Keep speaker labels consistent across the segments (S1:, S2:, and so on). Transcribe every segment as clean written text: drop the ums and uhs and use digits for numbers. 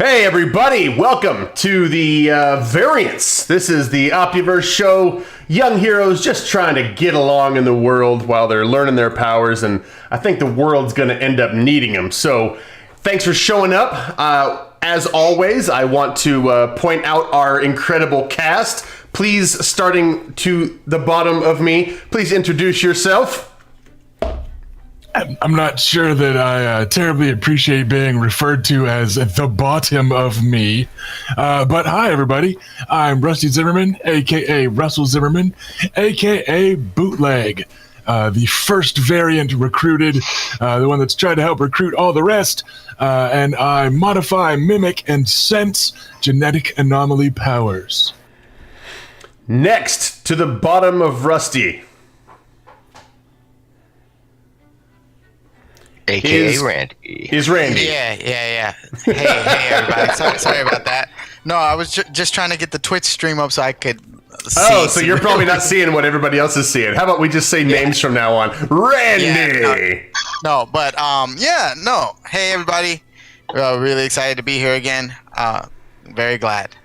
S1: Hey everybody, welcome to the Variants. This is the Optiverse show. Young heroes just trying to get along in the world while they're learning their powers, and I think the world's going to end up needing them. So thanks for showing up. As always, I want to point out our incredible cast. Please, starting to the bottom of me, please introduce yourself.
S2: I'm not sure that I terribly appreciate being referred to as the bottom of me. But hi, everybody. I'm Rusty Zimmerman, a.k.a. Russell Zimmerman, a.k.a. Bootleg. The first variant recruited, the one that's trying to help recruit all the rest. And I modify, mimic, and sense genetic anomaly powers.
S1: Next, to the bottom of Rusty.
S3: AKA Randy.
S1: Is Randy.
S4: Yeah. Hey, everybody. Sorry about that. No, I was just trying to get the Twitch stream up so I could see.
S1: Oh, so you're probably not seeing what everybody else is seeing. How about we just say names from now on? Randy!
S4: No. Hey, everybody. Really excited to be here again. Very glad.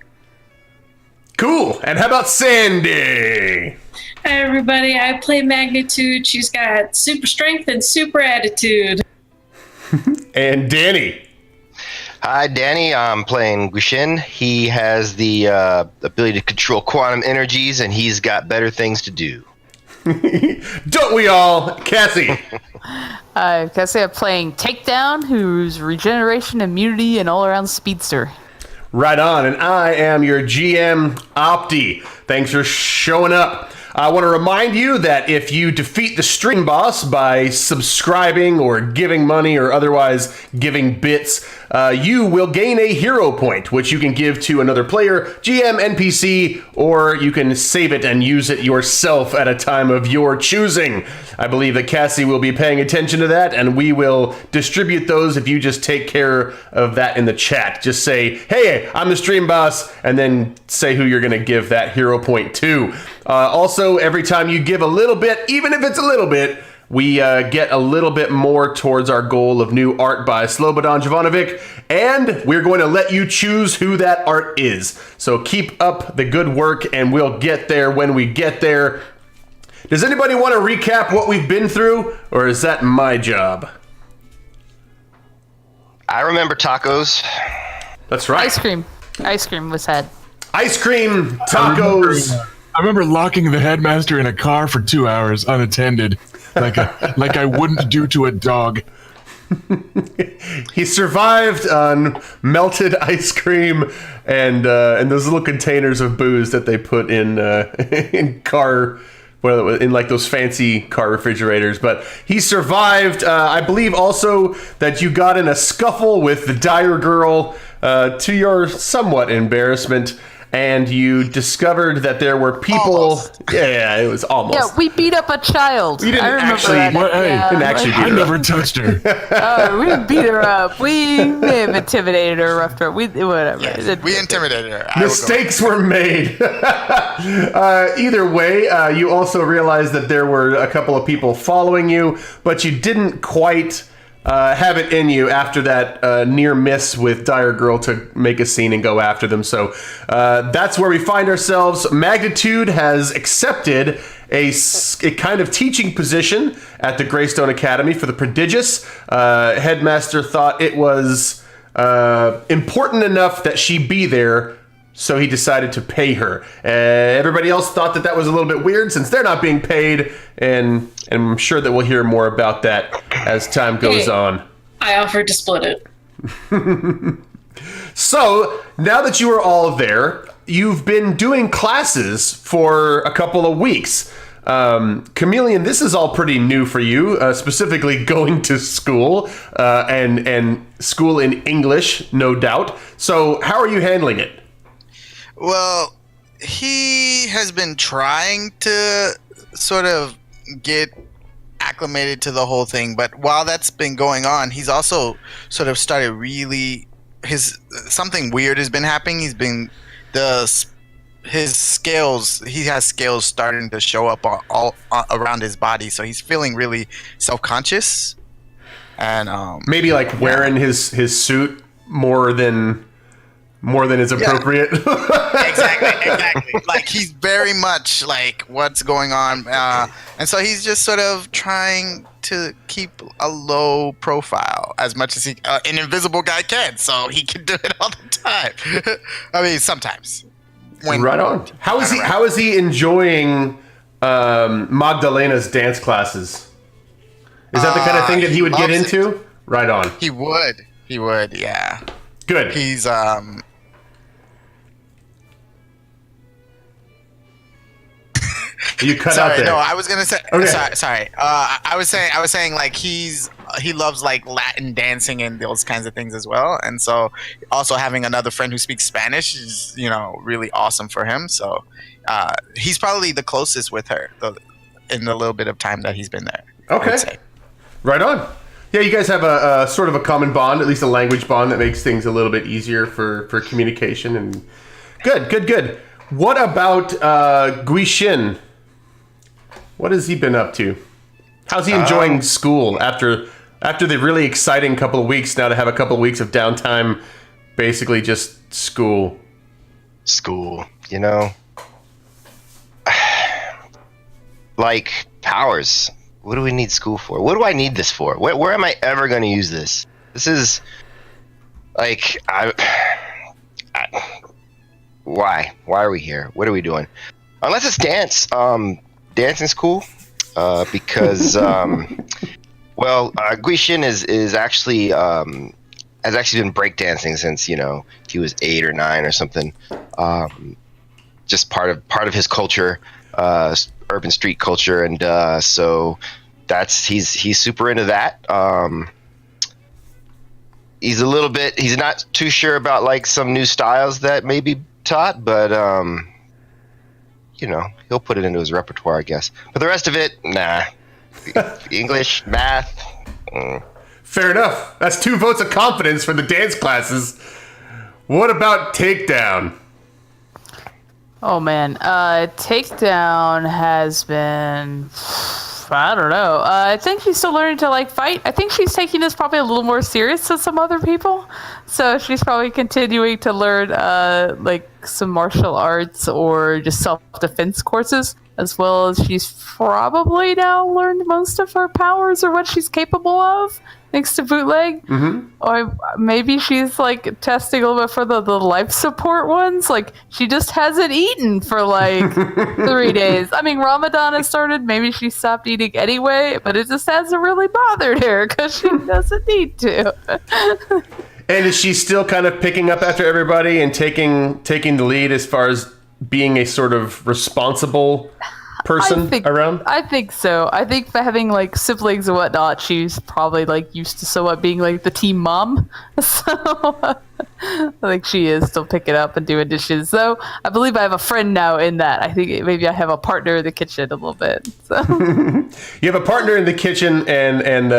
S1: Cool. And how about Sandy?
S5: Hi everybody, I play Magnitude. She's got super strength and super attitude.
S1: And Danny.
S3: Hi, Danny. I'm playing Guishin. He has the ability to control quantum energies, and he's got better things to do.
S1: Don't we all? Cassie.
S6: Cassie, I'm playing Takedown, who's regeneration, immunity, and all-around speedster.
S1: Right on. And I am your GM, Opti. Thanks for showing up. I want to remind you that if you defeat the stream boss by subscribing or giving money or otherwise giving bits, you will gain a hero point, which you can give to another player, GM, NPC, or you can save it and use it yourself at a time of your choosing. I believe that Cassie will be paying attention to that, and we will distribute those if you just take care of that in the chat. Just say, hey, I'm the stream boss, and then say who you're going to give that hero point to. Also, every time you give a little bit, even if it's a little bit, we get a little bit more towards our goal of new art by Slobodan Jovanovic, and we're going to let you choose who that art is. So keep up the good work, and we'll get there when we get there. Does anybody want to recap what we've been through, or is that my job?
S3: I remember tacos.
S1: That's right.
S6: Ice cream was had.
S1: Ice cream, tacos.
S2: I remember locking the headmaster in a car for 2 hours unattended, like I wouldn't do to a dog.
S1: He survived on melted ice cream and those little containers of booze that they put in in like those fancy car refrigerators. But he survived. I believe also that you got in a scuffle with the Dire Girl, to your somewhat embarrassment. And you discovered that there were people.
S4: Almost.
S1: Yeah, it was almost.
S6: Yeah, we beat up a child.
S1: You didn't
S6: I remember
S1: actually.
S6: that.
S2: What? Hey,
S1: Didn't actually beat her
S2: I never touched her.
S6: Oh, we didn't beat her up. We may have intimidated her, roughed her. Whatever.
S4: Yes, we intimidated her.
S1: Mistakes were made. Either way, you also realized that there were a couple of people following you, but you didn't quite have it in you after that near miss with Dire Girl to make a scene and go after them. So that's where we find ourselves. Magnitude has accepted a kind of teaching position at the Greystone Academy for the prodigious. Headmaster thought it was important enough that she be there, so he decided to pay her. Everybody else thought that was a little bit weird since they're not being paid, and I'm sure that we'll hear more about that as time goes on.
S5: I offered to split it.
S1: So, now that you are all there, you've been doing classes for a couple of weeks. Chameleon, this is all pretty new for you, specifically going to school, and school in English, no doubt. So, how are you handling it?
S4: Well, he has been trying to sort of get acclimated to the whole thing, but while that's been going on, he's also sort of started something weird has been happening. His scales, he has scales starting to show up all around his body, so he's feeling really self-conscious, and
S1: maybe like wearing his suit more than more than is appropriate.
S4: Exactly. Like he's very much like what's going on, and so he's just sort of trying to keep a low profile as much as an invisible guy can, so he can do it all the time. I mean, sometimes.
S1: Right on. How is he enjoying Magdalena's dance classes? Is that the kind of thing that he would get into? It. Right on.
S4: He would, yeah.
S1: Good.
S4: He's
S1: You cut
S4: sorry,
S1: out there.
S4: No, I was gonna say.
S1: Okay.
S4: Sorry. I was saying like he loves like Latin dancing and those kinds of things as well. And so also having another friend who speaks Spanish is really awesome for him. So he's probably the closest with her in the little bit of time that he's been there.
S1: Okay. Right on. Yeah, you guys have a sort of a common bond, at least a language bond that makes things a little bit easier for communication. And good. What about Guishin? What has he been up to? How's he enjoying school after the really exciting couple of weeks now to have a couple of weeks of downtime, basically just school?
S3: School, like powers. What do we need school for? What do I need this for? Where am I ever going to use this? This is like why are we here? What are we doing? Unless it's dance. Dancing's cool because Guishin is actually has actually been breakdancing since he was 8 or 9 or something. Just part of his culture, urban street culture, and so he's super into that. He's not too sure about like some new styles that may be taught, but he'll put it into his repertoire, I guess. But the rest of it, nah. English, math.
S1: Fair enough. That's 2 votes of confidence for the dance classes. What about Takedown?
S6: Oh man, Takedown has been, I don't know. I think she's still learning to like fight. I think she's taking this probably a little more serious than some other people. So she's probably continuing to learn like some martial arts or just self-defense courses, as well as she's probably now learned most of her powers or what she's capable of, thanks to Bootleg. Mm-hmm. Or maybe she's like testing a little bit for the life support ones. Like she just hasn't eaten for like 3 days. I mean, Ramadan has started. Maybe she stopped eating anyway, but it just hasn't really bothered her because she doesn't need to.
S1: And is she still kind of picking up after everybody and taking the lead as far as being a sort of responsible person around?
S6: I think so. I think by having like siblings and whatnot, she's probably like used to somewhat being like the team mom. So I think she is still picking up and doing dishes. So I believe I have a friend now in that. I think maybe I have a partner in the kitchen a little bit. So.
S1: You have a partner in the kitchen, and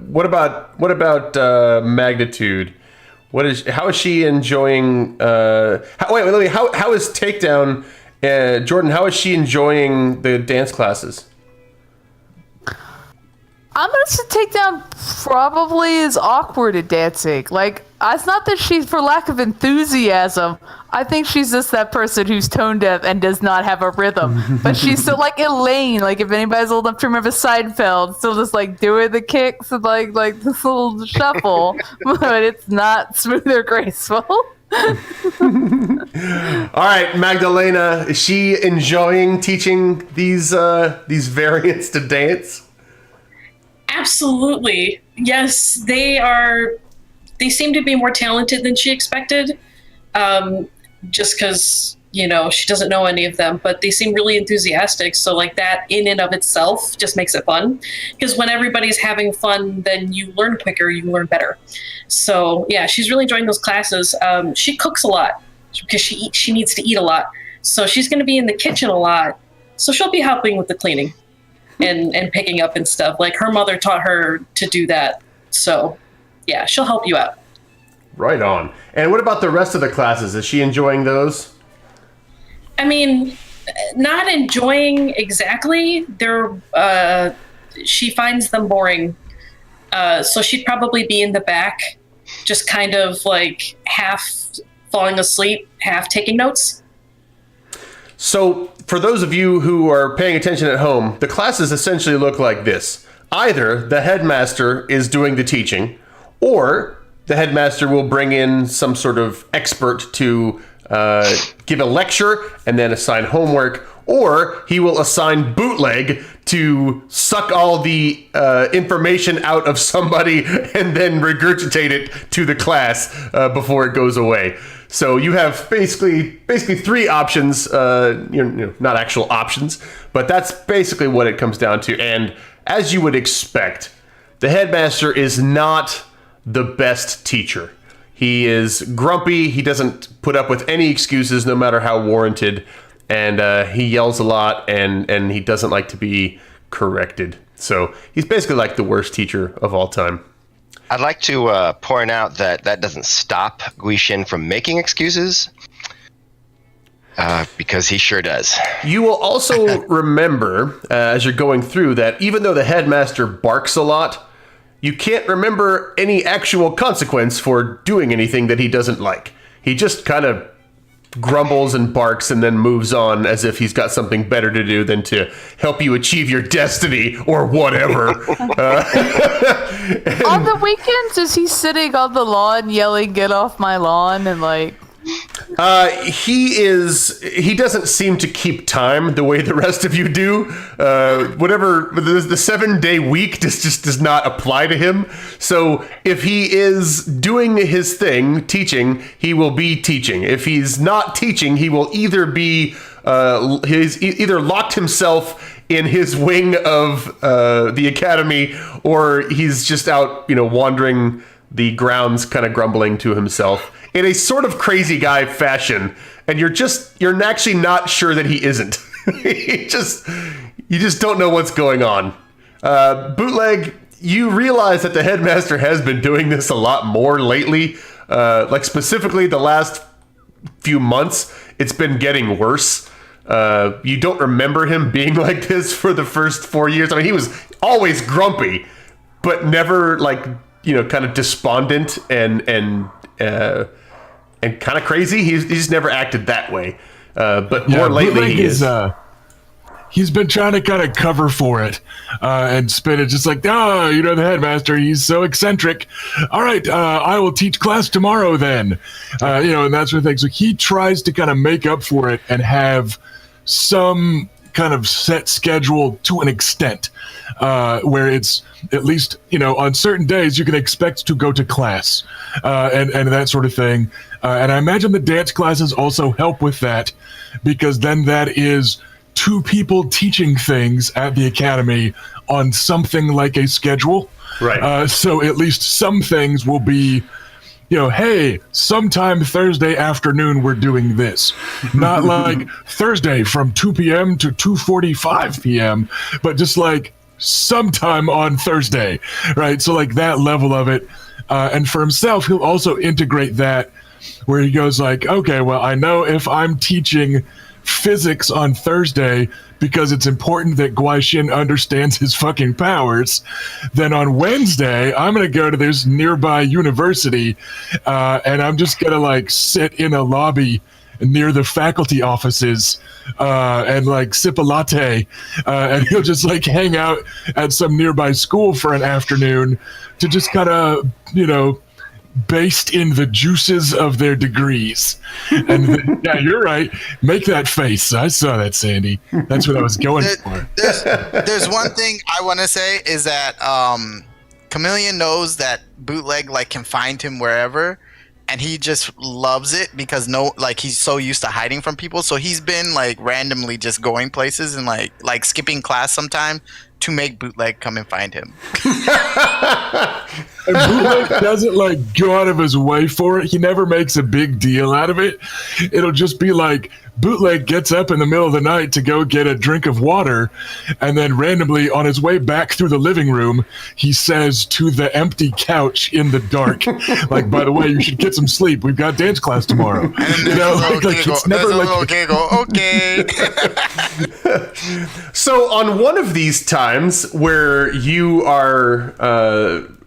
S1: what about Magnitude? How is she enjoying? How is Takedown? Jordan, how is she enjoying the dance classes?
S6: I'm gonna say Takedown probably is awkward at dancing. Like, it's not that she's for lack of enthusiasm. I think she's just that person who's tone deaf and does not have a rhythm. But she's still like Elaine. Like, if anybody's old enough to remember Seinfeld, still just like doing the kicks and like this little shuffle, but it's not smooth or graceful.
S1: All right, Magdalena, is she enjoying teaching these variants to dance?
S5: Absolutely. Yes, they seem to be more talented than she expected. Just because, she doesn't know any of them, but they seem really enthusiastic. So like that in and of itself just makes it fun, because when everybody's having fun, then you learn quicker, you learn better. So yeah, she's really enjoying those classes. She cooks a lot because she needs to eat a lot. So she's going to be in the kitchen a lot. So she'll be helping with the cleaning and picking up and stuff. Like her mother taught her to do that. So yeah, she'll help you out.
S1: Right on. And what about the rest of the classes? Is she enjoying those?
S5: I mean, not enjoying exactly. She finds them boring. So she'd probably be in the back, just kind of like half falling asleep, half taking notes.
S1: So, for those of you who are paying attention at home, the classes essentially look like this. Either the headmaster is doing the teaching, or the headmaster will bring in some sort of expert to give a lecture and then assign homework, or he will assign Bootleg to suck all the information out of somebody and then regurgitate it to the class before it goes away. So you have basically three options, not actual options, but that's basically what it comes down to. And as you would expect, the headmaster is not the best teacher. He is grumpy. He doesn't put up with any excuses, no matter how warranted. And he yells a lot, and he doesn't like to be corrected. So he's basically like the worst teacher of all time.
S3: I'd like to point out that doesn't stop Guishin from making excuses, because he sure does.
S1: You will also remember, as you're going through, that even though the headmaster barks a lot, you can't remember any actual consequence for doing anything that he doesn't like. He just kind of grumbles and barks and then moves on as if he's got something better to do than to help you achieve your destiny or whatever.
S6: On the weekends, is he sitting on the lawn yelling, "Get off my lawn," and like...
S1: He doesn't seem to keep time the way the rest of you do. Whatever, the 7-day week just does not apply to him. So if he is doing his thing, teaching, he will be teaching. If he's not teaching, he will either be he's either locked himself in his wing of the academy, or he's just out, wandering the grounds, kind of grumbling to himself in a sort of crazy guy fashion, and you're actually not sure that he isn't. You just don't know what's going on. Bootleg, you realize that the headmaster has been doing this a lot more lately. Like specifically the last few months, it's been getting worse. You don't remember him being like this for the first 4 years. I mean, he was always grumpy, but never kind of despondent and kind of crazy. He's just never acted that way. But more lately,
S2: he's been trying to kind of cover for it and spin it just like, the headmaster, he's so eccentric. All right, I will teach class tomorrow then. And that sort of thing. So he tries to kind of make up for it and have some kind of set schedule to an extent, where it's at least, on certain days you can expect to go to class and that sort of thing. And I imagine the dance classes also help with that, because then that is two people teaching things at the academy on something like a schedule.
S1: Right.
S2: So at least some things will be, hey, sometime Thursday afternoon we're doing this. Not like Thursday from 2 p.m. to 2:45 p.m., but just like sometime on Thursday, right? So like that level of it. And for himself, he'll also integrate that where he goes like, okay, well, I know if I'm teaching physics on Thursday because it's important that Guaixin understands his fucking powers, then on Wednesday I'm gonna go to this nearby university and I'm just gonna sit in a lobby near the faculty offices and sip a latte, and he'll just hang out at some nearby school for an afternoon to just kind of based in the juices of their degrees. And then, yeah, you're right. Make that face. I saw that, Sandy. That's what I was going for.
S4: There's one thing I want to say is that Chameleon knows that Bootleg can find him wherever, and he just loves it because he's so used to hiding from people. So he's been randomly just going places and like skipping class sometime to make Bootleg come and find him.
S2: And Bootleg doesn't go out of his way for it. He never makes a big deal out of it. It'll just be Bootleg gets up in the middle of the night to go get a drink of water, and then randomly on his way back through the living room, he says to the empty couch in the dark, by the way, you should get some sleep. We've got dance class tomorrow.
S4: It's never okay.
S1: So on one of these times where you are,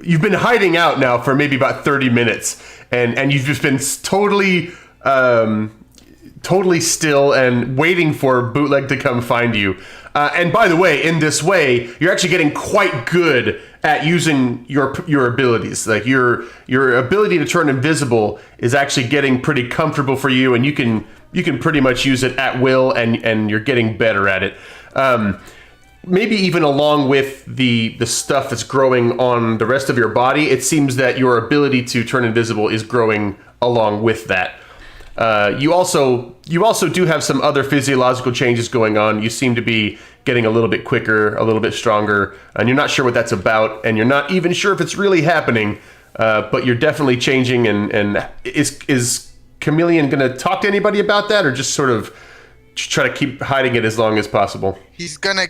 S1: you've been hiding out now for maybe about 30 minutes, and you've just been totally totally still and waiting for Bootleg to come find you. And by the way, in this way, you're actually getting quite good at using your abilities. Like your ability to turn invisible is actually getting pretty comfortable for you, and you can pretty much use it at will, and you're getting better at it. Maybe even along with the stuff that's growing on the rest of your body, it seems that your ability to turn invisible is growing along with that. You also do have some other physiological changes going on. You seem to be getting a little bit quicker, a little bit stronger, and you're not sure what that's about, and you're not even sure if it's really happening, but you're definitely changing. And is Chameleon going to talk to anybody about that, or just sort of try to keep hiding it as long as possible?
S4: He's gonna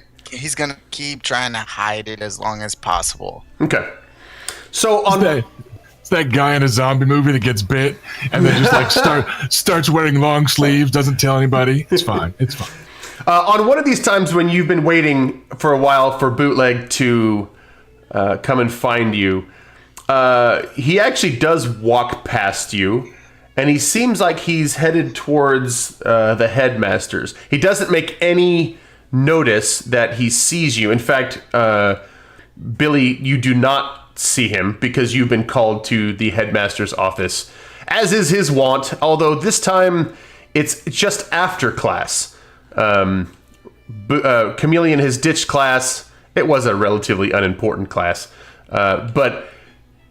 S4: keep trying to hide it as long as possible.
S1: Okay. So
S2: It's that guy in a zombie movie that gets bit and then just like starts wearing long sleeves, doesn't tell anybody. It's fine. It's fine.
S1: On one of these times when you've been waiting for a while for Bootleg to come and find you, he actually does walk past you, and he seems like he's headed towards the headmasters. He doesn't make any notice that he sees you. In fact, Billy, you do not see him because you've been called to the headmaster's office, as is his wont, although this time it's just after class. Chameleon has ditched class. It was a relatively unimportant class, but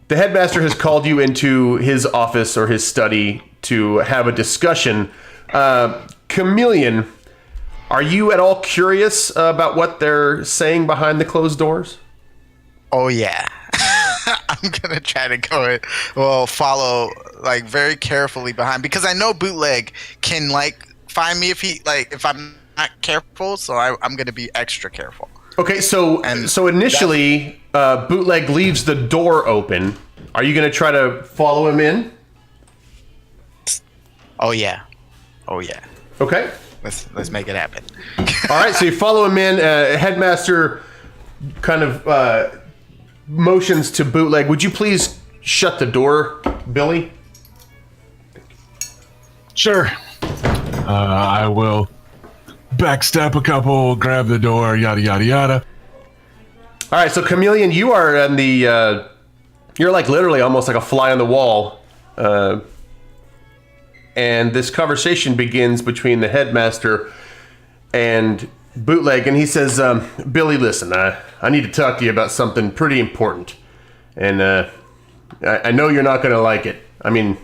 S1: the headmaster has called you into his office or his study to have a discussion. Chameleon, are you at all curious about what they're saying behind the closed doors?
S4: Oh yeah. I'm gonna try to follow like very carefully behind, because I know Bootleg can like find me if I'm not careful. So I'm gonna be extra careful.
S1: Okay, so initially, Bootleg leaves the door open. Are you gonna try to follow him in?
S4: Oh yeah.
S1: Okay.
S4: Let's make it happen.
S1: All right, so you follow him in. Headmaster kind of motions to Bootleg. Would you please shut the door, Billy?
S2: Sure. I will backstep a couple, grab the door, yada, yada, yada.
S1: All right, so Chameleon, you are in the... you're like literally almost like a fly on the wall. And this conversation begins between the headmaster and Bootleg, and he says, Billy, listen, I need to talk to you about something pretty important. And I know you're not going to like it. I mean,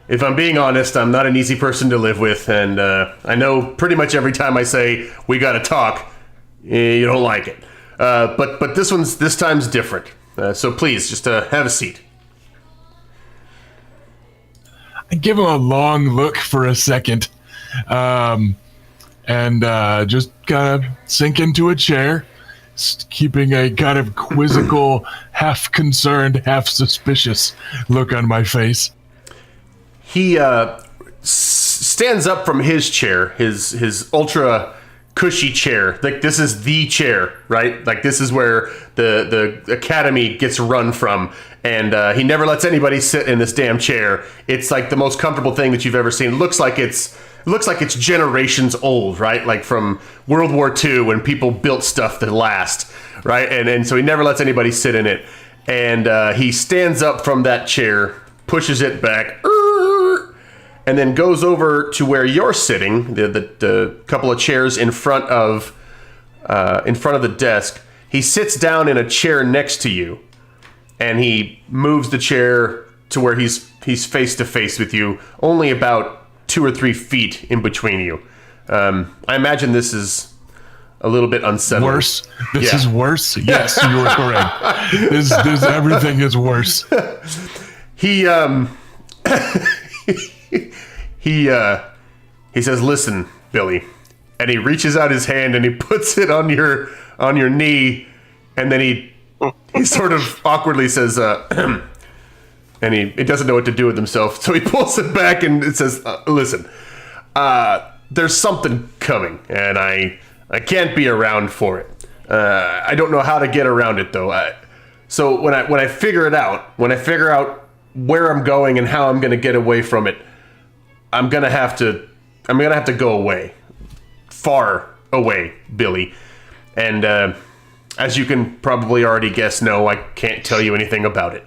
S1: if I'm being honest, I'm not an easy person to live with, and I know pretty much every time I say, we got to talk, you don't like it. But this time's different. So please, just have a seat.
S2: I give him a long look for a second. And just kind of sink into a chair, keeping a kind of quizzical, half concerned, half suspicious look on my face.
S1: He stands up from his chair, his ultra cushy chair. Like, this is the chair, right? Like, this is where the academy gets run from, and he never lets anybody sit in this damn chair. It's like the most comfortable thing that you've ever seen. It looks like it's generations old, right? Like from World War II when people built stuff to last, right? And so he never lets anybody sit in it. And he stands up from that chair, pushes it back, and then goes over to where you're sitting, the couple of chairs in front of the desk. He sits down in a chair next to you, and he moves the chair to where he's face to face with you, only about 2 or 3 feet in between you. I imagine this is a little bit unsettling.
S2: Worse? This is worse? Yes, you are correct. This everything is worse.
S1: He says, "Listen, Billy," and he reaches out his hand and he puts it on your knee, and then he sort of awkwardly says, and he doesn't know what to do with himself, so he pulls it back and it says, "Listen, there's something coming, and I can't be around for it. I don't know how to get around it though. So when I figure out where I'm going and how I'm going to get away from it, I'm gonna have to go away, far away, Billy. And as you can probably already guess, no, I can't tell you anything about it.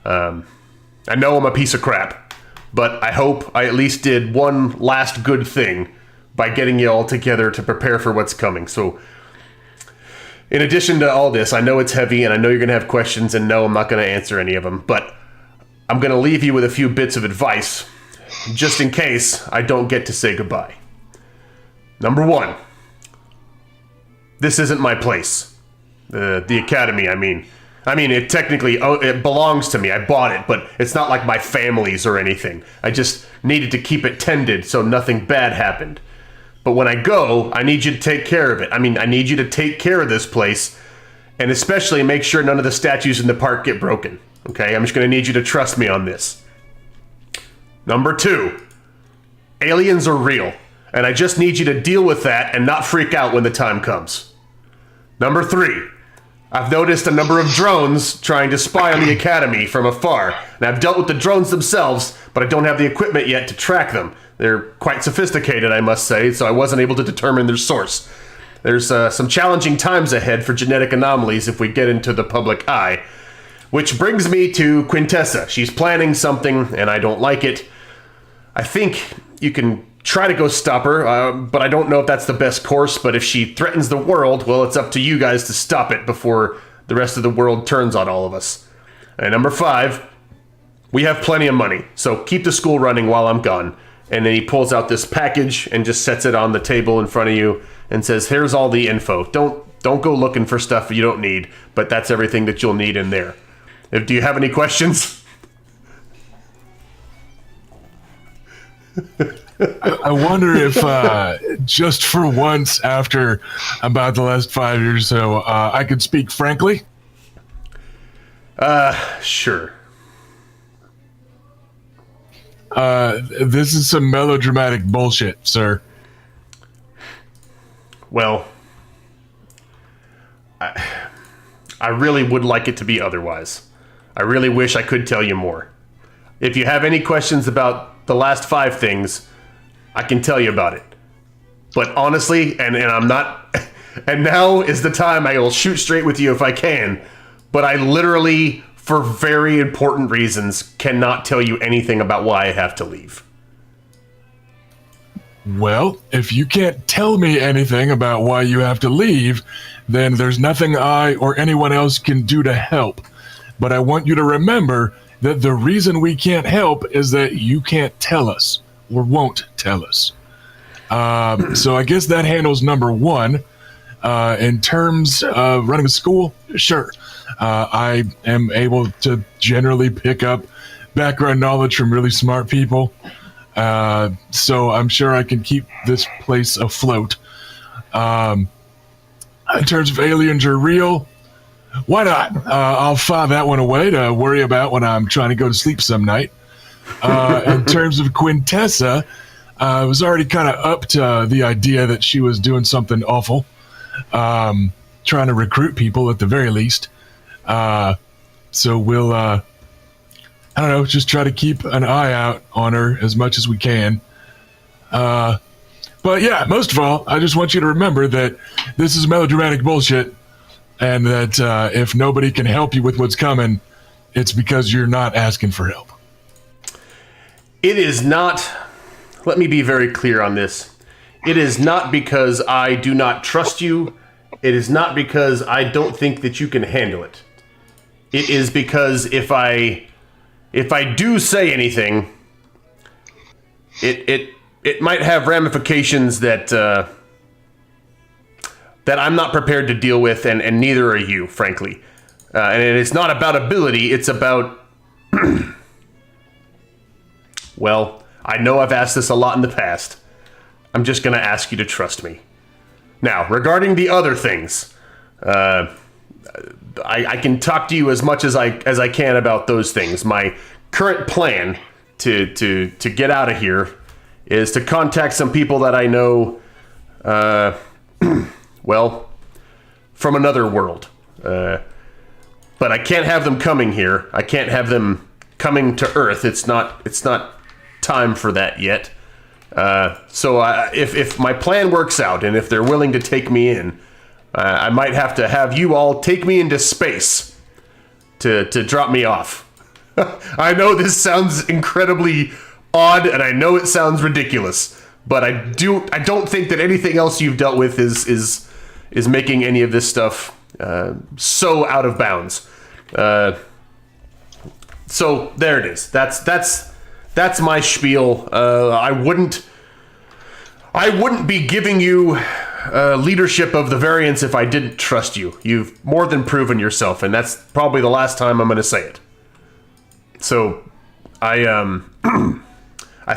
S1: I know I'm a piece of crap, but I hope I at least did one last good thing by getting you all together to prepare for what's coming. So, in addition to all this, I know it's heavy, and I know you're gonna have questions, and no, I'm not gonna answer any of them, but I'm gonna leave you with a few bits of advice, just in case I don't get to say goodbye. Number one, this isn't my place. The academy, I mean, it technically, it belongs to me. I bought it, but it's not like my family's or anything. I just needed to keep it tended so nothing bad happened. But when I go, I need you to take care of it. I need you to take care of this place, and especially make sure none of the statues in the park get broken. Okay, I'm just going to need you to trust me on this. Number two, aliens are real, and I just need you to deal with that and not freak out when the time comes. Number three, I've noticed a number of drones trying to spy on the academy from afar, and I've dealt with the drones themselves, but I don't have the equipment yet to track them. They're quite sophisticated, I must say, so I wasn't able to determine their source. There's some challenging times ahead for genetic anomalies if we get into the public eye. Which brings me to Quintessa. She's planning something, and I don't like it. I think you can try to go stop her, but I don't know if that's the best course. But if she threatens the world, well, it's up to you guys to stop it before the rest of the world turns on all of us. And number five, we have plenty of money, so keep the school running while I'm gone. And then he pulls out this package and just sets it on the table in front of you and says, here's all the info. Don't go looking for stuff you don't need, but that's everything that you'll need in there. Do you have any questions?
S2: I wonder if just for once after about the last 5 years or so, I could speak frankly?
S1: Sure.
S2: This is some melodramatic bullshit, sir.
S1: Well, I really would like it to be otherwise. I really wish I could tell you more. If you have any questions about the last 5 things, I can tell you about it. But honestly, and I'm not, and now is the time I will shoot straight with you if I can, but I literally, for very important reasons, cannot tell you anything about why I have to leave.
S2: Well, if you can't tell me anything about why you have to leave, then there's nothing I or anyone else can do to help. But I want you to remember that the reason we can't help is that you can't tell us or won't tell us. So I guess that handles number one. In terms of running a school, sure. I am able to generally pick up background knowledge from really smart people. So I'm sure I can keep this place afloat. In terms of aliens are real, why not? I'll file that one away to worry about when I'm trying to go to sleep some night. In terms of Quintessa, I was already kind of up to the idea that she was doing something awful, trying to recruit people at the very least. So we'll, I don't know, just try to keep an eye out on her as much as we can. But yeah, most of all, I just want you to remember that this is melodramatic bullshit, and that if nobody can help you with what's coming, it's because you're not asking for help.
S1: It is not, let me be very clear on this. It is not because I do not trust you. It is not because I don't think that you can handle it. It is because if I do say anything, it might have ramifications that that I'm not prepared to deal with, and neither are you, frankly. And it's not about ability, it's about... Well, I know I've asked this a lot in the past. I'm just going to ask you to trust me. Now, regarding the other things, I can talk to you as much as I can about those things. My current plan to get out of here is to contact some people that I know, well, from another world. But I can't have them coming here. I can't have them coming to Earth. It's not time for that yet. So if my plan works out and if they're willing to take me in, I might have you all take me into space to drop me off. I know this sounds incredibly odd, and I know it sounds ridiculous, but I don't think that anything else you've dealt with is making any of this stuff so out of bounds. So there it is. That's my spiel. I wouldn't be giving you leadership of the variants if I didn't trust you. You've more than proven yourself, and that's probably the last time I'm going to say it. So, I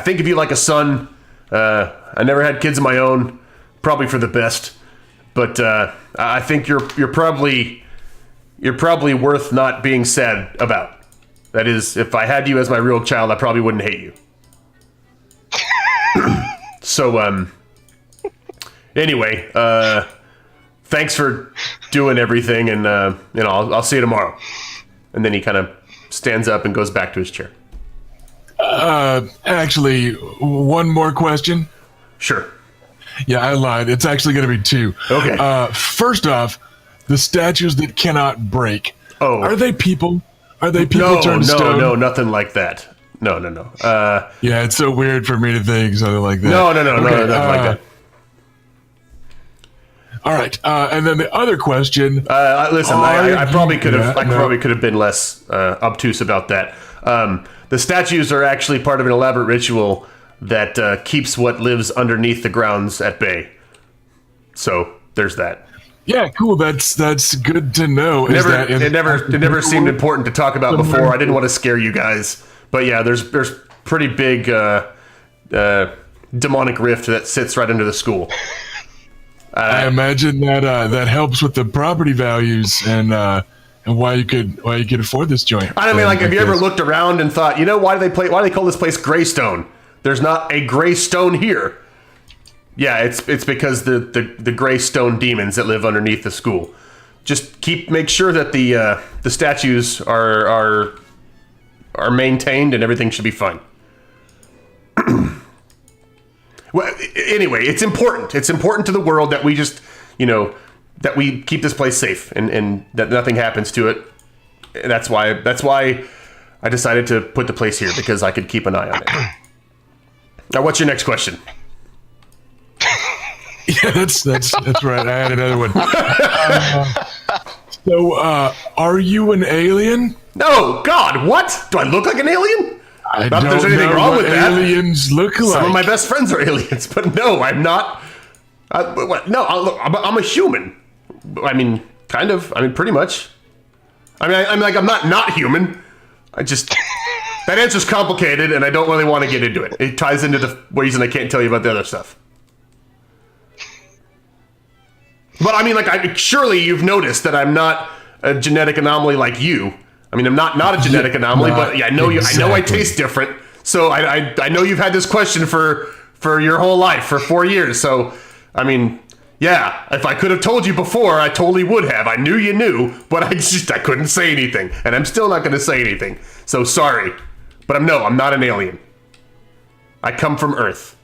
S1: think of you like a son. I never had kids of my own, probably for the best. But I think you're probably worth not being sad about. That is, if I had you as my real child, I probably wouldn't hate you. So, anyway, thanks for doing everything, and I'll see you tomorrow. And then he kind of stands up and goes back to his chair.
S2: Actually, one more question.
S1: Sure.
S2: Yeah, I lied. It's actually going to be two.
S1: Okay.
S2: First off, the statues that cannot break.
S1: Oh.
S2: Are they people? Are they people turned stone?
S1: No, nothing like that. No.
S2: Yeah, it's so weird for me to think something like that.
S1: No, nothing like that.
S2: All right, and then the other question.
S1: Listen, I probably could have. Probably could have been less obtuse about that. The statues are actually part of an elaborate ritual that keeps what lives underneath the grounds at bay. So there's that.
S2: Yeah, cool. That's good to know.
S1: It never seemed important to talk about before. I didn't want to scare you guys, but yeah, there's pretty big demonic rift that sits right under the school.
S2: I imagine that helps with the property values and why you could afford this joint.
S1: I mean, have you ever looked around and thought, why do they call this place Greystone? There's not a gray stone here. Yeah, it's because the gray stone demons that live underneath the school. Just make sure that the statues are maintained and everything should be fine. Well, anyway, it's important. It's important to the world that we just, that we keep this place safe and that nothing happens to it. And that's why I decided to put the place here, because I could keep an eye on it. Now, what's your next question?
S2: Yeah, that's right. I had another one. So, are you an alien?
S1: No, God, what? Do I look like an alien?
S2: I
S1: Not that there's
S2: don't
S1: anything
S2: know
S1: wrong
S2: what
S1: with that.
S2: aliens look like.
S1: Some of my best friends are aliens, but no, I'm not. I'm a human. I mean, kind of. I mean, pretty much. I mean, I'm not human. I just... That answer's complicated, and I don't really want to get into it. It ties into the reason I can't tell you about the other stuff. But I mean, surely you've noticed that I'm not a genetic anomaly like you. I mean, I'm not a genetic anomaly, but yeah, I know I taste different. So I know you've had this question for your whole life, for 4 years. So, I mean, yeah, if I could have told you before, I totally would have. I knew you knew, but I couldn't say anything, and I'm still not going to say anything. So sorry, but I'm not an alien. I come from Earth,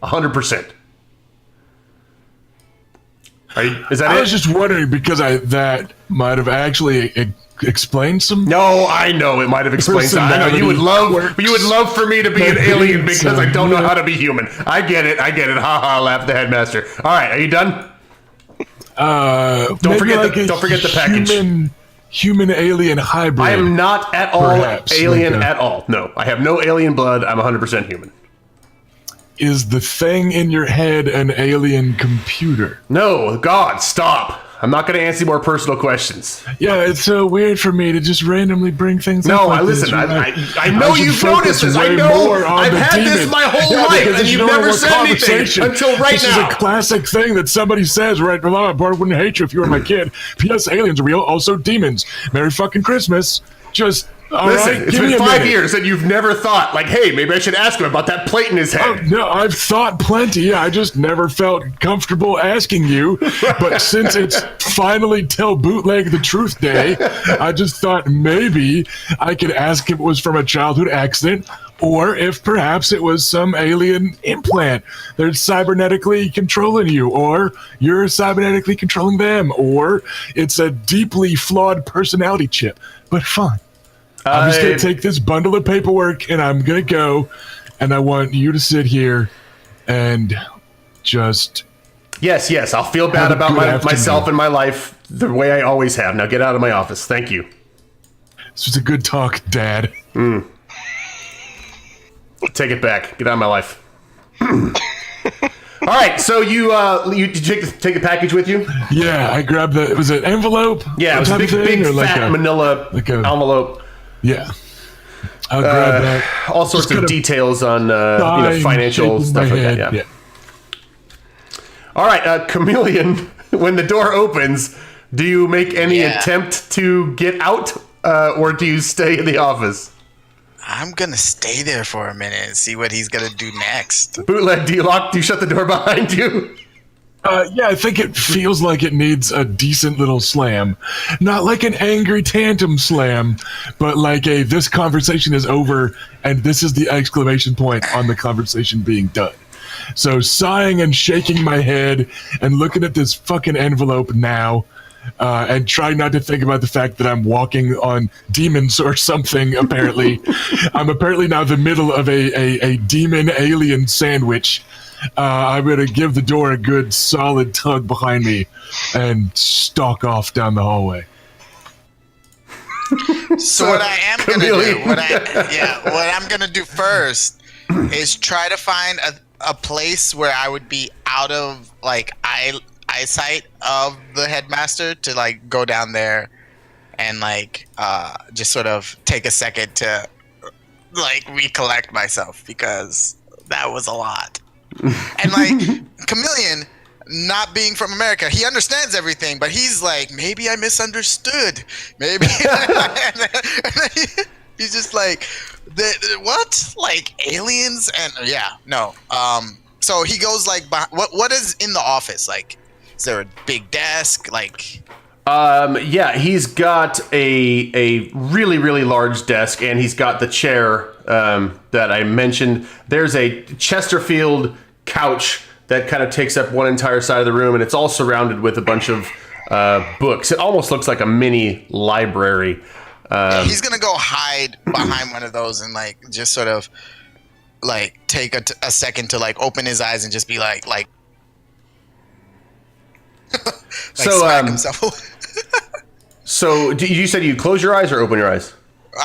S1: 100%. Is that it?
S2: I was just wondering because that might have actually explained some.
S1: No, I know it might have explained something. I know you would love for me to be an alien because I don't know how to be human. I get it. Ha ha! Laughed the headmaster. All right, are you done? Don't forget the package.
S2: Human alien hybrid.
S1: I am not at all alien at all. No, I have no alien blood. I'm 100% human.
S2: Is the thing in your head an alien computer?
S1: No, God, stop. I'm not going to answer more personal questions.
S2: Yeah, it's so weird for me to just randomly bring things up.
S1: No,
S2: like
S1: listen,
S2: this,
S1: I know you've noticed this. I know. I've had this my whole life, and you've never said anything until right now.
S2: This is a classic thing that somebody says, right? Well, I wouldn't hate you if you were my kid. P.S. Aliens are real, also demons. Merry fucking Christmas. Just...
S1: Listen, it's been 5 years and you've never thought, hey, maybe I should ask him about that plate in his head.
S2: Oh, no, I've thought plenty. I just never felt comfortable asking you. But since it's finally Tell Bootleg the Truth Day, I just thought maybe I could ask if it was from a childhood accident Or if perhaps it was some alien implant that's cybernetically controlling you, or you're cybernetically controlling them, or it's a deeply flawed personality chip. But fine. I'm just going to take this bundle of paperwork and I'm going to go, and I want you to sit here and just...
S1: Yes, I'll feel bad about myself and my life the way I always have. Now get out of my office. Thank you.
S2: This was a good talk, Dad.
S1: Take it back. Get out of my life. All right, so did you take the package with you?
S2: Yeah, I grabbed was it envelope?
S1: Yeah, it was a big fat manila envelope.
S2: Yeah. I'll grab that.
S1: All sorts of details on financial stuff like that. Yeah. All right, Chameleon, when the door opens, do you make any attempt to get out, or do you stay in the office?
S4: I'm going to stay there for a minute and see what he's going to do next.
S1: Bootleg, do you shut the door behind you?
S2: Yeah, I think it feels like it needs a decent little slam. Not like an angry tantrum slam, but like this conversation is over, and this is the exclamation point on the conversation being done. So sighing and shaking my head and looking at this fucking envelope now, and trying not to think about the fact that I'm walking on demons or something, apparently. I'm apparently now the middle of a demon alien sandwich. I'm going to give the door a good solid tug behind me and stalk off down the hallway.
S4: So what I am going to do, what I'm going to do first is try to find a place where I would be out of eyesight of the headmaster to like go down there and just sort of take a second to like recollect myself, because that was a lot. And Chameleon, not being from America, he understands everything, but he's like, maybe I misunderstood. Maybe he's just like, what? Like aliens? And no. So he goes what is in the office? Like, is there a big desk?
S1: He's got a really, really large desk, and he's got the chair that I mentioned. There's a Chesterfield couch that kind of takes up one entire side of the room, and it's all surrounded with a bunch of books. It almost looks like a mini library.
S4: He's gonna go hide behind one of those and just sort of take a second to open his eyes and just be like smack himself.
S1: So you said you close your eyes or open your eyes?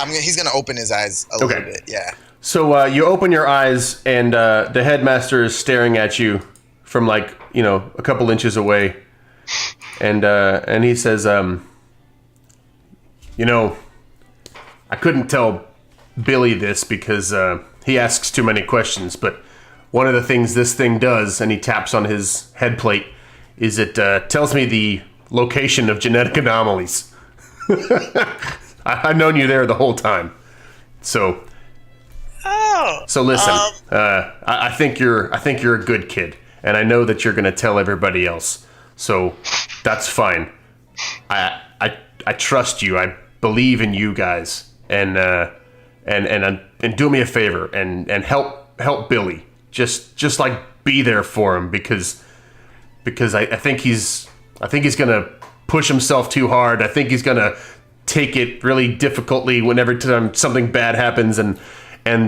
S4: He's gonna open his eyes a little bit. Yeah.
S1: So you open your eyes, and the headmaster is staring at you from a couple inches away, and he says, I couldn't tell Billy this because he asks too many questions, but one of the things this thing does, and he taps on his head plate, is it tells me the location of genetic anomalies. I've known you there the whole time. So listen, I think you're a good kid, and I know that you're going to tell everybody else. So that's fine. I trust you. I believe in you guys, and do me a favor and help Billy. Just be there for him because I think he's gonna push himself too hard. I think he's gonna take it really difficultly whenever something bad happens, and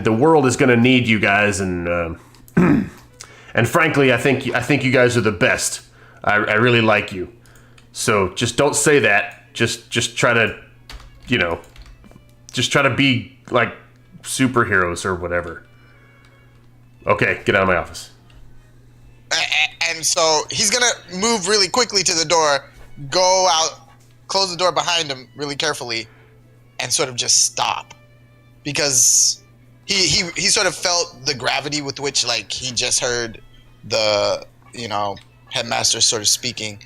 S1: the world is gonna need you guys. And and frankly, I think you guys are the best. I really like you. So just don't say that. Just try to, just try to be like superheroes or whatever. Okay, get out of my office.
S4: And so he's gonna move really quickly to the door, go out, close the door behind him really carefully, and sort of just stop, because he sort of felt the gravity with which he just heard the headmaster sort of speaking,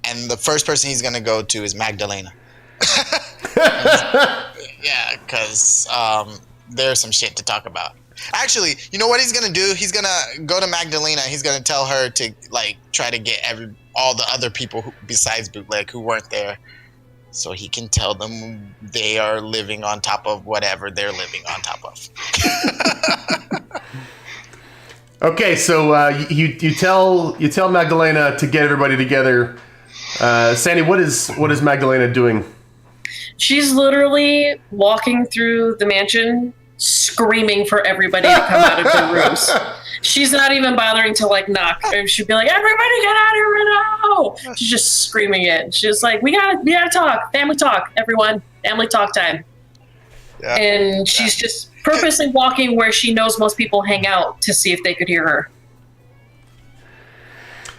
S4: and the first person he's gonna go to is Magdalena. Yeah, because there's some shit to talk about. Actually, you know what he's gonna do? He's gonna go to Magdalena. He's gonna tell her to try to get all the other people besides Bootleg who weren't there so he can tell them they are living on top of whatever they're living on top of.
S1: Okay, so you tell Magdalena to get everybody together. Sandy, what is Magdalena doing?
S5: She's literally walking through the mansion, screaming for everybody to come out of their rooms. She's not even bothering to like knock. She'd be like, "Everybody get out of here right now!" She's just screaming it. She's like, "We gotta talk, family talk, everyone, family talk time."
S4: Yeah.
S5: And she's just purposely walking where she knows most people hang out to see if they could hear her.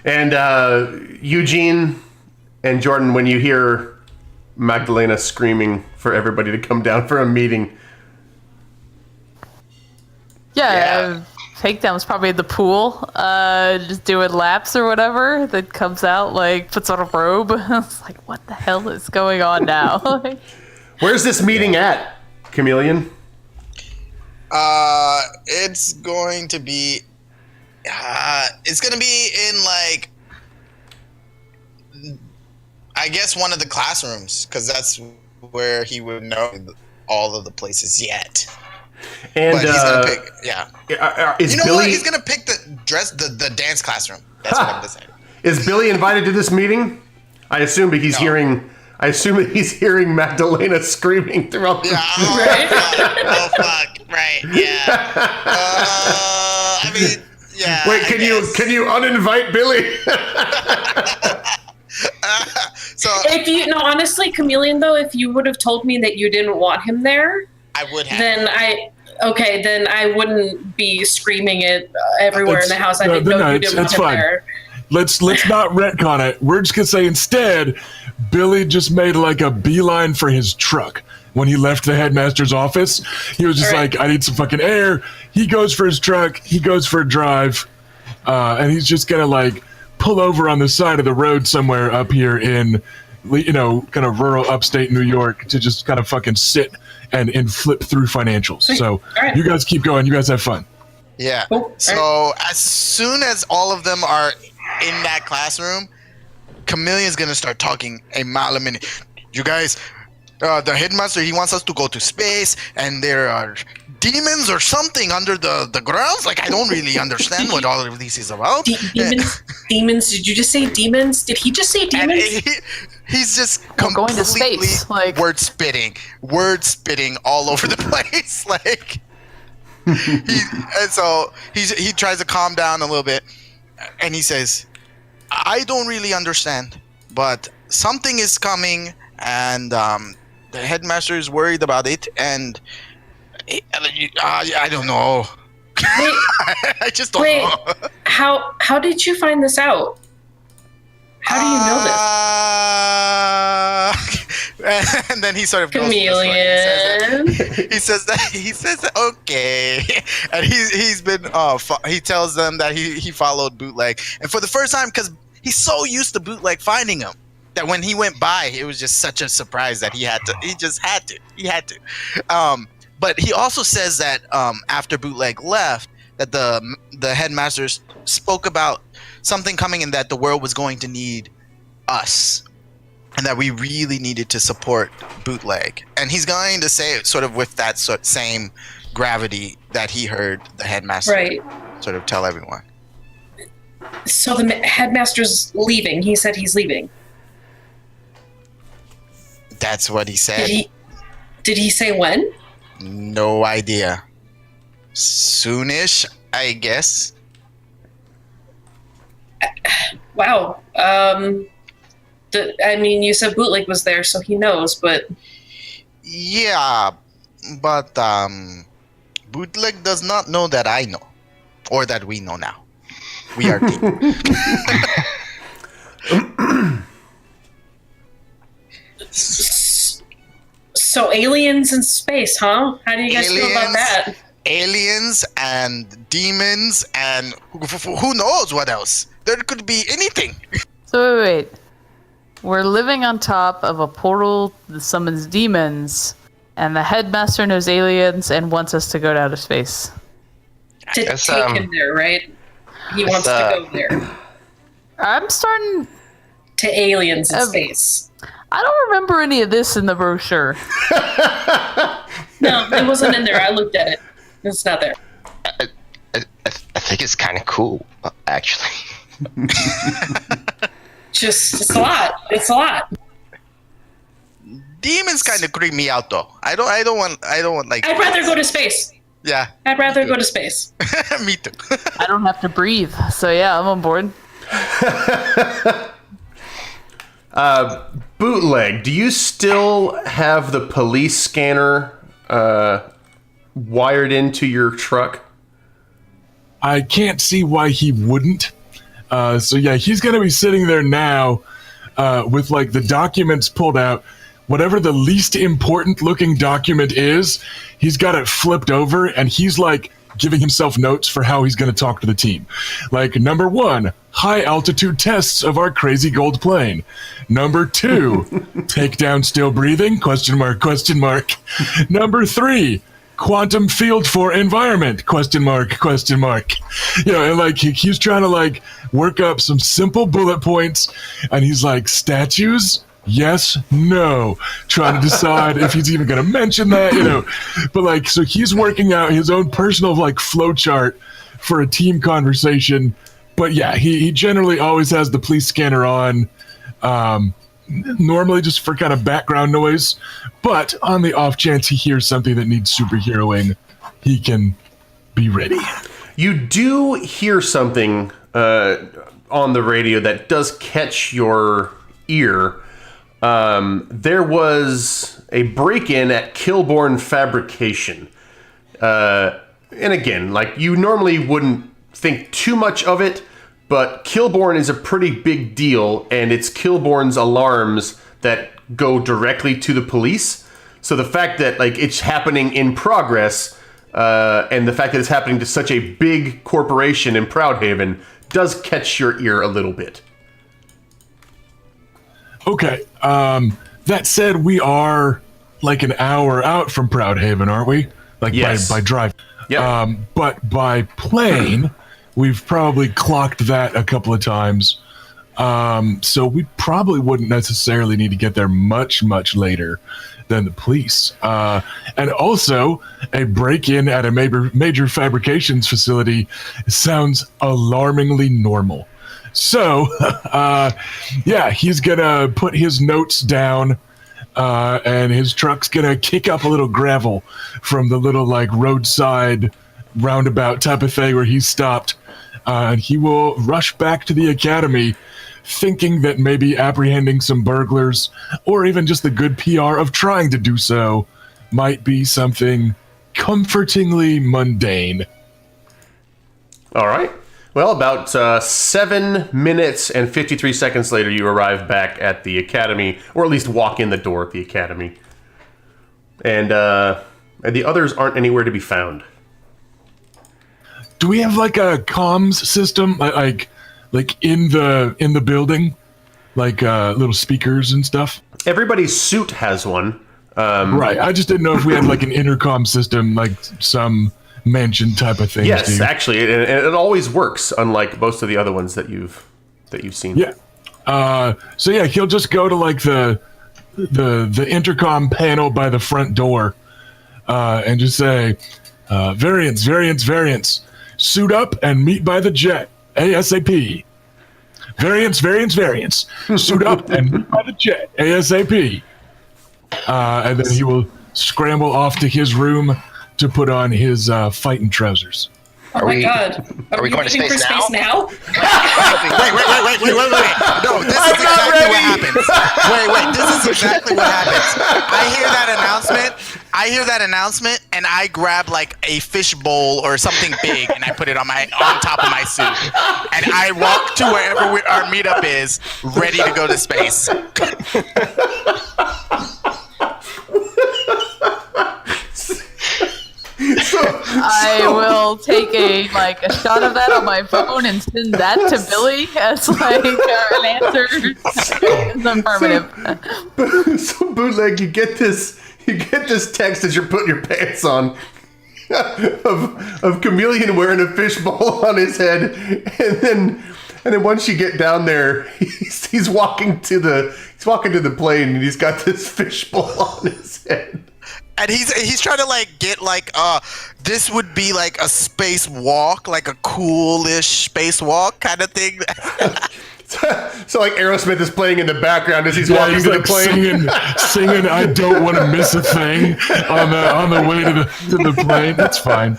S1: And Eugene and Jordan, when you hear Magdalena screaming for everybody to come down for a meeting.
S6: Yeah. Takedown's probably in the pool, just doing laps or whatever. That comes out, like, puts on a robe. It's like, what the hell is going on now?
S1: Where's this meeting at, Chameleon?
S4: It's going to be in like, I guess one of the classrooms, because that's where he would know all of the places yet.
S1: And
S4: but he's gonna pick,
S1: is
S4: you know
S1: Billy,
S4: what? He's gonna pick the dance classroom. That's what I'm deciding.
S1: Is Billy invited to this meeting? I assume that he's hearing. I assume that he's hearing Magdalena screaming throughout the.
S4: Oh fuck! Right? Yeah. I mean, yeah.
S1: Wait, can you uninvite Billy?
S4: So
S5: if you honestly, Chameleon, though, if you would have told me that you didn't want him there,
S4: I would have.
S5: Then I wouldn't be screaming it everywhere in the house. I think you didn't want him there.
S2: Let's not retcon it. We're just gonna say instead, Billy just made like a beeline for his truck when he left the headmaster's office. He was just like, I need some fucking air. He goes for his truck. He goes for a drive, and he's just gonna like pull over on the side of the road somewhere up here in, kind of rural upstate New York to just kind of fucking sit and flip through financials. So you guys keep going. You guys have fun.
S4: Yeah. So as soon as all of them are in that classroom, Chameleon's gonna start talking a mile a minute. You guys, the headmaster, he wants us to go to space, and there are demons or something under the grounds. Like, I don't really understand what all of this is about.
S5: Demons? Did you just say demons? Did he just say demons?
S4: He's just completely
S6: going to space, like...
S4: word spitting all over the place. Like, he tries to calm down a little bit, and he says, "I don't really understand, but something is coming, and the headmaster is worried about it, and I don't know." I just don't know.
S5: How did you find this out? How do you know
S4: this? And then he sort of goes
S5: Chameleon.
S4: He says that okay, and he's been he tells them that he followed Bootleg, and for the first time, because he's so used to Bootleg finding him, that when he went by, it was just such a surprise that he had to. But he also says that after Bootleg left, that the headmasters spoke about something coming and that the world was going to need us, and that we really needed to support Bootleg. And he's going to say it sort of with that same gravity that he heard the headmaster sort of tell everyone.
S5: So the headmaster's leaving. He said he's leaving.
S4: That's what he said.
S5: Did he say when?
S4: No idea. Soonish, I guess.
S5: Wow. You said Bootleg was there, so he knows, but...
S4: Yeah, but Bootleg does not know that I know. Or that we know now. We are deep.
S5: So aliens in space, huh? How do you guys feel about that?
S4: Aliens and demons and who knows what else. There could be anything.
S6: So wait. We're living on top of a portal that summons demons, and the headmaster knows aliens and wants us to go to outer space.
S5: To take him there, right? He wants to go there.
S6: I'm starting
S5: to aliens in space.
S6: I don't remember any of this in the brochure.
S5: No, it wasn't in there. I looked at it. It's not there.
S3: I think it's kind of cool, actually.
S5: It's a lot. It's a lot.
S4: Demons kind of creep me out, though. I don't want like.
S5: I'd rather go to space.
S4: Yeah.
S5: I'd rather go to space.
S4: Me too.
S6: I don't have to breathe, so yeah, I'm on board.
S1: Bootleg, do you still have the police scanner wired into your truck?
S2: I can't see why he wouldn't. So yeah, he's going to be sitting there now with like the documents pulled out. Whatever the least important looking document is, he's got it flipped over and he's like giving himself notes for how he's going to talk to the team. Like, number 1, high altitude tests of our crazy gold plane. Number 2, takedown still breathing, question mark. Number 3, quantum field for environment, question mark. You know, and like he's trying to like work up some simple bullet points and he's like, statues? Yes, no. Trying to decide if he's even going to mention that, you know. But like, so he's working out his own personal like flow chart for a team conversation. But yeah, he generally always has the police scanner on, normally just for kind of background noise. But on the off chance he hears something that needs superheroing, he can be ready.
S1: You do hear something on the radio that does catch your ear. There was a break-in at Kilborn Fabrication. And again, like, you normally wouldn't think too much of it, but Kilborn is a pretty big deal, and it's Kilborn's alarms that go directly to the police. So the fact that, like, it's happening in progress, and the fact that it's happening to such a big corporation in Proudhaven does catch your ear a little bit.
S2: Okay. That said, we are like an hour out from Proudhaven, aren't we? Like,
S1: yes.
S2: by drive.
S1: Yep.
S2: But by plane, we've probably clocked that a couple of times. So we probably wouldn't necessarily need to get there much later than the police. And also, a break-in at a major fabrications facility sounds alarmingly normal. So, yeah, he's gonna put his notes down, and his truck's gonna kick up a little gravel from the little, like, roadside roundabout type of thing where he's stopped, and he will rush back to the academy thinking that maybe apprehending some burglars, or even just the good PR of trying to do so, might be something comfortingly mundane.
S1: All right. Well, about 7 minutes and 53 seconds later, you arrive back at the academy, or at least walk in the door at the academy. And the others aren't anywhere to be found.
S2: Do we have like a comms system, like in the building, like little speakers and stuff? Everybody's
S1: suit has one.
S2: Right. I just didn't know if we had like an intercom system, like some mansion type of thing.
S1: Yes, actually, it always works, unlike most of the other ones that you've seen.
S2: Yeah. So yeah, he'll just go to like the intercom panel by the front door, and just say, variants, suit up and meet by the jet ASAP. Variants, suit up and meet by the jet ASAP. And then he will scramble off to his room to put on his fighting trousers.
S5: Oh my god.
S3: Are we going to space now?
S4: Wait. No, this is exactly what happens. Wait, this is exactly what happens. I hear that announcement, and I grab like a fish bowl or something big, and I put it on top of my suit. And I walk to wherever our meetup is, ready to go to space.
S6: I will take a shot of that on my phone and send that to Billy as like an answer. It's affirmative.
S1: So Bootleg, you get this text as you're putting your pants on of Chameleon wearing a fishbowl on his head, and then And then once you get down there, he's walking to the plane, and he's got this fishbowl on his head.
S4: And he's trying to like get like this would be like a space walk, like a coolish space walk kind of thing.
S1: So like Aerosmith is playing in the background as he's walking to the plane,
S2: singing "I Don't Want to Miss a Thing" on the way to the plane. That's fine.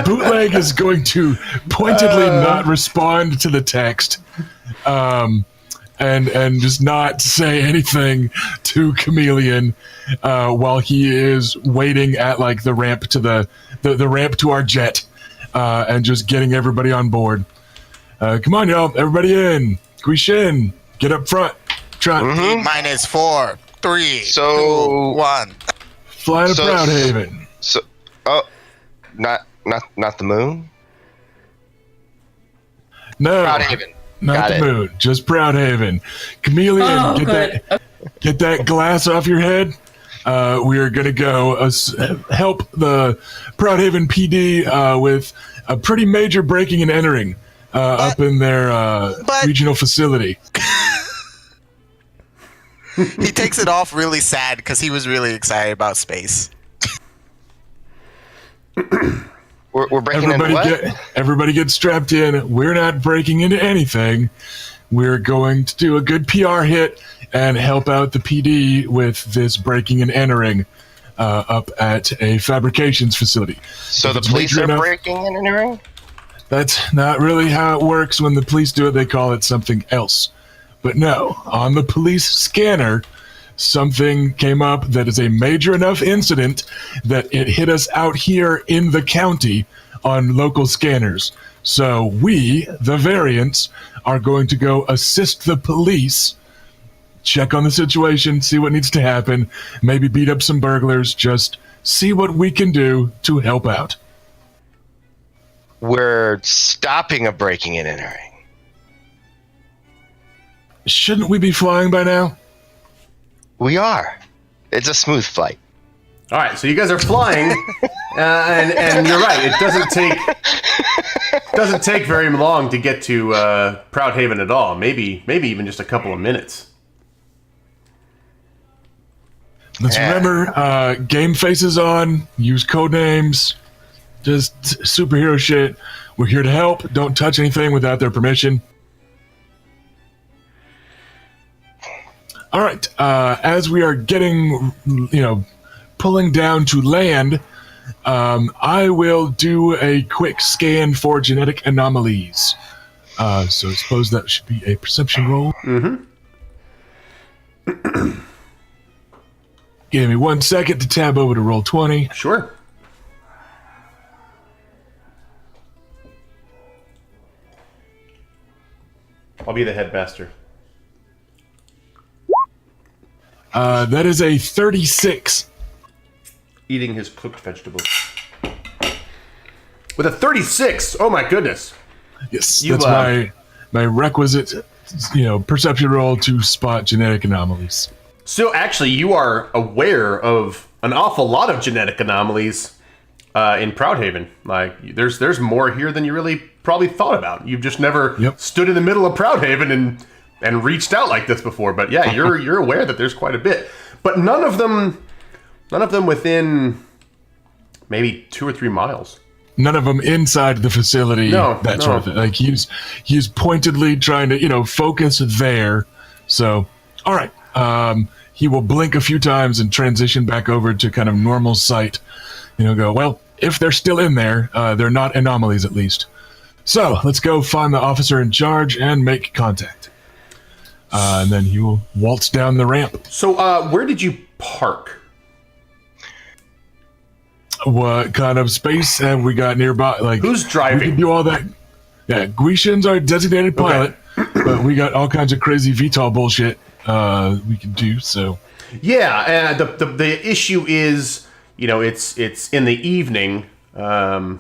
S2: Bootleg is going to pointedly not respond to the text, and just not say anything to Chameleon while he is waiting at like the ramp to the ramp to our jet, and just getting everybody on board. Come on, y'all! Everybody in. Guishin, get up front. Try.
S4: Minus 4, 3,
S3: So-
S4: 2, 1.
S2: Fly to Proudhaven.
S3: So, not the moon.
S2: No,
S3: Proudhaven.
S2: not
S3: Got
S2: the
S3: it.
S2: moon. Just Proudhaven. Chameleon, get that glass off your head. We are gonna go help the Proudhaven PD with a pretty major breaking and entering up in their regional facility.
S4: He takes it off really sad because he was really excited about space.
S3: We're breaking into what?
S2: Everybody get strapped in. We're not breaking into anything. We're going to do a good PR hit and help out the PD with this breaking and entering up at a fabrications facility.
S3: So
S2: If
S3: the
S2: it's
S3: police
S2: major
S3: are
S2: enough-
S3: breaking and entering?
S2: That's not really how it works. When the police do it, they call it something else. But no, on the police scanner, something came up that is a major enough incident that it hit us out here in the county on local scanners. So we, the variants, are going to go assist the police, check on the situation, see what needs to happen, maybe beat up some burglars, just see what we can do to help out.
S3: We're stopping a breaking and entering.
S2: Shouldn't we be flying by now?
S3: We are. It's a smooth flight.
S1: All right, so you guys are flying, and you're right. It doesn't take very long to get to Proudhaven at all. Maybe even just a couple of minutes.
S2: Let's remember, game faces on, use code names, just superhero shit. We're here to help. Don't touch anything without their permission. All right. As we are getting, pulling down to land, I will do a quick scan for genetic anomalies. So I suppose that should be a perception roll. Mm-hmm. Give me 1 second to tab over to roll 20.
S1: Sure. I'll be the headmaster.
S2: That is a 36.
S1: Eating his cooked vegetables. With a 36! Oh my goodness.
S2: Yes,
S1: You,
S2: that's my requisite, perception roll to spot genetic anomalies.
S1: So actually, you are aware of an awful lot of genetic anomalies in Proudhaven. Like, there's more here than you really probably thought about. You've just never stood in the middle of Proudhaven and reached out like this before. But yeah, you're aware that there's quite a bit. But none of them within maybe 2 or 3 miles.
S2: None of them inside the facility. Sort of thing. Like he's pointedly trying to focus there. So all right, he will blink a few times and transition back over to kind of normal sight. Go, well, if they're still in there, they're not anomalies at least. So let's go find the officer in charge and make contact. And then he will waltz down the ramp.
S1: So where did you park?
S2: What kind of space have we got nearby? Like,
S1: Who's driving?
S2: We can do all that. Yeah, Guishin's our designated pilot, but we got all kinds of crazy VTOL bullshit we can do. So
S1: yeah, the issue is, it's in the evening. Are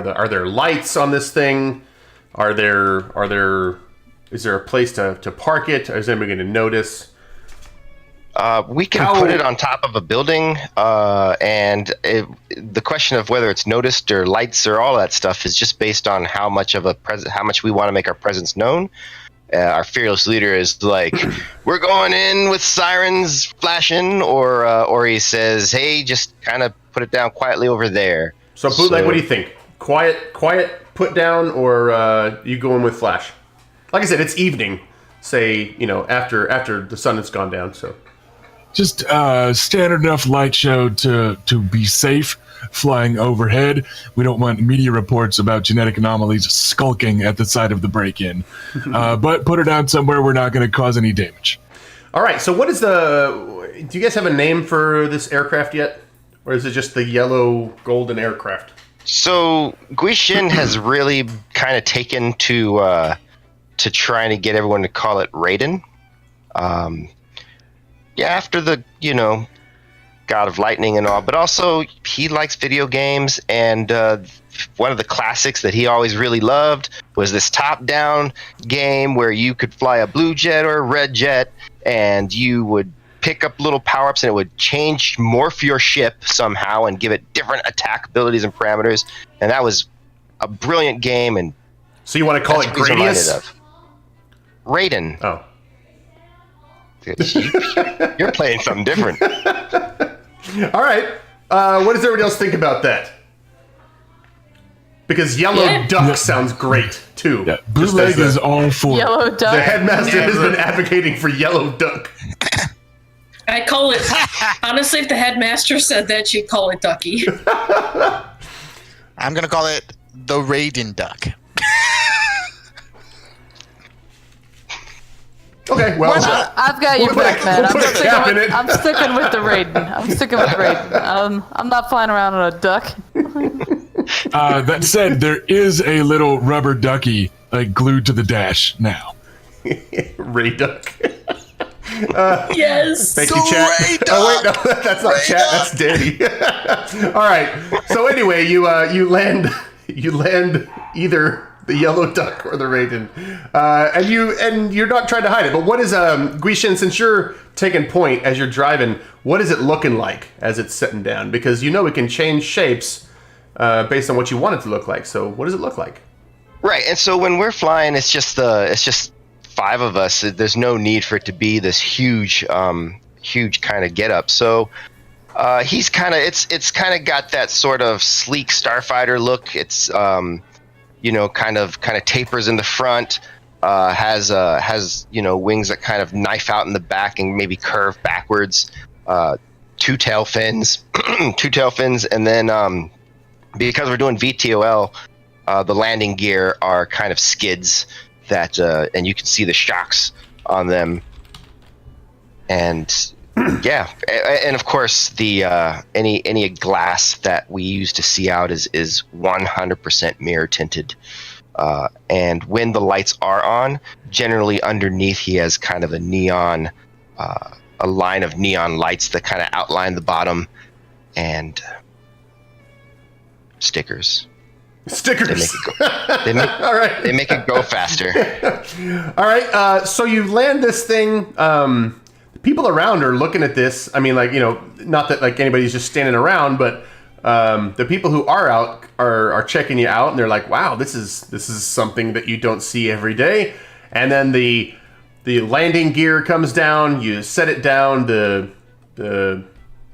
S1: there lights on this thing? Is there a place to park it? Is anybody going to notice?
S3: We can put it on top of a building, and the question of whether it's noticed or lights or all that stuff is just based on how much we want to make our presence known. Our fearless leader is like, we're going in with sirens flashing, or he says, hey, just kind of put it down quietly over there.
S1: So Bootleg, what do you think? Quiet, put down, or you go in with flash? Like I said, it's evening. Say, after the sun has gone down. So
S2: just standard enough light show to be safe flying overhead. We don't want media reports about genetic anomalies skulking at the side of the break-in. But put her down somewhere we're not going to cause any damage.
S1: All right, so do you guys have a name for this aircraft yet? Or is it just the yellow golden aircraft?
S3: So Guishin has really kind of taken to trying to get everyone to call it Raiden. After the, God of Lightning and all, but also he likes video games, and one of the classics that he always really loved was this top-down game where you could fly a blue jet or a red jet, and you would pick up little power-ups, and it would morph your ship somehow and give it different attack abilities and parameters, and that was a brilliant game. And
S1: so you want to call it Gradius?
S3: Raiden.
S1: Oh.
S3: You're playing something different.
S1: All right. What does everybody else think about that? Because Yellow Duck sounds great, too.
S2: Yeah. Bootleg is all for
S6: Yellow Duck.
S1: The headmaster has been advocating for Yellow Duck.
S5: I call it... Honestly, if the headmaster said that, she'd call it Ducky.
S4: I'm going to call it the Raiden Duck.
S1: Okay, well...
S6: I've got your back, man.
S1: We'll put a cap in it.
S6: I'm sticking with the Raiden. I'm not flying around on a duck.
S2: That said, there is a little rubber ducky glued to the dash now.
S1: Ray Duck.
S5: Yes.
S1: Thank you, chat.
S4: Ray Duck.
S1: Oh wait, no, that's not
S4: Ray
S1: chat.
S4: Duck.
S1: That's Danny. All right. So anyway, you land either the Yellow Duck or the Raiden, and you're not trying to hide it. But what is Guishin? Since you're taking point as you're driving, what is it looking like as it's sitting down? Because it can change shapes based on what you want it to look like. So what does it look like?
S3: Right, and so when we're flying, it's just 5 of us. There's no need for it to be this huge kind of get up. So he's kind of it's kind of got that sort of sleek starfighter look. It's kind of tapers in the front. Has wings that kind of knife out in the back and maybe curve backwards. 2 tail fins, and then because we're doing VTOL, the landing gear are kind of skids that, and you can see the shocks on them. And and of course the any glass that we use to see out is 100% mirror tinted. And when the lights are on, generally underneath he has kind of a neon, a line of neon lights that kind of outline the bottom, and stickers.
S1: Stickers.
S3: They make
S1: All right.
S3: They make it go faster.
S1: All right. So you land this thing. People around are looking at this. I mean, not that anybody's just standing around, but the people who are out are checking you out, and they're like, "Wow, this is something that you don't see every day." And then the landing gear comes down. You set it down. The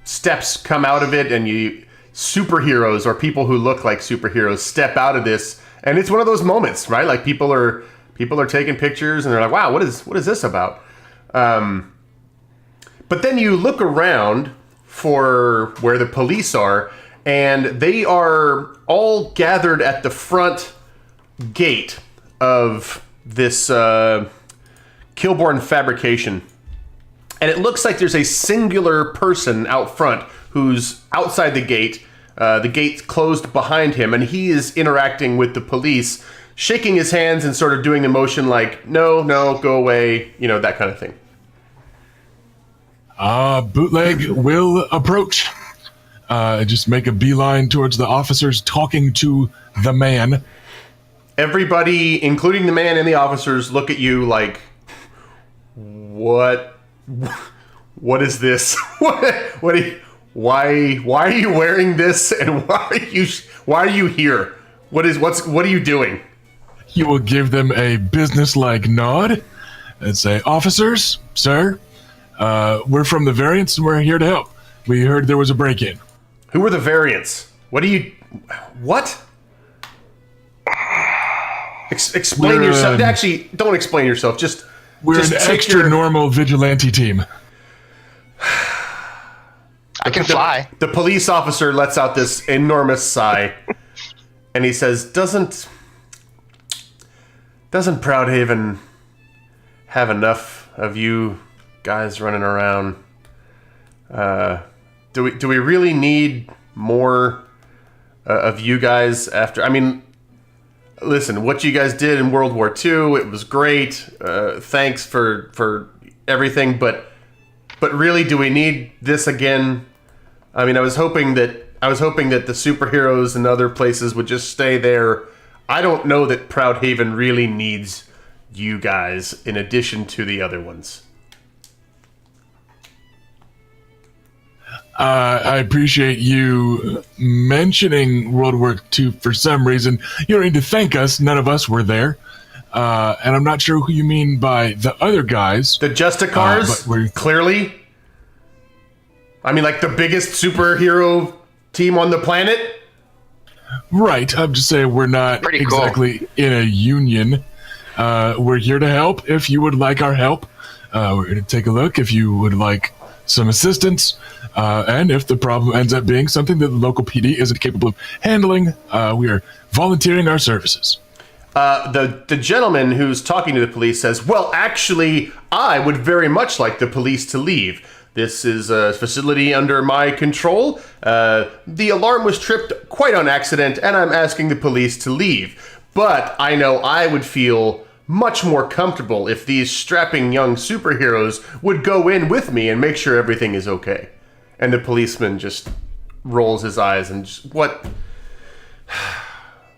S1: steps come out of it, and superheroes or people who look like superheroes step out of this, and it's one of those moments, right? Like people are taking pictures, and they're like, "Wow, what is this about?" But then you look around for where the police are, and they are all gathered at the front gate of this Kilborn fabrication. And it looks like there's a singular person out front who's outside the gate. The gate's closed behind him, and he is interacting with the police, shaking his hands and sort of doing the motion like, no, go away, that kind of thing.
S2: Bootleg will approach. Just make a beeline towards the officers talking to the man.
S1: Everybody, including the man and the officers, look at you like, what What is this? Why are you wearing this? And why are you here? What are you doing?
S2: You will give them a business-like nod and say, "Officers, sir, we're from the Variants and we're here to help. We heard there was a break-in."
S1: Who are the Variants? What? Explain yourself. Actually, don't explain yourself.
S2: We're
S1: just
S2: an
S1: take
S2: extra normal vigilante team.
S3: I can fly.
S1: The police officer lets out this enormous sigh, and he says, "Doesn't Proudhaven have enough of you guys running around? Do we really need more of you guys after? I mean, listen, what you guys did in World War II, it was great. Thanks for everything, but really, do we need this again? I mean, I was hoping that the superheroes and other places would just stay there. I don't know that Proudhaven really needs you guys in addition to the other ones."
S2: I appreciate you mentioning World War II for some reason. You don't need to thank us. None of us were there. And I'm not sure who you mean by the other guys.
S1: The Justicars, clearly. I mean, like the biggest superhero team on the planet?
S2: Right. I'm just saying we're not
S3: Pretty cool.
S2: exactly in a union. We're here to help if you would like our help. We're going to take a look if you would like some assistance. And if the problem ends up being something that the local PD isn't capable of handling, we are volunteering our services.
S1: The gentleman who's talking to the police says, "Well, actually, I would very much like the police to leave. This is a facility under my control. The alarm was tripped quite on accident, and I'm asking the police to leave. But I know I would feel much more comfortable if these strapping young superheroes would go in with me and make sure everything is okay." And the policeman just rolls his eyes and just, "What?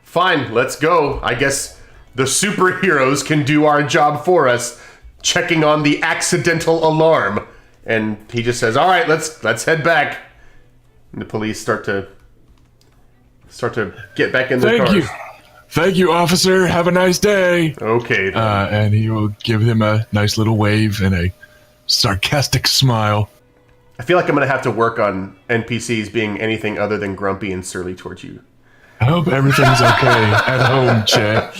S1: Fine, let's go. I guess the superheroes can do our job for us, checking on the accidental alarm." And he just says, "All right, let's head back." And the police start to get back in their cars.
S2: Thank you, officer. Have a nice day.
S1: Okay. Then.
S2: And he will give him a nice little wave and a sarcastic smile.
S1: I feel like I'm going to have to work on NPCs being anything other than grumpy and surly towards you.
S2: I hope everything's okay at home, Chad.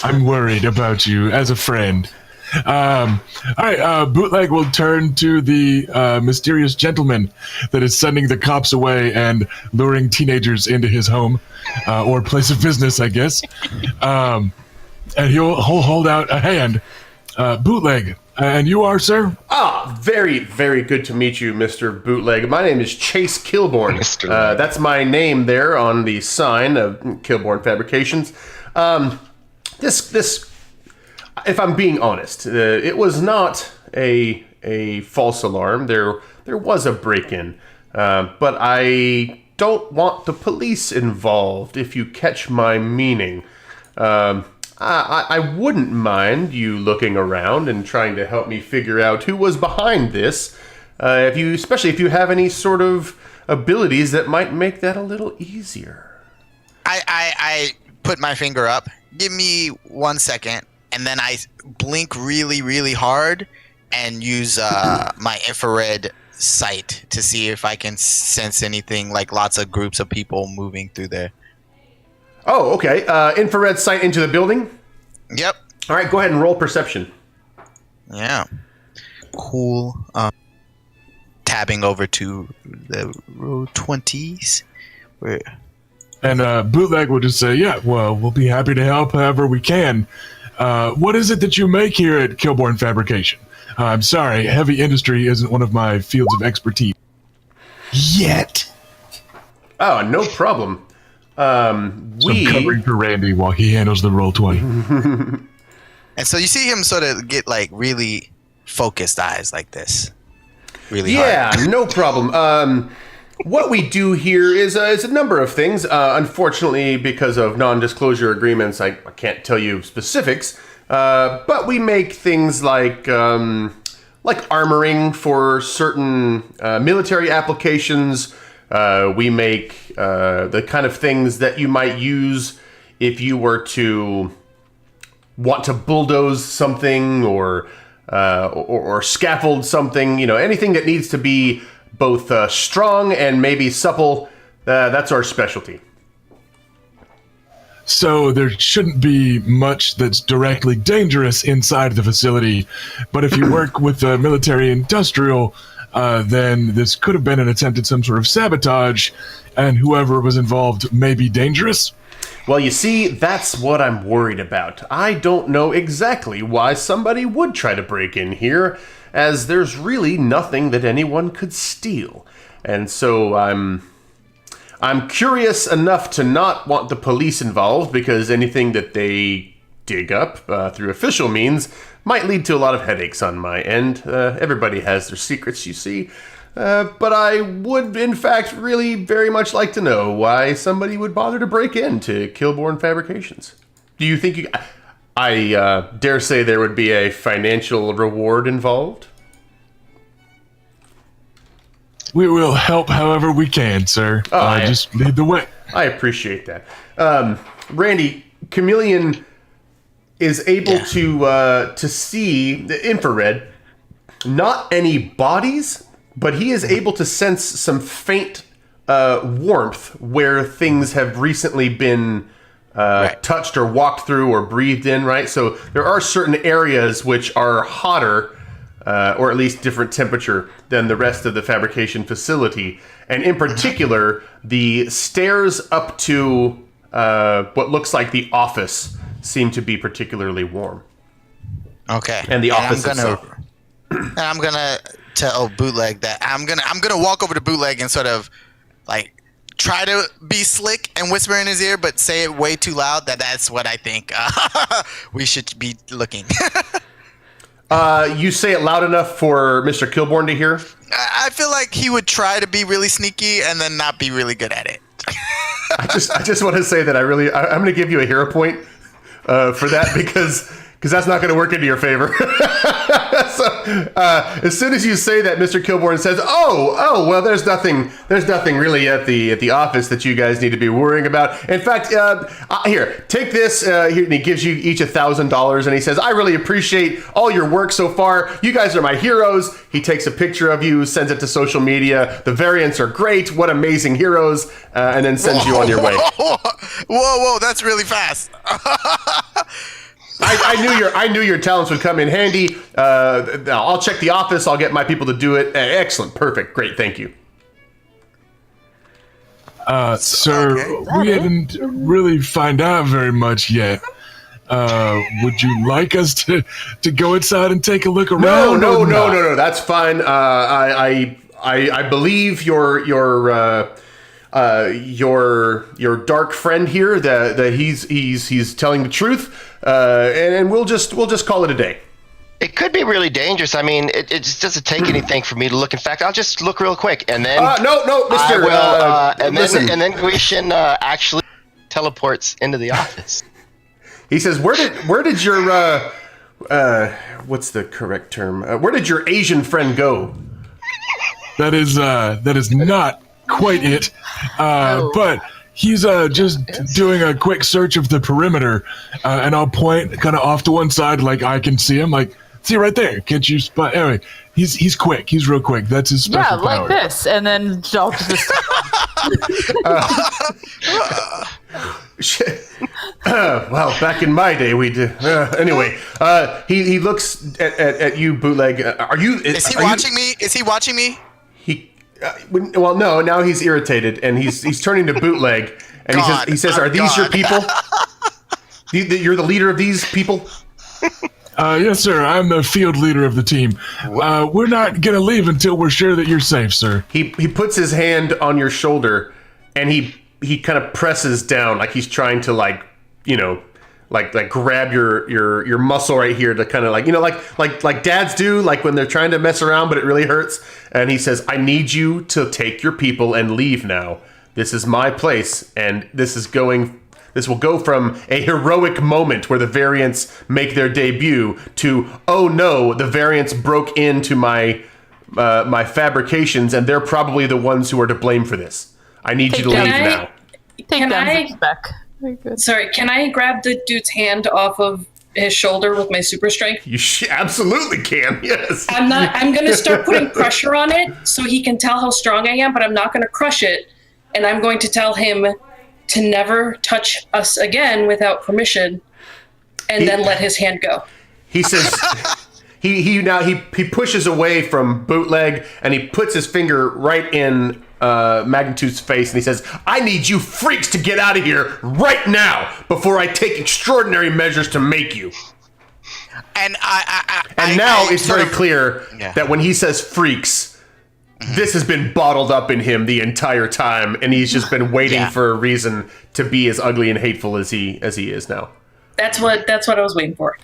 S2: I'm worried about you as a friend. All right, Bootleg will turn to the mysterious gentleman that is sending the cops away and luring teenagers into his home or place of business, I guess. And he'll hold out a hand. Bootleg, and you are, sir?
S1: Very, very good to meet you, Mr. Bootleg. My name is Chase Kilborn. That's my name there on the sign of Kilborn Fabrications. This, if I'm being honest, it was not a false alarm. There was a break-in, but I don't want the police involved, if you catch my meaning. I wouldn't mind you looking around and trying to help me figure out who was behind this, especially if you have any sort of abilities that might make that a little easier.
S4: I put my finger up. Give me 1 second, and then I blink really, really hard and use my infrared sight to see if I can sense anything, like lots of groups of people moving through there.
S1: Oh, okay. Infrared sight into the building?
S4: Yep.
S1: All right, go ahead and roll perception.
S4: Yeah. Cool. Tabbing over to the row 20s.
S2: And Bootleg will just say, "Yeah, well, we'll be happy to help however we can. What is it that you make here at Kilborn Fabrication? I'm sorry, heavy industry isn't one of my fields of expertise. Yet."
S1: Oh, no problem.
S2: So I'm covering for Randy while he handles the roll 20.
S4: And so you see him sort of get like really focused eyes like this. Really
S1: Yeah,
S4: hard.
S1: no problem. What we do here is a number of things. Unfortunately, because of non-disclosure agreements, I can't tell you specifics. But we make things like armoring for certain military applications. We make the kind of things that you might use if you were to want to bulldoze something or scaffold something. You know, anything that needs to be both strong and maybe supple. That's our specialty.
S2: So there shouldn't be much that's directly dangerous inside the facility, but if you work with the military industrial, then this could have been an attempt at some sort of sabotage, and whoever was involved may be dangerous.
S1: Well, you see, that's what I'm worried about. I don't know exactly why somebody would try to break in here, as there's really nothing that anyone could steal. And so I'm curious enough to not want the police involved, because anything that they dig up through official means might lead to a lot of headaches on my end. Everybody has their secrets, you see. But I would, in fact, really very much like to know why somebody would bother to break into Kilborn Fabrications. Do you think I dare say there would be a financial reward involved?
S2: We will help however we can, sir. Just lead the way.
S1: I appreciate that. Randy, Chameleon is able to see the infrared, not any bodies, but he is able to sense some faint warmth where things have recently been touched or walked through or breathed in, right? So there are certain areas which are hotter, or at least different temperature than the rest of the fabrication facility. And in particular, the stairs up to what looks like the office seem to be particularly warm.
S4: Okay.
S1: And the office itself.
S4: And I'm gonna tell Bootleg that I'm gonna walk over to Bootleg and sort of like try to be slick and whisper in his ear, but say it way too loud. That's what I think we should be looking.
S1: You say it loud enough for Mr. Kilborn to hear?
S4: I feel like he would try to be really sneaky and then not be really good at it.
S1: I just want to say that I'm going to give you a hero point for that because that's not going to work into your favor. So as soon as you say that, Mr. Kilborn says, "Oh, well, there's nothing really at the office that you guys need to be worrying about. In fact, here, take this." Here, and he gives you each $1,000, and he says, "I really appreciate all your work so far. You guys are my heroes." He takes a picture of you, sends it to social media. The variants are great. What amazing heroes! And then sends you on your way.
S4: Whoa! That's really fast.
S1: I knew your talents would come in handy. I'll check the office. I'll get my people to do it. Excellent. Perfect. Great. Thank you.
S2: Sir, we didn't really find out very much yet. Would you like us to go inside and take a look around?
S1: No. That's fine. I believe your dark friend here that he's telling the truth. And we'll just call it a day.
S3: It could be really dangerous. I mean, it just doesn't take anything for me to look. In fact, I'll just look real quick, and then
S1: no, Mister.
S3: And then Grecian actually teleports into the office.
S1: He says, "Where did your what's the correct term? Where did your Asian friend go?"
S2: That is not quite it, but. He's just doing a quick search of the perimeter, and I'll point kind of off to one side, like I can see him. Like, see right there. Can't you spot? Anyway, he's quick. He's real quick. That's his special power.
S6: Yeah, like this, and then I'll just.
S1: Well, back in my day, we did. Anyway, he looks at you, Bootleg. Is
S4: he watching me? Is he watching me?
S1: Well, no. Now he's irritated, and he's turning to Bootleg, and he says, "Are these your people? You're the leader of these people?"
S2: Yes, sir. I'm the field leader of the team. We're not gonna leave until we're sure that you're safe, sir.
S1: He puts his hand on your shoulder, and he kind of presses down, like he's trying to like grab your muscle right here to kind of like dads do, like when they're trying to mess around, but it really hurts. And he says, "I need you to take your people and leave now. This is my place, and this is going This will go from a heroic moment where the variants make their debut to, oh no, the variants broke into my my fabrications, and they're probably the ones who are to blame for this. I need you to leave now.
S5: Can I?
S6: Back. Very good.
S5: Sorry, can I grab the dude's hand off of his shoulder with my super strength?
S1: You absolutely can. Yes.
S5: I'm going to start putting pressure on it so he can tell how strong I am, but I'm not going to crush it. And I'm going to tell him to never touch us again without permission, and then let his hand go.
S1: He says. He pushes away from Bootleg, and he puts his finger right in Magnitude's face, and he says, I need you freaks to get out of here right now before I take extraordinary measures to make you.
S4: And
S1: now it's very clear that when he says freaks, this has been bottled up in him the entire time, and he's just been waiting for a reason to be as ugly and hateful as he is now.
S5: That's what I was waiting for.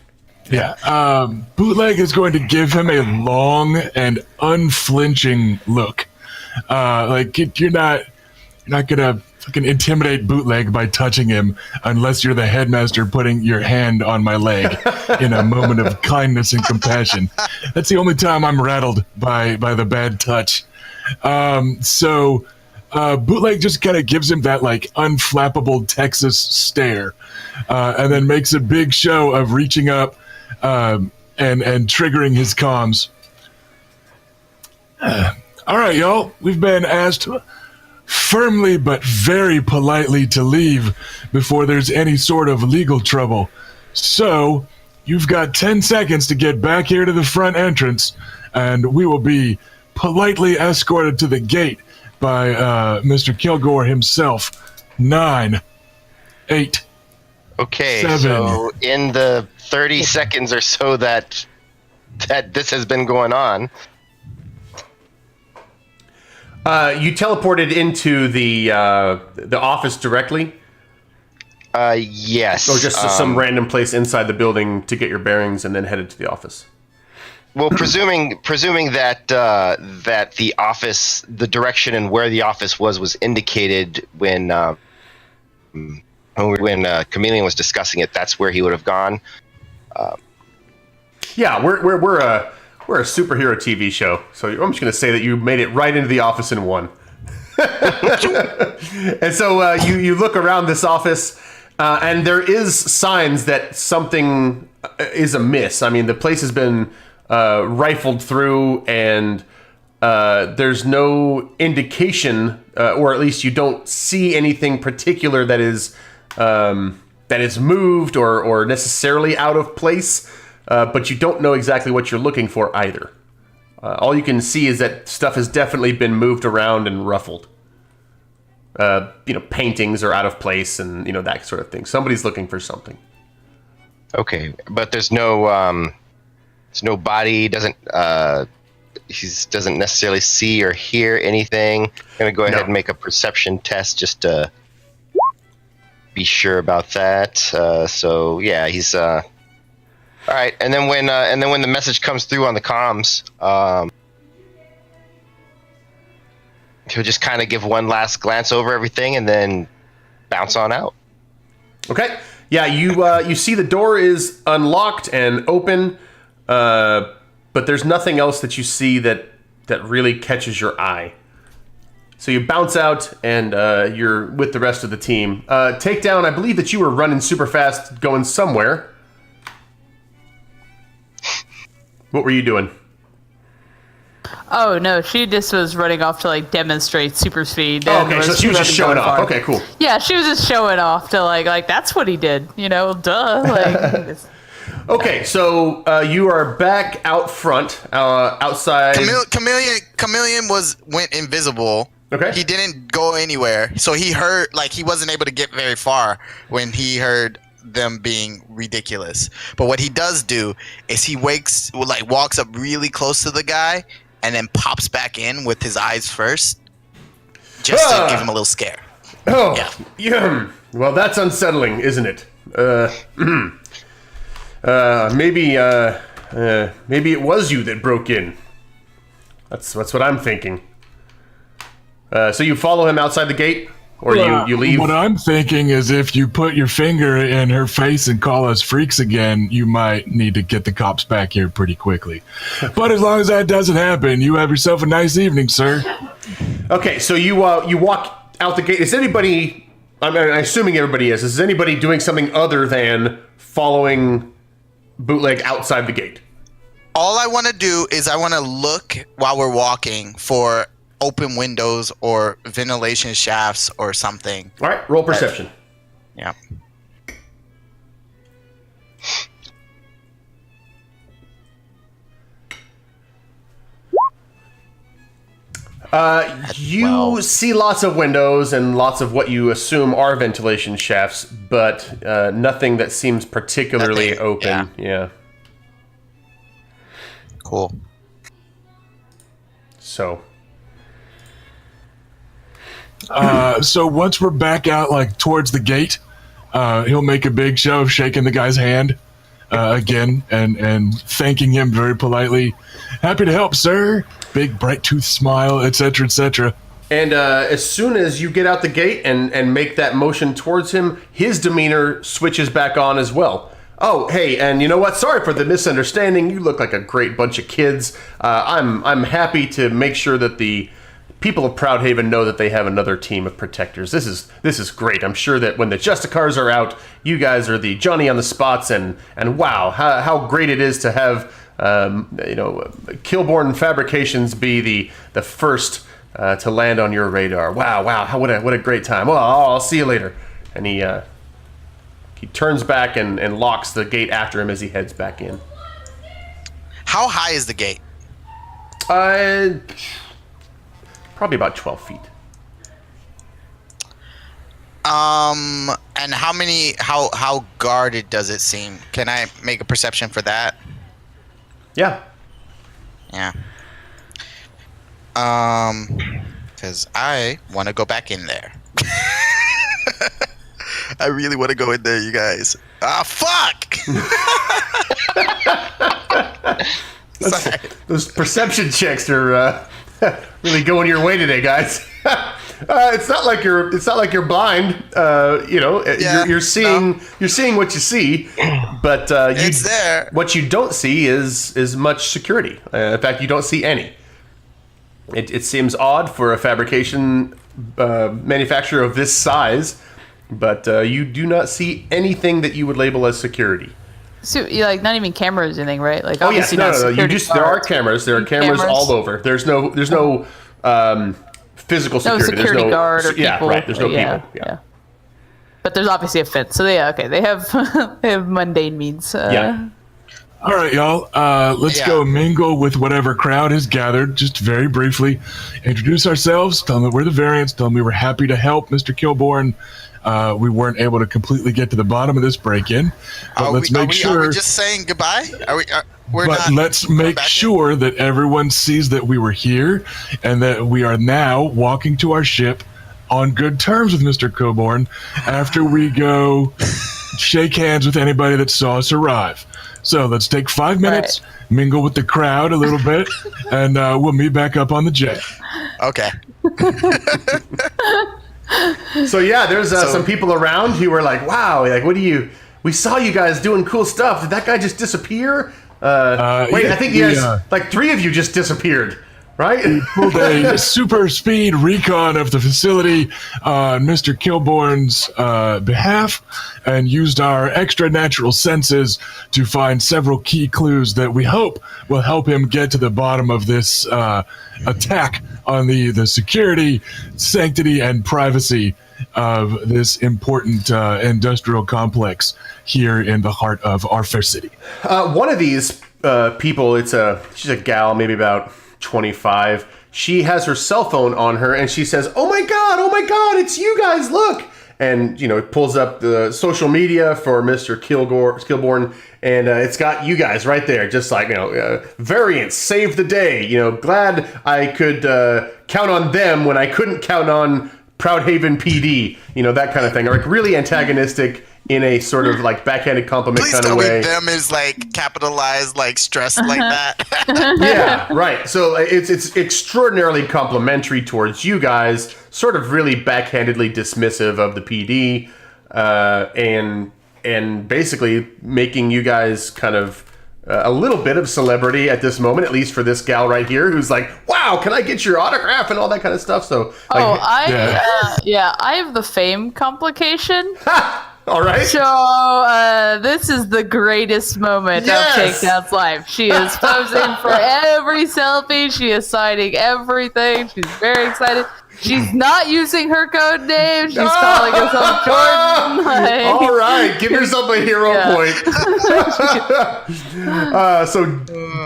S2: Yeah. Bootleg is going to give him a long and unflinching look. You're not gonna fucking intimidate Bootleg by touching him unless you're the headmaster putting your hand on my leg in a moment of kindness and compassion. That's the only time I'm rattled by the bad touch. So Bootleg just kind of gives him that like unflappable Texas stare, and then makes a big show of reaching up and triggering his comms. All right, y'all. We've been asked firmly but very politely to leave before there's any sort of legal trouble. So, you've got 10 seconds to get back here to the front entrance, and we will be politely escorted to the gate by Mr. Kilgore himself. 9, 8,
S3: Okay,
S2: 7.
S3: so in the 30 seconds or so that this has been going on,
S1: you teleported into the office directly?
S3: yes.
S1: Or just some random place inside the building to get your bearings and then headed to the office?
S3: Well, presuming that that the office, the direction and where the office was indicated when Chameleon was discussing it, that's where he would have gone.
S1: Yeah, we're a superhero TV show, so I'm just going to say that you made it right into the office in one. And so you look around this office, and there is signs that something is amiss. I mean, the place has been rifled through, and there's no indication, or at least you don't see anything particular that is moved or necessarily out of place. But you don't know exactly what you're looking for either. All you can see is that stuff has definitely been moved around and ruffled. Paintings are out of place and, that sort of thing. Somebody's looking for something.
S3: Okay, but there's no body, doesn't necessarily see or hear anything. I'm going to go ahead and make a perception test just to be sure about that. So, yeah, he's... All right, and then when the message comes through on the comms, he'll just kind of give one last glance over everything and then bounce on out.
S1: Okay. Yeah, you see the door is unlocked and open, but there's nothing else that you see that really catches your eye. So you bounce out and you're with the rest of the team. Takedown, I believe that you were running super fast, going somewhere. What were you doing?
S6: Oh, no, she just was running off to, demonstrate super speed.
S1: Oh, okay, so she was just showing off. Okay, cool.
S6: Yeah, she was just showing off to, that's what he did, duh.
S1: Okay, so you are back out front, outside.
S4: Chameleon went invisible.
S1: Okay.
S4: He didn't go anywhere, so he heard, he wasn't able to get very far when he heard them being ridiculous. But what he does do is he walks up really close to the guy and then pops back in with his eyes first, just to give him a little scare.
S1: Oh, yeah. Well, that's unsettling, isn't it? Maybe it was you that broke in. That's what I'm thinking. So you follow him outside the gate? or you leave?
S2: What I'm thinking is if you put your finger in her face and call us freaks again, you might need to get the cops back here pretty quickly. But as long as that doesn't happen, you have yourself a nice evening, sir.
S1: Okay, so you walk out the gate. Is anybody? I'm assuming everybody is. Is anybody doing something other than following Bootleg outside the gate?
S4: All I want to do is I want to look while we're walking for open windows or ventilation shafts or something.
S1: All right, roll perception.
S4: Yeah.
S1: You see lots of windows and lots of what you assume are ventilation shafts, but nothing that seems particularly open. Yeah.
S4: Cool.
S1: So.
S2: So once we're back out, like towards the gate, he'll make a big show of shaking the guy's hand again and thanking him very politely. Happy to help, sir. Big bright tooth smile, etc., etc.
S1: And as soon as you get out the gate and make that motion towards him, his demeanor switches back on as well. Oh, hey, and you know what? Sorry for the misunderstanding. You look like a great bunch of kids. I'm happy to make sure that the people of Proudhaven know that they have another team of protectors. This is great. I'm sure that when the Justicars are out, you guys are the Johnny on the spots, and wow, how great it is to have Kilborn Fabrications be the first to land on your radar. Wow, what a great time. Well, I'll see you later. And he turns back and locks the gate after him as he heads back in.
S4: How high is the gate?
S1: Probably about 12 feet.
S4: And how guarded does it seem? Can I make a perception for that?
S1: Yeah.
S4: Yeah. Because I want to go back in there. I really want to go in there, you guys. Ah, fuck! Sorry.
S1: Those perception checks are really going your way today, guys. It's not like you're blind. You're seeing what you see, but
S4: It's there.
S1: What you don't see is much security. In fact, you don't see any. It seems odd for a fabrication manufacturer of this size, but you do not see anything that you would label as security.
S6: So, like, not even cameras or anything, right? Like,
S1: Oh yes,
S6: obviously
S1: no.
S6: not security
S1: There are
S6: guards.
S1: cameras. There are cameras all over. There's no physical
S6: No
S1: security.
S6: security
S1: There's no,
S6: guard or
S1: yeah,
S6: people.
S1: right. There's no
S6: Yeah,
S1: people. Yeah.
S6: But there's obviously a fence. So, they have they have mundane means.
S1: Yeah.
S2: All right, y'all. Let's go mingle with whatever crowd is gathered. Just very briefly, introduce ourselves. Tell them that we're the variants. Tell them we were happy to help Mr. Kilborn. We weren't able to completely get to the bottom of this break-in, but let's make sure.
S4: Are we just saying goodbye?
S2: Let's make sure that everyone sees that we were here and that we are now walking to our ship on good terms with Mr. Kilborn after we go shake hands with anybody that saw us arrive. So let's take 5 minutes, mingle with the crowd a little bit, and we'll meet back up on the jet.
S4: Okay.
S1: So yeah, there's some people around who were like, "Wow, like we saw you guys doing cool stuff. Did that guy just disappear?" I think you guys, like 3 of you just disappeared, right?
S2: We pulled a super speed recon of the facility on Mr. Kilborn's behalf and used our extra natural senses to find several key clues that we hope will help him get to the bottom of this attack on the security, sanctity, and privacy of this important industrial complex here in the heart of our fair city.
S1: One of these people, she's a gal, maybe about 25. She has her cell phone on her, and she says, "Oh my God, it's you guys! Look!" And it pulls up the social media for Mr. Kilborn, and it's got you guys right there, just like variants save the day. Glad I could count on them when I couldn't count on Proud Haven PD, that kind of thing, or like really antagonistic in a sort of like backhanded compliment
S4: Please
S1: kind of
S4: tell
S1: way.
S4: me them is like capitalized, like stressed like that.
S1: Yeah, right. So it's extraordinarily complimentary towards you guys, sort of really backhandedly dismissive of the PD, and basically making you guys kind of a little bit of celebrity at this moment, at least for this gal right here, who's like, "Wow, can I get your autograph?" and all that kind of stuff. So,
S6: I have the fame complication.
S1: All right.
S6: So this is the greatest moment of Takedown's life. She is posing for every selfie. She is signing everything. She's very excited. She's not using her code name. She's calling herself Jordan.
S1: All right, give yourself a hero point. So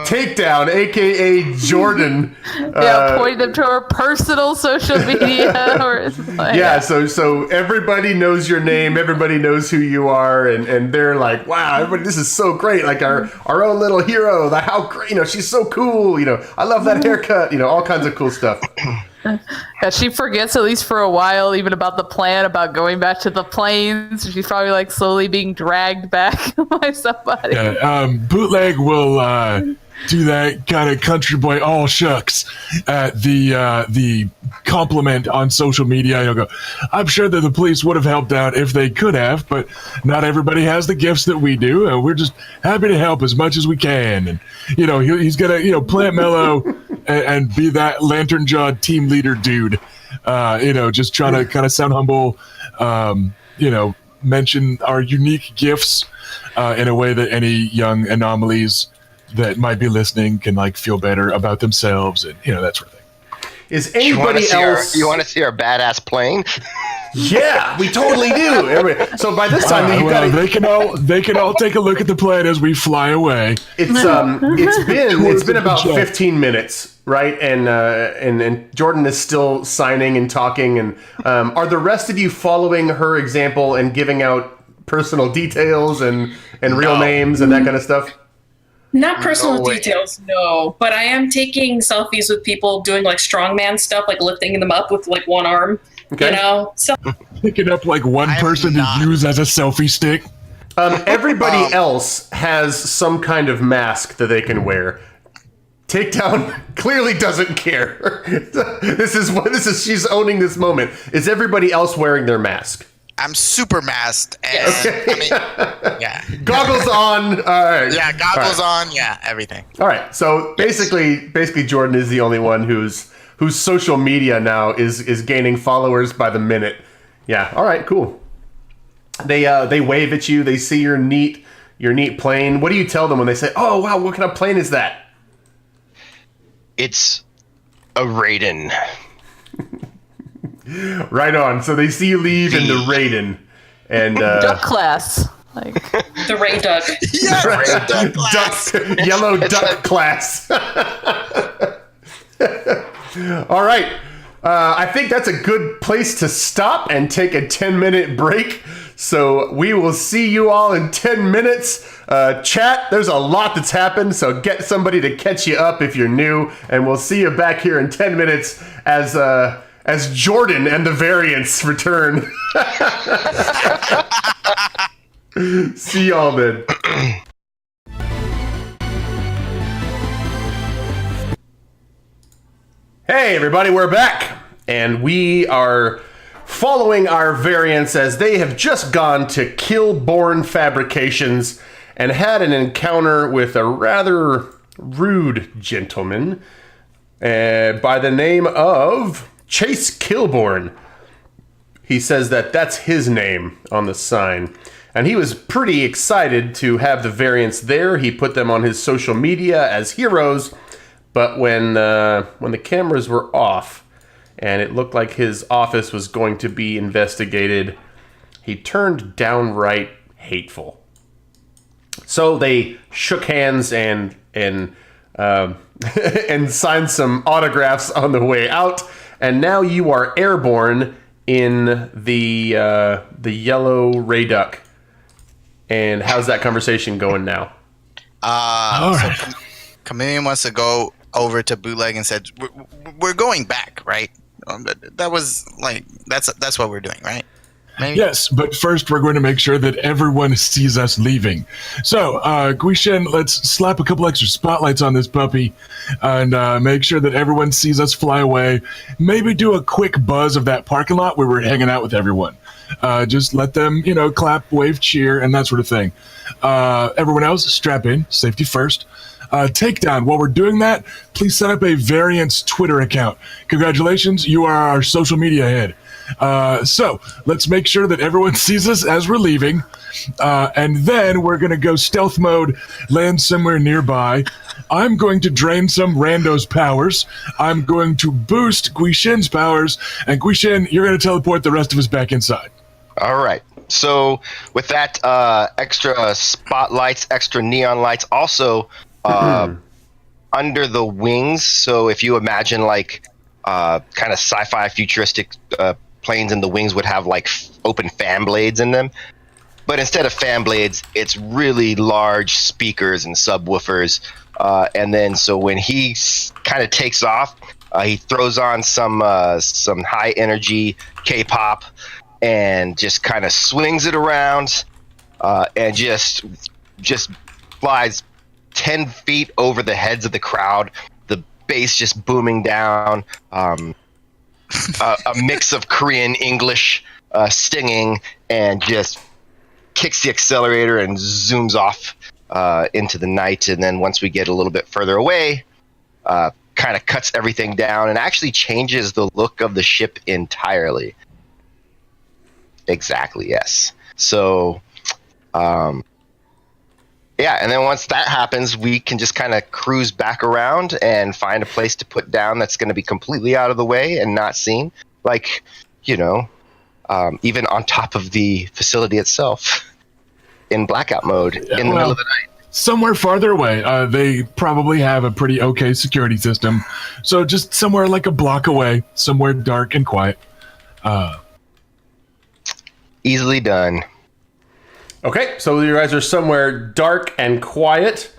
S1: Takedown, aka Jordan.
S6: Pointing them to her personal social media.
S1: So everybody knows your name. Everybody knows who you are, and they're like, "Wow, everybody, this is so great! Like our own little hero. How great! She's so cool. I love that haircut. All kinds of cool stuff."
S6: She forgets, at least for a while, even about the plan about going back to the plains. She's probably like slowly being dragged back by somebody.
S2: Bootleg will do that kind of country boy all shucks at the compliment on social media. He'll go, "I'm sure that the police would have helped out if they could have, but not everybody has the gifts that we do, and we're just happy to help as much as we can." And he's gonna play it mellow and be that lantern-jawed team leader dude. Just trying to kind of sound humble. Mention our unique gifts in a way that any young anomalies that might be listening can feel better about themselves and that sort of thing.
S1: Is anybody else?
S3: You want to see our badass plane?
S1: Yeah, we totally do. So by this time,
S2: they can all take a look at the plane as we fly away.
S1: It's been about 15 minutes, right? And Jordan is still signing and talking. And are the rest of you following her example and giving out personal details and real names and that kind of stuff?
S5: Not personal details, no. But I am taking selfies with people doing like strongman stuff, like lifting them up with like one arm.
S1: Okay.
S5: So
S2: Picking up one person to use as a selfie stick.
S1: Everybody else has some kind of mask that they can wear. Takedown clearly doesn't care. This is she's owning this moment. Is everybody else wearing their mask?
S4: I'm super masked, and
S1: Goggles on.
S4: Yeah, goggles on. Yeah, everything.
S1: All right. So basically, Jordan is the only one whose social media now is gaining followers by the minute. Yeah. All right. Cool. They wave at you. They see your neat plane. What do you tell them when they say, "Oh wow, what kind of plane is that?"
S3: It's a Raiden.
S1: Right on. So they see you leave in the Raiden and
S6: duck class, like
S5: the Ray Duck.
S4: Yeah, Ray Duck class.
S1: Yellow duck class. All right. I think that's a good place to stop and take a 10-minute break. So we will see you all in 10 minutes. Chat, there's a lot that's happened, so get somebody to catch you up if you're new, and we'll see you back here in 10 minutes as Jordan and the variants return. See y'all then. Hey everybody, we're back, and we are following our variants as they have just gone to Killborn Fabrications and had an encounter with a rather rude gentleman by the name of Chase Killborn. He says that that's his name on the sign. And he was pretty excited to have the variants there. He put them on his social media as heroes. But when the cameras were off and it looked like his office was going to be investigated, he turned downright hateful. So they shook hands and signed some autographs on the way out. And now you are airborne in the yellow Ray Duck. And how's that conversation going now?
S2: Right.
S4: So Chameleon wants to go over to Bootleg and said, "We're going back, right?" That was like that's what we're doing, right? Maybe?
S2: Yes, but first we're going to make sure that everyone sees us leaving. So, Guishen, let's slap a couple extra spotlights on this puppy and make sure that everyone sees us fly away. Maybe do a quick buzz of that parking lot where we're hanging out with everyone. Just let them, clap, wave, cheer, and that sort of thing. Everyone else, strap in, safety first. Takedown, while we're doing that, please set up a Variance Twitter account. Congratulations, you are our social media head. So let's make sure that everyone sees us as we're leaving, and then we're going to go stealth mode, land somewhere nearby. I'm going to drain some rando's powers. I'm going to boost Guishen's powers, and Guishen, you're going to teleport the rest of us back inside.
S3: All right. So with that extra spotlights, extra neon lights, also under the wings. So if you imagine like kind of sci-fi futuristic planes, and the wings would have like open fan blades in them, but instead of fan blades, it's really large speakers and subwoofers. And then so when he kind of takes off, he throws on some high energy K-pop and just kind of swings it around and just flies 10 feet over the heads of the crowd. The bass just booming down. A mix of Korean English stinging, and just kicks the accelerator and zooms off into the night. And then once we get a little bit further away, kind of cuts everything down and actually changes the look of the ship entirely. Exactly, yes. So, yeah, and then once that happens, we can just kind of cruise back around and find a place to put down that's going to be completely out of the way and not seen. Like, even on top of the facility itself in blackout mode in the middle of the night.
S2: Somewhere farther away. They probably have a pretty okay security system. So just somewhere like a block away, somewhere dark and quiet.
S3: Easily done.
S1: Okay, so you guys are somewhere dark and quiet,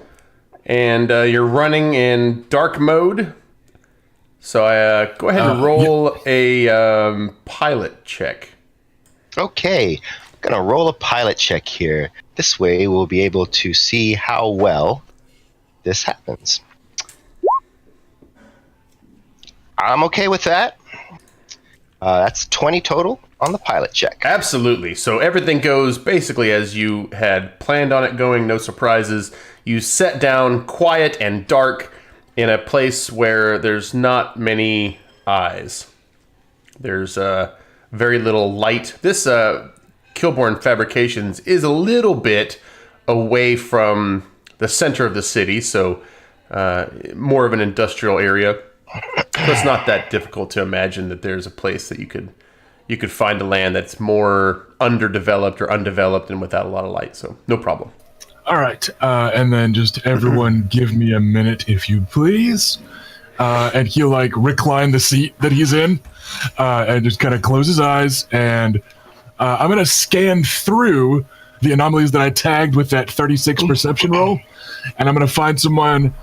S1: and you're running in dark mode. So go ahead and roll a pilot check.
S3: Okay, I'm going to roll a pilot check here. This way we'll be able to see how well this happens. I'm okay with that. That's 20 total on the pilot check.
S1: Absolutely. So everything goes basically as you had planned on it going, no surprises. You set down quiet and dark in a place where there's not many eyes. There's very little light. This Kilborn Fabrications is a little bit away from the center of the city, so more of an industrial area. So it's not that difficult to imagine that there's a place that you could find a land that's more underdeveloped or undeveloped and without a lot of light. So no problem.
S2: All right, and then just everyone give me a minute, if you please. And he'll like recline the seat that he's in, and just kind of close his eyes. And I'm gonna scan through the anomalies that I tagged with that 36 perception roll, and I'm gonna find someone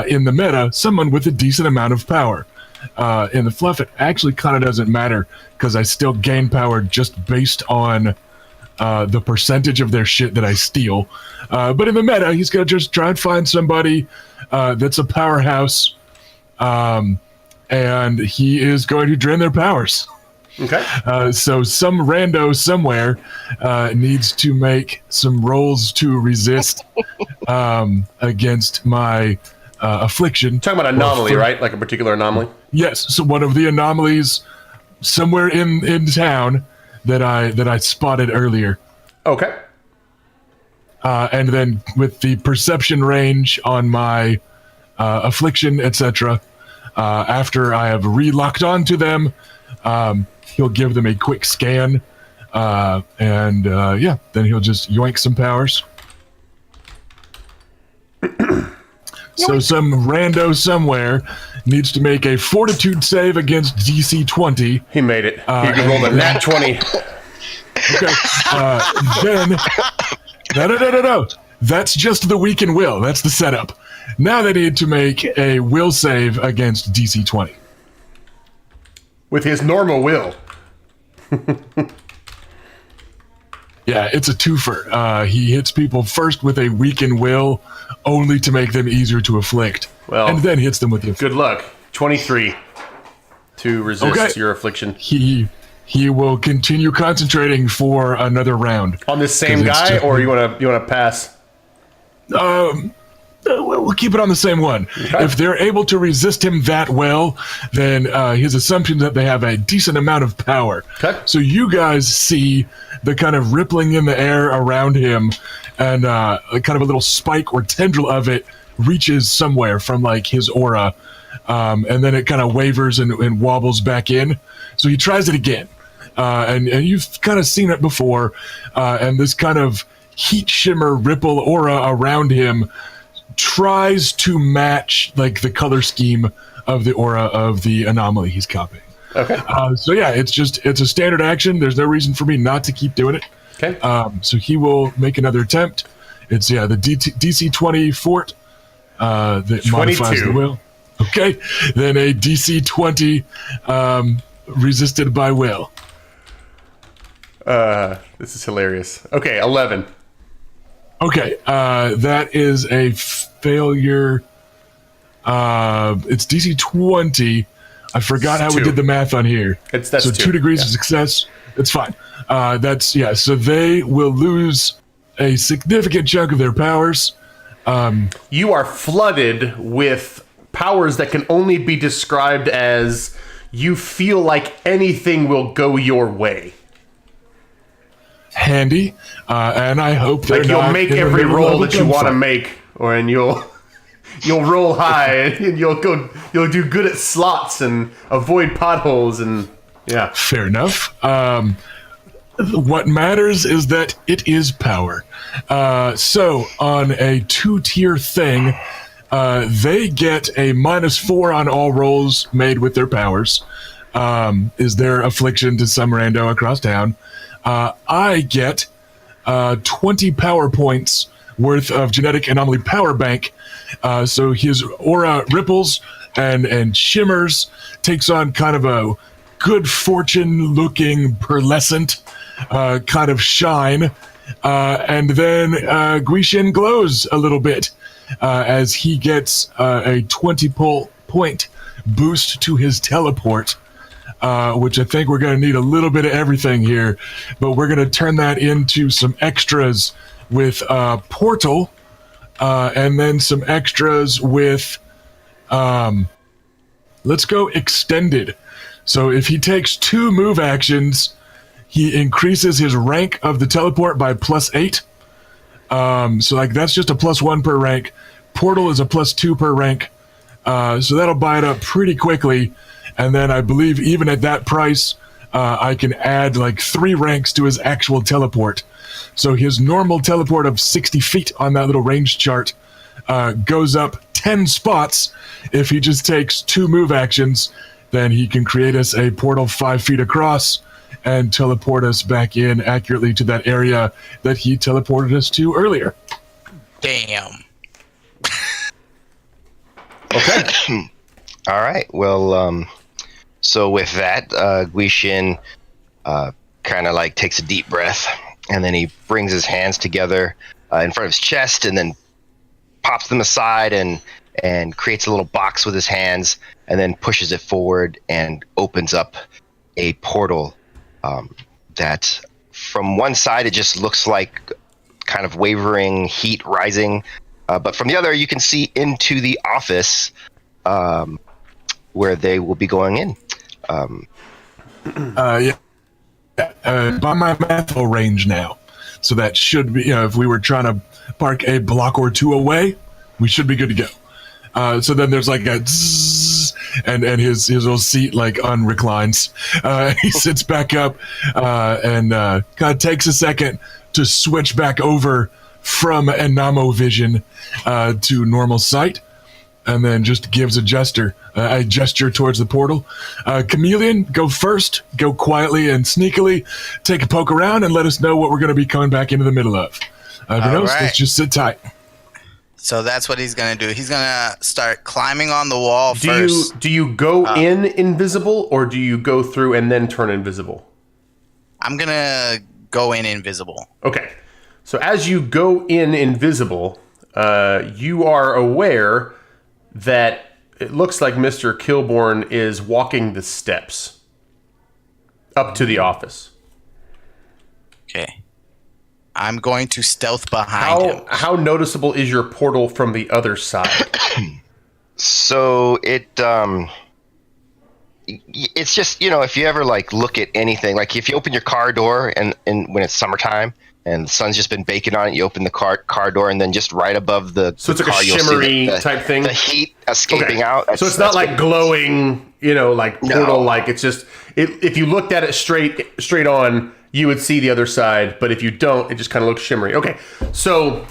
S2: in the meta, someone with a decent amount of power. In the fluff, it actually kind of doesn't matter because I still gain power just based on the percentage of their shit that I steal. But in the meta, he's going to just try and find somebody that's a powerhouse, and he is going to drain their powers.
S1: Okay.
S2: So some rando somewhere needs to make some rolls to resist against my affliction.
S1: Talking about anomaly, right? Like a particular anomaly?
S2: Yes. So one of the anomalies somewhere in town that I spotted earlier.
S1: Okay.
S2: And then with the perception range on my affliction, etc., after I have re-locked onto them, he'll give them a quick scan, and then he'll just yoink some powers. So some rando somewhere needs to make a fortitude save against DC 20.
S1: He made it. You can roll the nat 20.
S2: Okay. Then no. That's just the weaken will. That's the setup. Now they need to make a will save against DC 20.
S1: with his normal will.
S2: Yeah, it's a twofer. He hits people first with a weakened will, only to make them easier to afflict.
S1: Well,
S2: and then hits them with the
S1: good luck. 23 to resist your affliction.
S2: He will continue concentrating for another round.
S1: On this same guy, or you wanna pass?
S2: We'll keep it on the same one. Okay. If they're able to resist him that well, then his assumption that they have a decent amount of power.
S1: Okay.
S2: So you guys see the kind of rippling in the air around him, and kind of a little spike or tendril of it reaches somewhere from like his aura, and then it kind of wavers and wobbles back in. So he tries it again, and you've kind of seen it before, and this kind of heat shimmer ripple aura around him tries to match like the color scheme of the aura of the anomaly he's copying.
S1: Okay.
S2: So yeah, it's a standard action. There's no reason for me not to keep doing it.
S1: Okay.
S2: So he will make another attempt. It's the DC 20 fort that
S1: 22.
S2: modifies the will. Okay. Then a DC 20 resisted by will.
S1: This is hilarious. Okay, 11.
S2: Okay, that is a failure. It's DC 20. I forgot how we did the math on here.
S1: That's
S2: so 2 degrees of success. It's fine. So they will lose a significant chunk of their powers.
S1: You are flooded with powers that can only be described as you feel like anything will go your way.
S2: Handy, and I hope
S1: like you'll make every roll that you want to make, and you'll roll high, and you'll do good at slots and avoid potholes, and yeah.
S2: Fair enough. What matters is that it is power. So on a 2-tier thing, they get a -4 on all rolls made with their powers. Is their affliction to some rando across town. I get 20 power points worth of genetic anomaly power bank. So his aura ripples and shimmers, takes on kind of a good fortune looking pearlescent kind of shine. And then Guishin glows a little bit as he gets a 20 point boost to his teleport. Which I think we're going to need a little bit of everything here, but we're going to turn that into some extras with Portal, and then some extras with, let's go Extended. So if he takes 2 move actions, he increases his rank of the teleport by +8. So like that's just a +1 per rank. Portal is a +2 per rank. So that'll buy it up pretty quickly. And then I believe even at that price, I can add like 3 ranks to his actual teleport. So his normal teleport of 60 feet on that little range chart goes up 10 spots. If he just takes 2 move actions, then he can create us a portal 5 feet across and teleport us back in accurately to that area that he teleported us to earlier.
S4: Damn.
S3: Okay. All right. Well, so with that, Guishin kind of like takes a deep breath, and then he brings his hands together in front of his chest, and then pops them aside and creates a little box with his hands, and then pushes it forward and opens up a portal that from one side it just looks like kind of wavering heat rising, but from the other you can see into the office where they will be going in.
S2: By my math, range now. So that should be, if we were trying to park a block or 2 away, we should be good to go. So then there's like a zzz, and his little seat like unreclines. He sits back up and kind of takes a second to switch back over from Enamo vision to normal sight. And then just gives a gesture towards the portal. Chameleon, go first. Go quietly and sneakily. Take a poke around and let us know what we're going to be coming back into the middle of. Everyone else, let's just sit tight.
S4: So that's what he's gonna do. He's gonna start climbing on the wall first.
S1: Do you go in invisible, or do you go through and then turn invisible?
S4: I'm gonna go in invisible.
S1: Okay. So as you go in invisible, you are aware that it looks like Mr. Kilborn is walking the steps up to the office.
S4: Okay. I'm going to stealth behind him.
S1: How noticeable is your portal from the other side?
S3: So it's just, if you ever like look at anything, like if you open your car door and when it's summertime and the sun's just been baking on it, you open the car door, and then just right above the
S1: So it's
S3: car,
S1: like a shimmery type thing?
S3: The heat escaping out.
S1: So it's not like glowing, like portal, like it's just, if you looked at it straight on, you would see the other side, but if you don't, it just kind of looks shimmery. Okay, so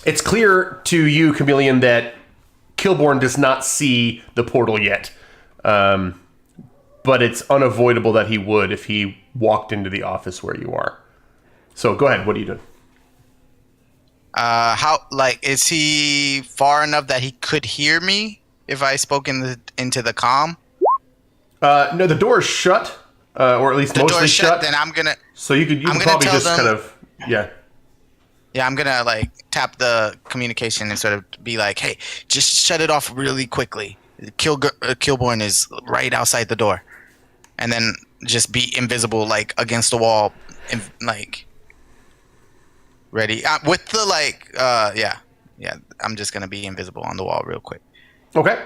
S1: it's clear to you, Chameleon, that Kilborn does not see the portal yet, but it's unavoidable that he would if he walked into the office where you are. So go ahead, what are you doing?
S4: Is he far enough that he could hear me if I spoke into the comm?
S1: No, the door is shut, or at least
S4: The
S1: mostly
S4: door is
S1: shut.
S4: Then I'm gonna.
S1: So you could probably just kind of, yeah.
S4: Yeah, I'm gonna tap the communication and sort of be like, "Hey, just shut it off really quickly. Kilborn is right outside the door," and then just be invisible, against the wall, ready with the yeah. I'm just gonna be invisible on the wall real quick.
S1: Okay.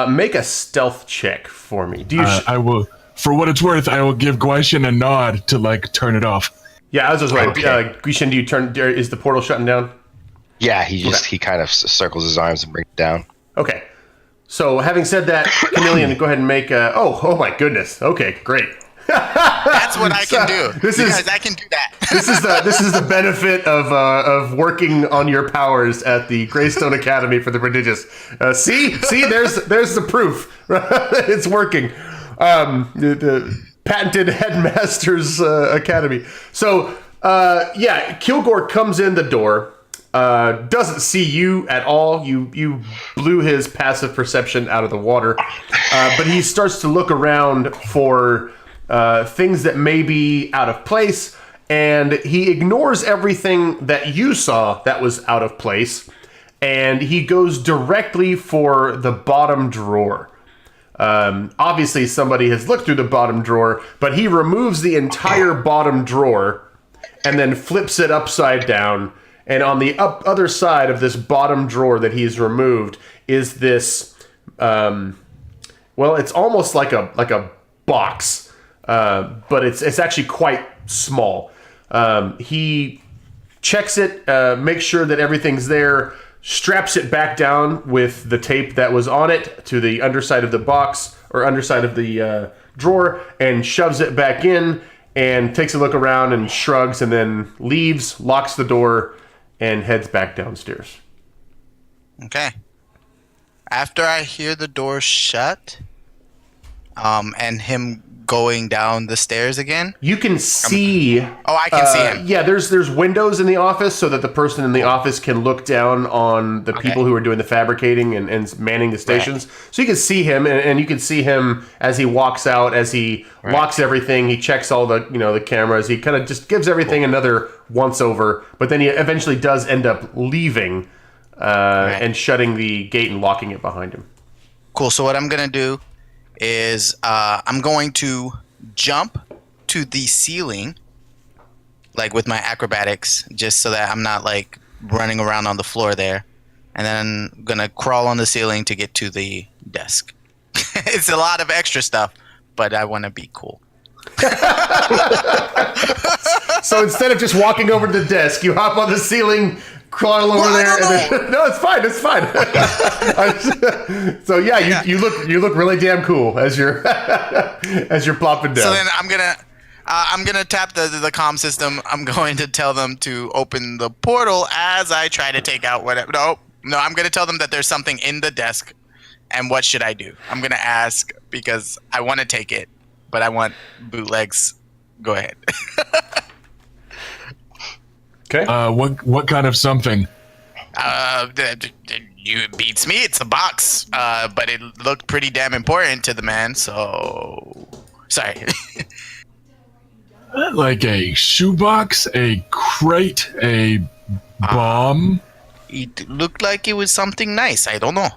S1: Make a stealth check for me. Do you?
S2: I will. For what it's worth, I will give Guaishin a nod to turn it off.
S1: Yeah, I was just right.
S3: Okay.
S1: Guishin, do you turn? Is the portal shutting down?
S3: Yeah, he kind of circles his arms and brings it down.
S1: Okay. So having said that, Chameleon, go ahead and make a. Oh my goodness. Okay, great.
S4: That's what I can do. I can do that.
S1: This is the benefit of working on your powers at the Greystone Academy for the Prodigious. See, there's the proof. It's working. The patented Headmasters Academy. So Kilgore comes in the door. Doesn't see you at all. You blew his passive perception out of the water, but he starts to look around for things that may be out of place, and he ignores everything that you saw that was out of place, and he goes directly for the bottom drawer. Obviously, somebody has looked through the bottom drawer, but he removes the entire bottom drawer and then flips it upside down. And on the other side of this bottom drawer that he's removed is this, it's almost like a box. But it's actually quite small. He checks it, makes sure that everything's there, straps it back down with the tape that was on it to the underside of the box or underside of the drawer, and shoves it back in and takes a look around and shrugs and then leaves, locks the door, and heads back downstairs.
S4: Okay. After I hear the door shut, and him going down the stairs again,
S1: you can see.
S4: I can see him.
S1: Yeah, there's windows in the office so that the person in the office can look down on the people who are doing the fabricating and manning the stations. Right. So you can see him, and you can see him as he walks out, as he locks everything. He checks all the the cameras. He kind of just gives everything another once over, but then he eventually does end up leaving and shutting the gate and locking it behind him.
S4: Cool. So what I'm gonna do is I'm going to jump to the ceiling, with my acrobatics, just so that I'm not running around on the floor there, and then I'm gonna crawl on the ceiling to get to the desk. It's a lot of extra stuff, but I want to be cool.
S1: So instead of just walking over to the desk, you hop on the ceiling, crawl over there. And then, no, it's fine. It's fine. So yeah, you look really damn cool as you're plopping down.
S4: So then I'm gonna tap the comm system. I'm going to tell them to open the portal as I try to take out whatever. No, I'm gonna tell them that there's something in the desk, and what should I do? I'm gonna ask because I want to take it, but I want bootlegs. Go ahead.
S1: Okay.
S2: What kind of something?
S4: You beats me. It's a box, but it looked pretty damn important to the man. So, sorry.
S2: Like a shoebox, a crate, a bomb.
S4: It looked like it was something nice. I don't know.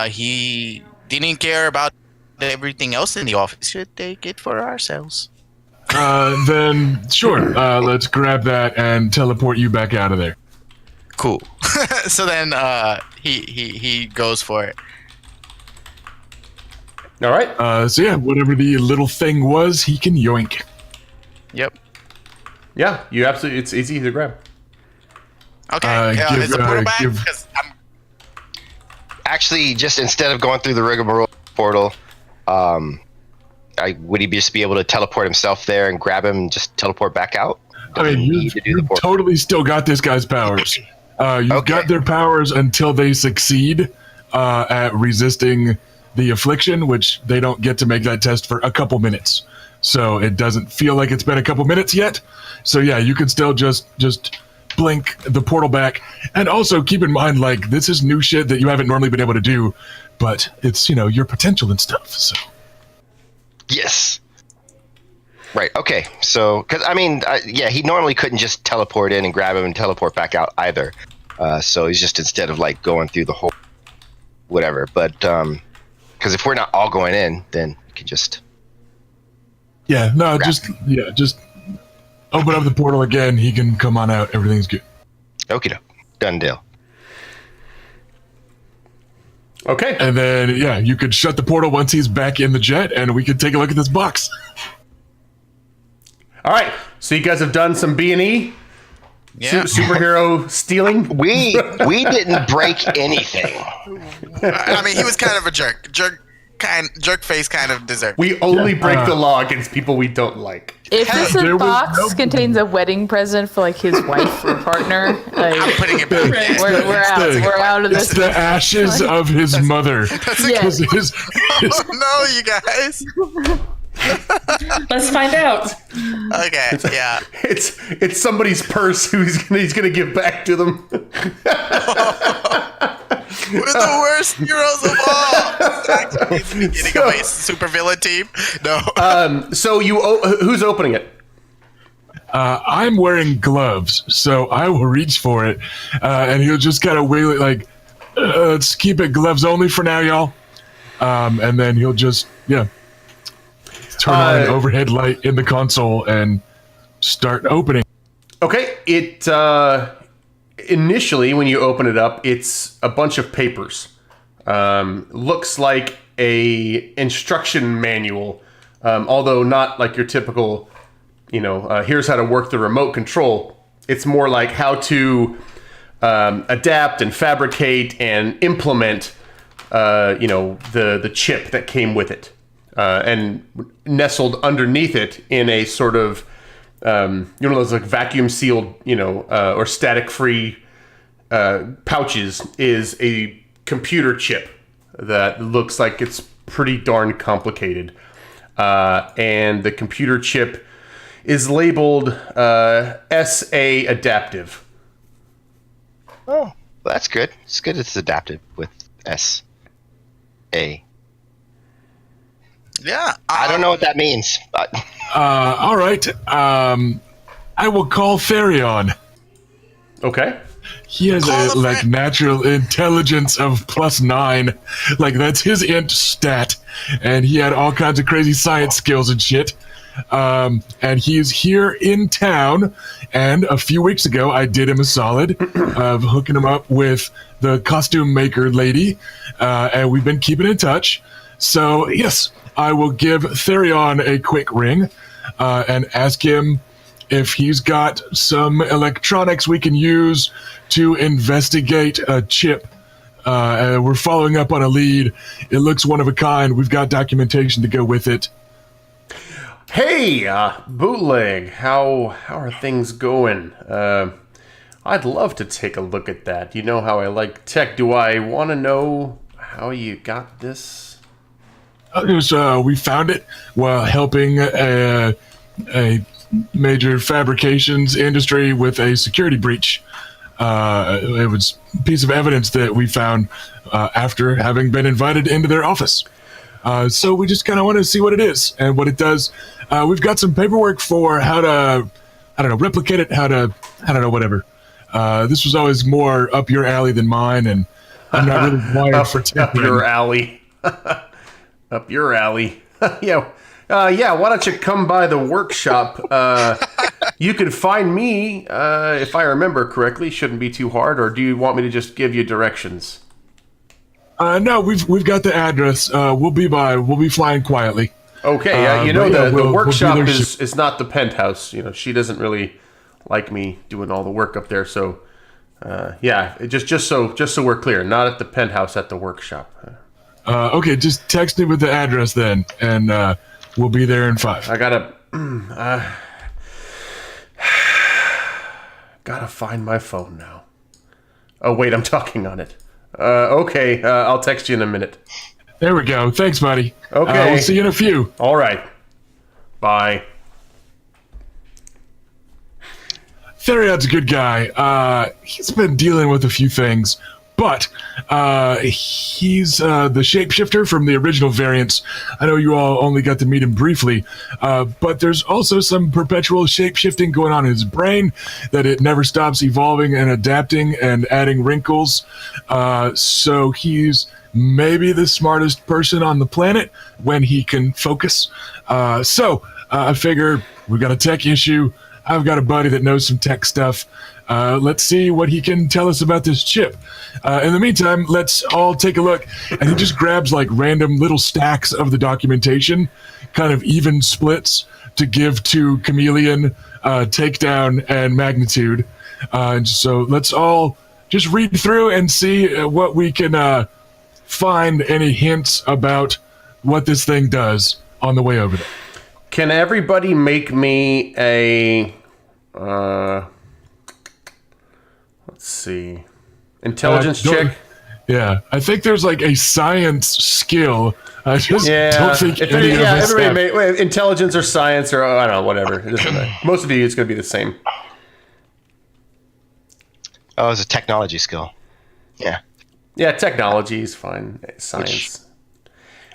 S4: He didn't care about everything else in the office. Should take it for ourselves.
S2: Then sure. Let's grab that and teleport you back out of there.
S4: Cool. So then he goes for it.
S1: All right.
S2: So yeah, whatever the little thing was, he can yoink.
S4: Yep.
S1: Yeah, you absolutely. It's easy to grab.
S4: Okay. Is the portal back? Because I'm
S3: Actually, just instead of going through the rigmarole portal, would he just be able to teleport himself there and grab him and just teleport back out?
S2: I mean, you totally still got this guy's powers. You've got their powers until they succeed at resisting the affliction, which they don't get to make that test for a couple minutes. So it doesn't feel like it's been a couple minutes yet. So yeah, you can still just blink the portal back. And also keep in mind, like, this is new shit that you haven't normally been able to do, but it's, your potential and stuff. So
S3: Yes. Right. Okay. So, because he normally couldn't just teleport in and grab him and teleport back out either. So he's just instead of like going through the whole whatever. But because if we're not all going in, then we can just
S2: just open up the portal again. He can come on out. Everything's good.
S3: Okie doke. Done deal.
S1: Okay.
S2: And then you could shut the portal once he's back in the jet, and we could take a look at this box.
S1: All right. So you guys have done some B&E.
S4: Yeah.
S1: Superhero stealing.
S3: We didn't break anything.
S4: I mean, he was kind of a jerk face kind of dessert.
S1: We only break the law against people we don't like.
S6: If this
S2: there was
S6: box
S2: no-
S6: contains a wedding present for like his wife or partner,
S4: I'm
S6: like
S4: putting it back.
S6: we're out. We're out of
S2: It's
S6: this.
S2: the ashes of his mother.
S6: Yes.
S4: Oh, no, you guys.
S5: Let's find out.
S4: Okay, yeah.
S1: It's somebody's purse who he's gonna give back to them.
S4: We're the worst heroes of all. Actually, it's the beginning of a supervillain team. No.
S1: So who's opening it?
S2: I'm wearing gloves, so I will reach for it, and he'll just kind of wiggle it like, let's keep it gloves only for now, y'all. And then he'll just, turn on an overhead light in the console and start opening.
S1: Okay. It initially when you open it up, it's a bunch of papers. Looks like a instruction manual, although not like your typical, here's how to work the remote control. It's more like how to adapt and fabricate and implement, the chip that came with it. And nestled underneath it in a sort of, those like vacuum sealed, or static free pouches is a computer chip that looks like it's pretty darn complicated. And the computer chip is labeled SA Adaptive.
S3: Oh, well, that's good. It's good it's adapted with S-A.
S4: Yeah.
S3: I don't know what that means. But
S2: All right. I will call Therion.
S1: Okay.
S2: He has a natural intelligence of +9. Like, that's his int stat. And he had all kinds of crazy science skills and shit. And he's here in town. And a few weeks ago, I did him a solid of hooking him up with the costume maker lady. And we've been keeping in touch. So, yes, I will give Therion a quick ring and ask him if he's got some electronics we can use to investigate a chip. We're following up on a lead. It looks one of a kind. We've got documentation to go with it.
S1: Hey, Bootleg, how are things going? I'd love to take a look at that. You know how I like tech. Do I want to know how you got this?
S2: We found it while helping a major fabrications industry with a security breach. It was a piece of evidence that we found after having been invited into their office. So we just kind of want to see what it is and what it does. We've got some paperwork for how to, replicate it, whatever. This was always more up your alley than mine, and I'm not really wired for tinkering.
S1: Up your alley. Up your alley. Yeah. Why don't you come by the workshop? You could find me, if I remember correctly. Shouldn't be too hard. Or do you want me to just give you directions?
S2: No, we've got the address. We'll be by. We'll be flying quietly.
S1: Okay.
S2: But
S1: The workshop
S2: we'll
S1: is not the penthouse. She doesn't really like me doing all the work up there. So, just so we're clear, not at the penthouse, at the workshop.
S2: Okay, just text me with the address then, and we'll be there in 5.
S1: I gotta find my phone now. Oh wait, I'm talking on it. Okay, I'll text you in a minute.
S2: There we go. Thanks, buddy.
S1: Okay.
S2: We'll see you in a few.
S1: All right. Bye.
S2: Theriad's a good guy. He's been dealing with a few things, but he's the shapeshifter from the original variants. I know you all only got to meet him briefly, but there's also some perpetual shapeshifting going on in his brain, that it never stops evolving and adapting and adding wrinkles. So he's maybe the smartest person on the planet when he can focus. So I figure we've got a tech issue. I've got a buddy that knows some tech stuff. Let's see what he can tell us about this chip. In the meantime, let's all take a look. And he just grabs like random little stacks of the documentation, kind of even splits, to give to Chameleon, Takedown, and Magnitude. So let's all just read through and see what we can find, any hints about what this thing does on the way over there.
S1: Can everybody make me a let's see, intelligence check?
S2: Yeah, I think there's like a science skill. I just don't think any of us have.
S1: Intelligence or science or I don't know, whatever. It doesn't matter. Most of you, it's going to be the same.
S3: Oh, it's a technology skill. Yeah.
S1: Yeah, technology is fine. Science.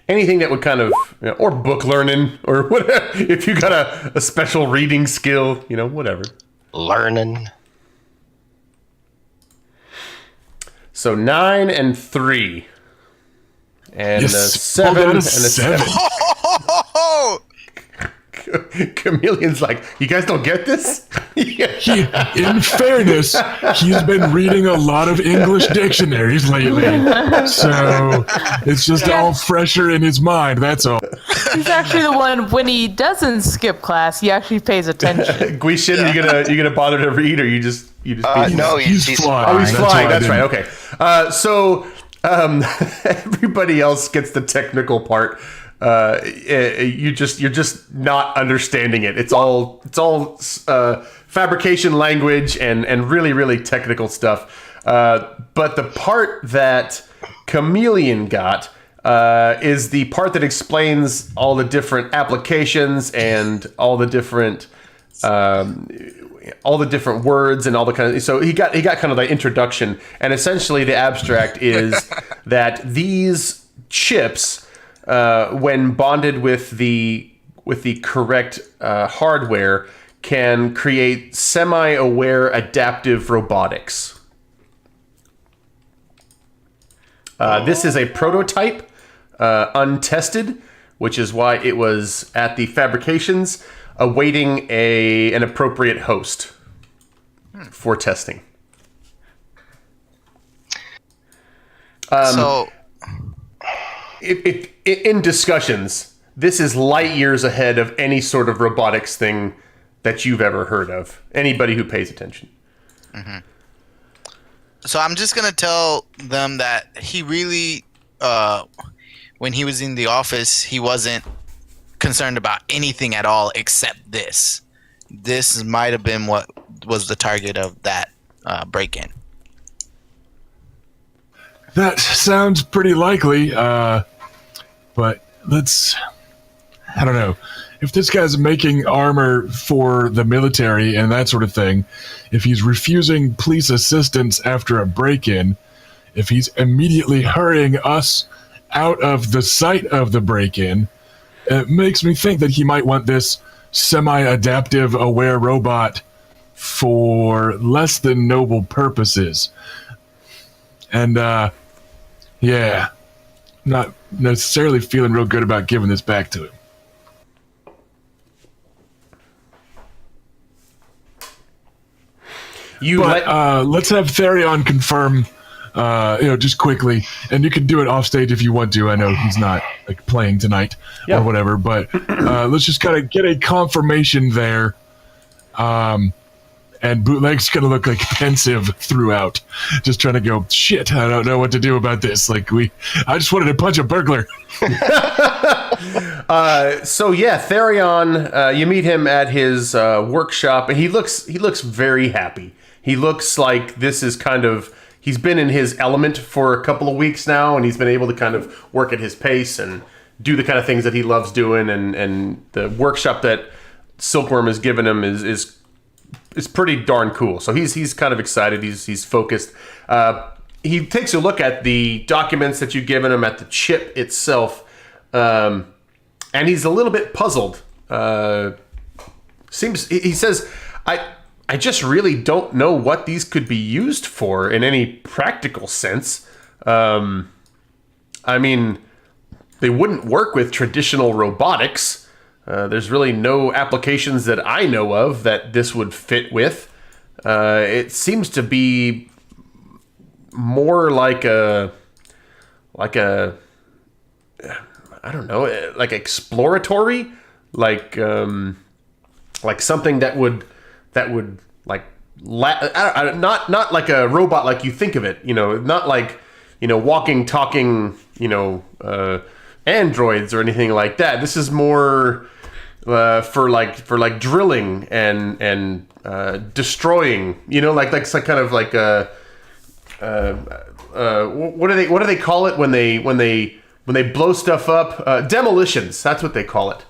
S1: Anything that would kind of, or book learning, or whatever. If you got a special reading skill, whatever.
S3: Learning.
S1: So 9 and 3. And
S2: Yes,
S1: a 7 and a 7.
S4: Oh,
S1: Chameleon's like, you guys don't get this?
S2: In fairness, he's been reading a lot of English dictionaries lately, so it's just all fresher in his mind, that's all.
S6: He's actually the one, when he doesn't skip class, he actually pays attention.
S1: Guishin, you gonna bother to read, or you just
S3: no, he's
S2: flying.
S1: Oh, he's
S2: That's
S1: flying.
S2: why I
S1: That's right. Okay. Everybody else gets the technical part. You're just not understanding it. It's all fabrication language and really, really technical stuff. But the part that Chameleon got is the part that explains all the different applications and all the different words and all the kind of. So he got kind of the introduction, and essentially the abstract is that these chips, when bonded with the correct hardware, can create semi-aware adaptive robotics. This is a prototype, untested, which is why it was at the fabrications, awaiting an appropriate host for testing.
S4: so
S1: In discussions, this is light years ahead of any sort of robotics thing that you've ever heard of. Anybody who pays attention.
S4: Mm-hmm. So I'm just gonna tell them that he really, when he was in the office, he wasn't concerned about anything at all except this. This might have been what was the target of that break-in.
S2: That sounds pretty likely, but let's I don't know. If this guy's making armor for the military and that sort of thing, if he's refusing police assistance after a break-in, if he's immediately hurrying us out of the site of the break-in, it makes me think that he might want this semi-adaptive aware robot for less than noble purposes. And, yeah, not necessarily feeling real good about giving this back to him. Let's have Therion confirm, just quickly, and you can do it off stage if you want to. I know he's not like playing tonight or whatever, but let's just kind of get a confirmation there. And Bootleg's gonna look like pensive throughout, just trying to go, shit, I don't know what to do about this. I just wanted to punch a burglar.
S1: Therion, you meet him at his workshop, and he looks very happy. He looks like this is he's been in his element for a couple of weeks now, and he's been able to kind of work at his pace and do the kind of things that he loves doing, and the workshop that Silkworm has given him is pretty darn cool. So he's kind of excited. He's focused. He takes a look at the documents that you've given him, at the chip itself, and he's a little bit puzzled. He says, I just really don't know what these could be used for in any practical sense. I mean, they wouldn't work with traditional robotics. There's really no applications that I know of that this would fit with. It seems to be more like a I don't know, like exploratory, like something that would not like a robot like you think of it, not like, walking, talking, androids or anything like that. This is more for drilling and destroying, like some kind of like what do they call it when they blow stuff up? Demolitions. That's what they call it.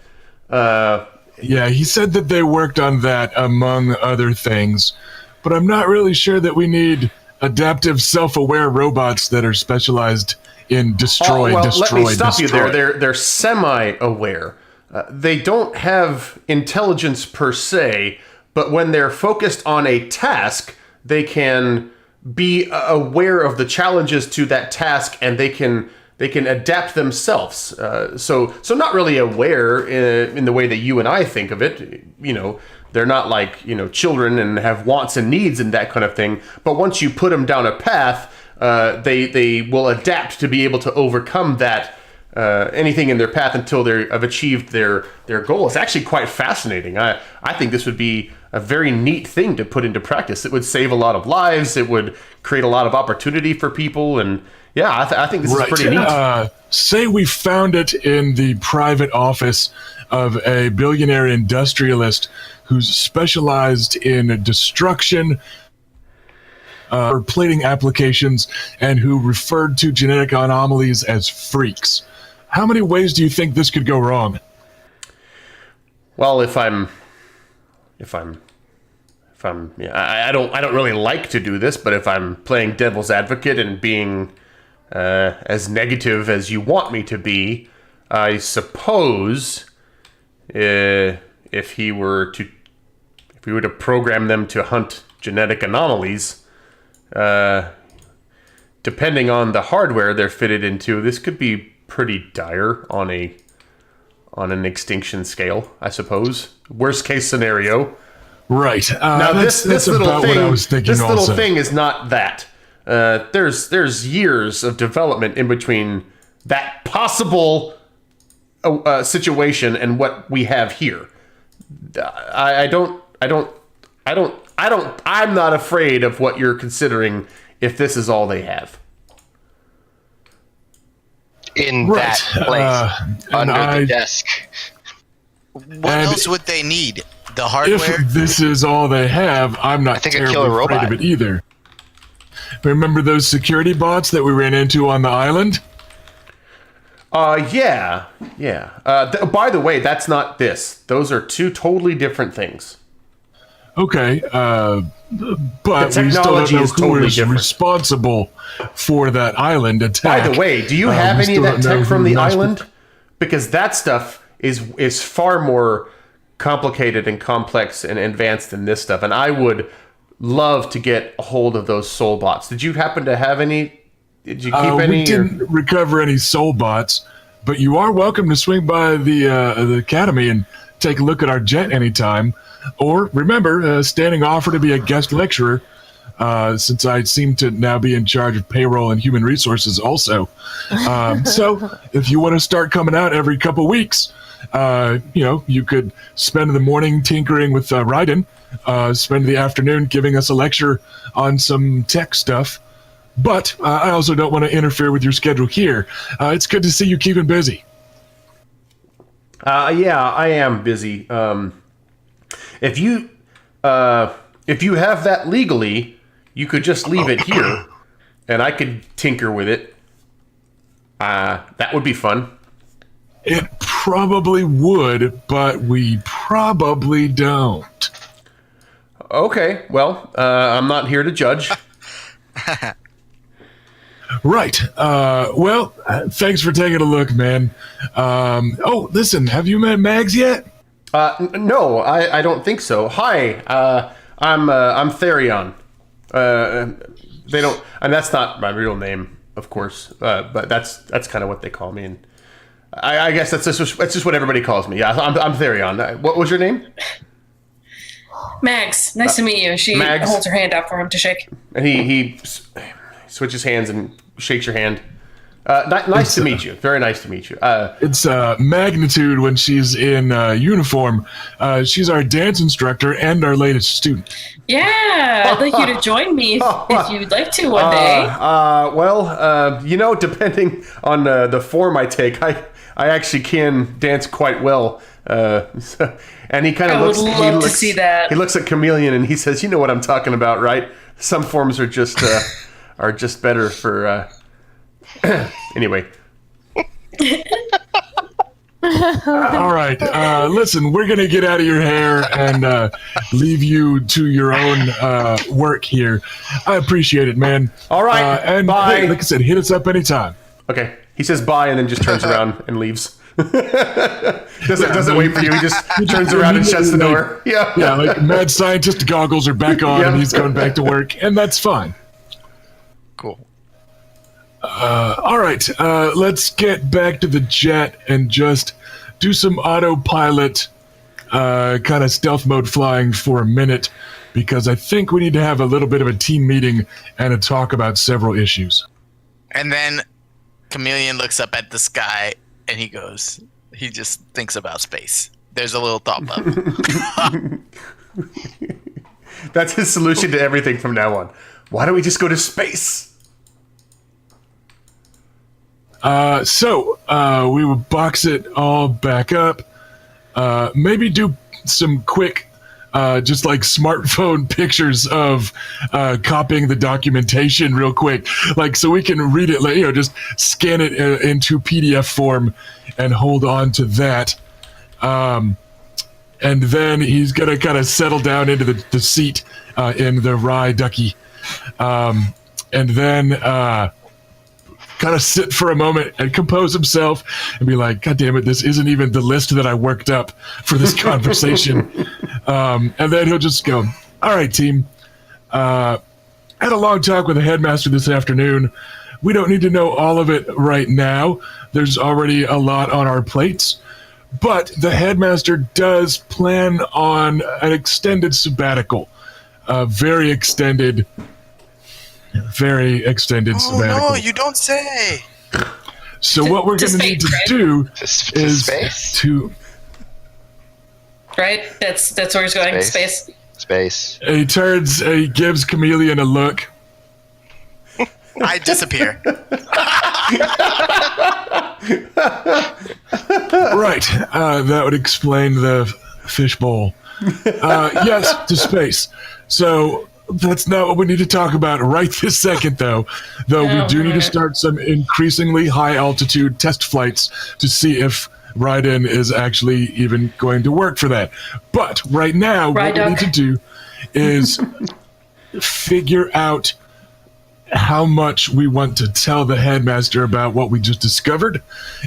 S2: Yeah, he said that they worked on that among other things, but I'm not really sure that we need adaptive, self-aware robots that are specialized in destroy.
S1: Let me stop you there. They're semi-aware. They don't have intelligence per se, but when they're focused on a task, they can be aware of the challenges to that task, and they can adapt themselves. So not really aware in the way that you and I think of it. They're not like, children and have wants and needs and that kind of thing. But once you put them down a path, they will adapt to be able to overcome that anything in their path until they have achieved their goal. It's actually quite fascinating. I think this would be a very neat thing to put into practice. It would save a lot of lives. It would create a lot of opportunity for people. And yeah, I think this is pretty neat.
S2: Say we found it in the private office of a billionaire industrialist who's specialized in destruction or plating applications, and who referred to genetic anomalies as freaks. How many ways do you think this could go wrong?
S1: Well, I don't really like to do this, but if I'm playing devil's advocate and being as negative as you want me to be, I suppose if we were to program them to hunt genetic anomalies, depending on the hardware they're fitted into, this could be pretty dire on an extinction scale, I suppose. Worst case scenario.
S2: Right.
S1: Now this little thing,
S2: what I was thinking.
S1: This
S2: also.
S1: little thing is not that. There's years of development in between that possible situation and what we have here. I'm not afraid of what you're considering if this is all they have.
S3: In that place, under the desk.
S4: What else would they need? The hardware?
S2: If this is all they have, I'm not terribly afraid of it either. Remember those security bots that we ran into on the island?
S1: Yeah. By the way, that's not this. Those are two totally different things.
S2: Okay, but
S1: The
S2: we still don't
S1: technology
S2: know
S1: is
S2: who
S1: totally
S2: is
S1: different.
S2: responsible for that island attack.
S1: By the way, do you have
S2: we
S1: any of
S2: still
S1: that
S2: don't know
S1: tech from
S2: who
S1: the
S2: master-
S1: island? Because that stuff is far more complicated and complex and advanced than this stuff. And I would love to get a hold of those soul bots. Did you happen to have any? Did you keep any?
S2: We didn't recover any soul bots, but you are welcome to swing by the academy and take a look at our jet anytime. Or remember, standing offer to be a guest lecturer, since I seem to now be in charge of payroll and human resources also. So if you want to start coming out every couple weeks, you could spend the morning tinkering with Raiden, spend the afternoon giving us a lecture on some tech stuff. But I also don't want to interfere with your schedule here. It's good to see you keeping busy.
S1: Yeah, I am busy. If you have that legally, you could just leave it here, and I could tinker with it. That would be fun.
S2: It probably would, but we probably don't.
S1: Okay, well, I'm not here to judge.
S2: Right. Thanks for taking a look, man. Listen, have you met Mags yet?
S1: No, I don't think so. Hi, I'm Therion. They don't, and that's not my real name, of course. But that's kind of what they call me, and I guess that's just what everybody calls me. Yeah, I'm Therion. What was your name?
S5: Max, nice to meet you. She
S1: Mags.
S5: holds her hand out for him to shake.
S1: And he switches hands and shakes your hand. Nice to meet you. Very nice to meet you.
S2: It's Magnitude when she's in uniform. She's our dance instructor and our latest student.
S5: Yeah, I'd like you to join me if you'd like to one day.
S1: Depending on the form I take, I actually can dance quite well. And he kind of looks.
S5: I would love to see that.
S1: He looks at Chameleon and he says, "You know what I'm talking about, right? Some forms are just better for." Anyway.
S2: All right. Listen, we're going to get out of your hair and leave you to your own work here. I appreciate it, man.
S1: All right.
S2: And
S1: bye.
S2: Hey, like I said, hit us up anytime.
S1: Okay. He says bye and then just turns around and leaves. doesn't wait for you. He just turns around and shuts the door. Yeah.
S2: Yeah, like mad scientist goggles are back on
S1: Yep.
S2: and he's going back to work, and that's fine.
S4: Cool.
S2: All right, let's get back to the jet and just do some autopilot kind of stealth mode flying for a minute, because I think we need to have a little bit of a team meeting and a talk about several issues.
S4: And then Chameleon looks up at the sky and he just thinks about space. There's a little thought bubble.
S1: That's his solution to everything from now on. Why don't we just go to space?
S2: So we will box it all back up. Maybe do some quick, just like smartphone pictures of copying the documentation real quick, like so we can read it. Like, just scan it into PDF form and hold on to that. And then he's gonna kind of settle down into the seat in the rye ducky, and then. Kind of sit for a moment and compose himself and be like, God damn it, this isn't even the list that I worked up for this conversation. And then he'll just go, all right, team. Had a long talk with the headmaster this afternoon. We don't need to know all of it right now. There's already a lot on our plates. But the headmaster does plan on an extended sabbatical. Very extended sabbatical.
S4: Oh, no, you don't say.
S2: So what we're going to need to do
S3: To
S2: is
S3: space?
S2: to.
S5: Right? That's where he's going. Space.
S3: Space.
S2: He gives Chameleon a look.
S4: I disappear.
S2: Right. That would explain the fishbowl. Yes, to space. So That's not what we need to talk about right this second, though. We do need to start some increasingly high-altitude test flights to see if Raiden is actually even going to work for that. But right now, what we need to do is figure out how much we want to tell the headmaster about what we just discovered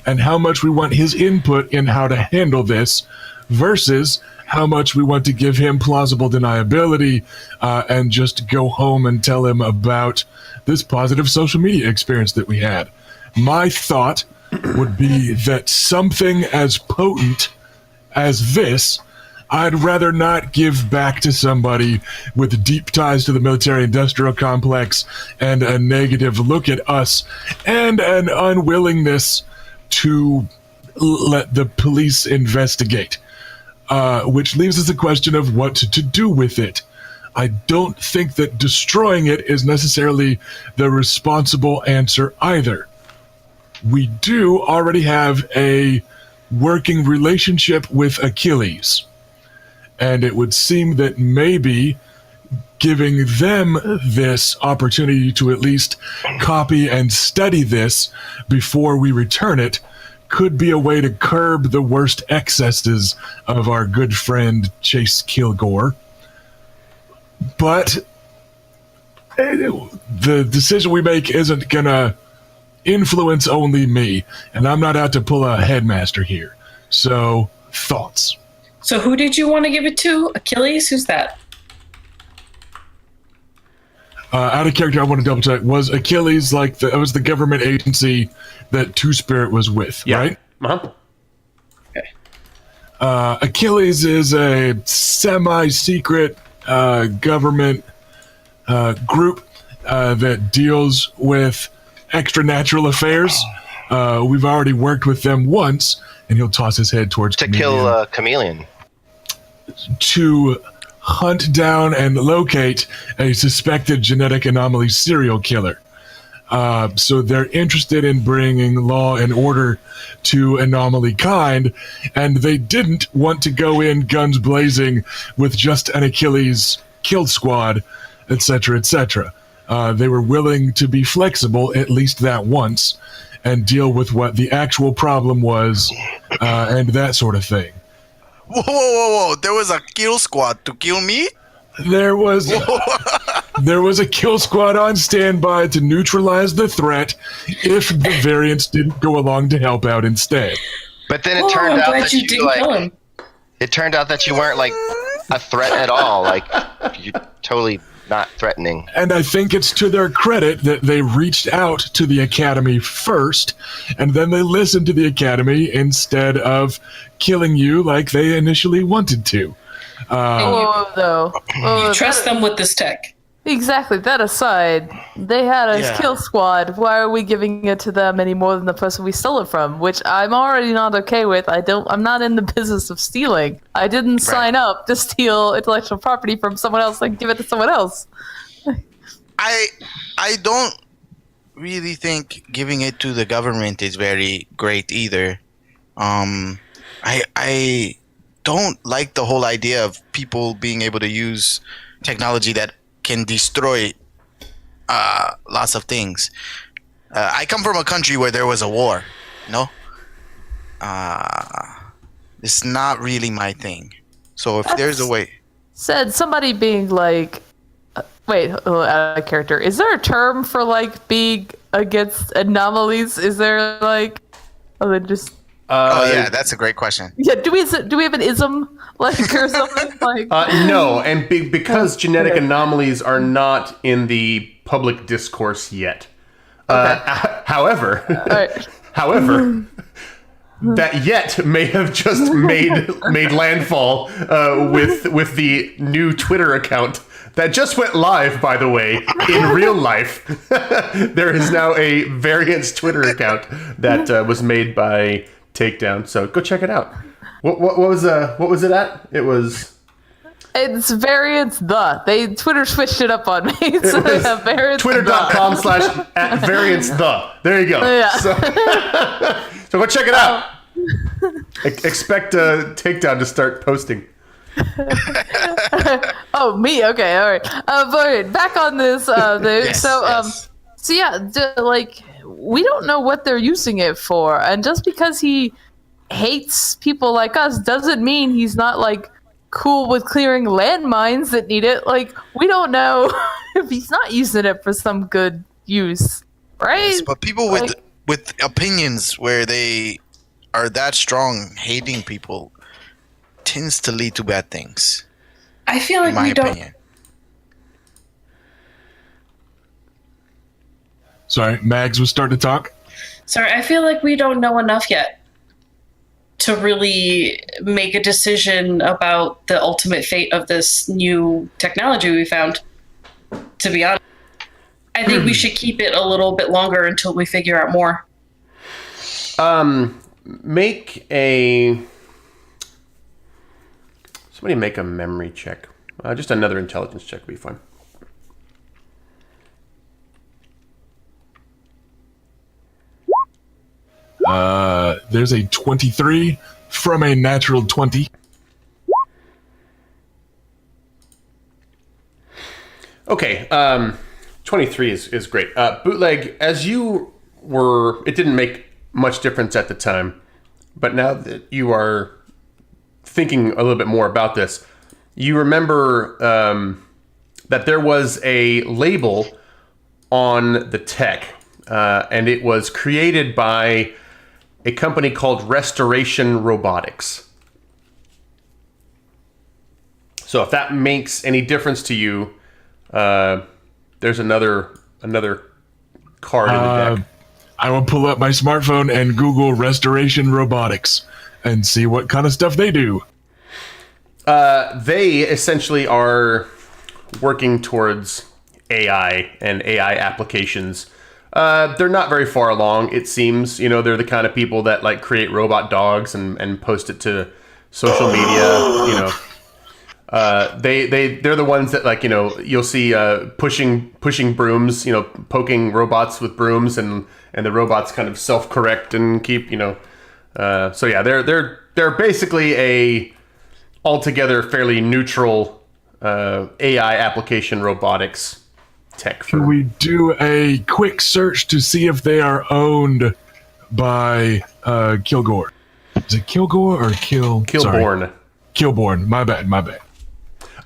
S2: and how much we want his input in how to handle this versus how much we want to give him plausible deniability and just go home and tell him about this positive social media experience that we had. My thought would be that something as potent as this, I'd rather not give back to somebody with deep ties to the military-industrial complex and a negative look at us and an unwillingness to let the police investigate, which leaves us the question of what to do with it. I don't think that destroying it is necessarily the responsible answer either. We do already have a working relationship with Achilles. And it would seem that maybe giving them this opportunity to at least copy and study this before we return it could be a way to curb the worst excesses of our good friend Chase Kilgore. But the decision we make isn't going to influence only me, and I'm not out to pull a headmaster here. So, thoughts?
S5: So who did you want to give it to? Achilles? Who's that?
S2: Out of character, I want to double check. Was Achilles it was the government agency that Two Spirit was with, right?
S1: Uh-huh.
S5: Okay.
S2: Achilles is a semi-secret government group that deals with extra-natural affairs. We've already worked with them once, and he'll toss his head towards
S3: to kill Chameleon.
S2: To hunt down and locate a suspected genetic anomaly serial killer. So they're interested in bringing law and order to Anomaly Kind, and they didn't want to go in guns blazing with just an Achilles kill squad, etc., etc. They were willing to be flexible at least that once and deal with what the actual problem was and that sort of thing.
S4: Whoa. There was a kill squad to kill me?
S2: There was a kill squad on standby to neutralize the threat if the variants didn't go along to help out instead.
S3: But then it turned out that
S5: you didn't kill him.
S3: It turned out that you weren't a threat at all. You're totally not threatening.
S2: And I think it's to their credit that they reached out to the Academy first, and then they listened to the Academy instead of killing you like they initially wanted to.
S5: You trust them with this tech.
S6: Exactly. That aside, they had a kill squad. Why are we giving it to them any more than the person we stole it from? Which I'm already not okay with. I'm not in the business of stealing. I didn't sign up to steal intellectual property from someone else and give it to someone else.
S4: I don't really think giving it to the government is very great either. I don't like the whole idea of people being able to use technology that can destroy lots of things. I come from a country where there was a war, it's not really my thing. So if there's a way...
S6: Said somebody being like... Wait, out of character. Is there a term for being against anomalies? Is there just...
S4: yeah, that's a great question.
S6: Yeah, do we have an ism or something
S1: no, and because genetic anomalies are not in the public discourse yet. However, that yet may have just made landfall with the new Twitter account that just went live, by the way, in real life. There is now a Variants Twitter account that was made by Takedown, so go check it out. What was it at? It's
S6: Variants They Twitter switched it up on me. So they have Variants
S1: Twitter.com/@VariantsThe. There you go.
S6: Yeah.
S1: So go check it out. Expect Takedown to start posting.
S6: Oh, me? Okay, all right. But back on this.
S4: Yes,
S6: So,
S4: yes.
S6: so yeah, like we don't know what they're using it for, and just because he hates people like us doesn't mean he's not like cool with clearing landmines that need it. Like we don't know if he's not using it for some good use, right?
S4: Yes, but people
S6: Like,
S4: with opinions where they are that strong, hating people tends to lead to bad things.
S5: I feel
S4: In
S5: like
S4: my
S5: we don't.
S4: opinion.
S2: Sorry, Mags was starting to talk.
S5: Sorry, I feel like we don't know enough yet to really make a decision about the ultimate fate of this new technology we found. To be honest, I think we should keep it a little bit longer until we figure out more.
S1: Somebody make a memory check. Just another intelligence check would be fine.
S2: There's a 23 from a natural 20.
S1: Okay, 23 is great. Bootleg, as you were, it didn't make much difference at the time, but now that you are thinking a little bit more about this, you remember that there was a label on the tech, and it was created by a company called Restoration Robotics. So if that makes any difference to you, there's another card in the deck.
S2: I will pull up my smartphone and Google Restoration Robotics and see what kind of stuff they do.
S1: They essentially are working towards AI and AI applications. They're not very far along, it seems. You know, they're the kind of people that like create robot dogs and post it to social media. You know, they're the ones that, like, you know, you'll see pushing brooms. You know, poking robots with brooms, and the robots kind of self-correct and keep, you know. So yeah, they're basically a altogether fairly neutral AI application robotics tech firm.
S2: Can we do a quick search to see if they are owned by Kilgore? Is it Kilgore or
S1: Kilborn.
S2: Sorry. Kilborn. My bad.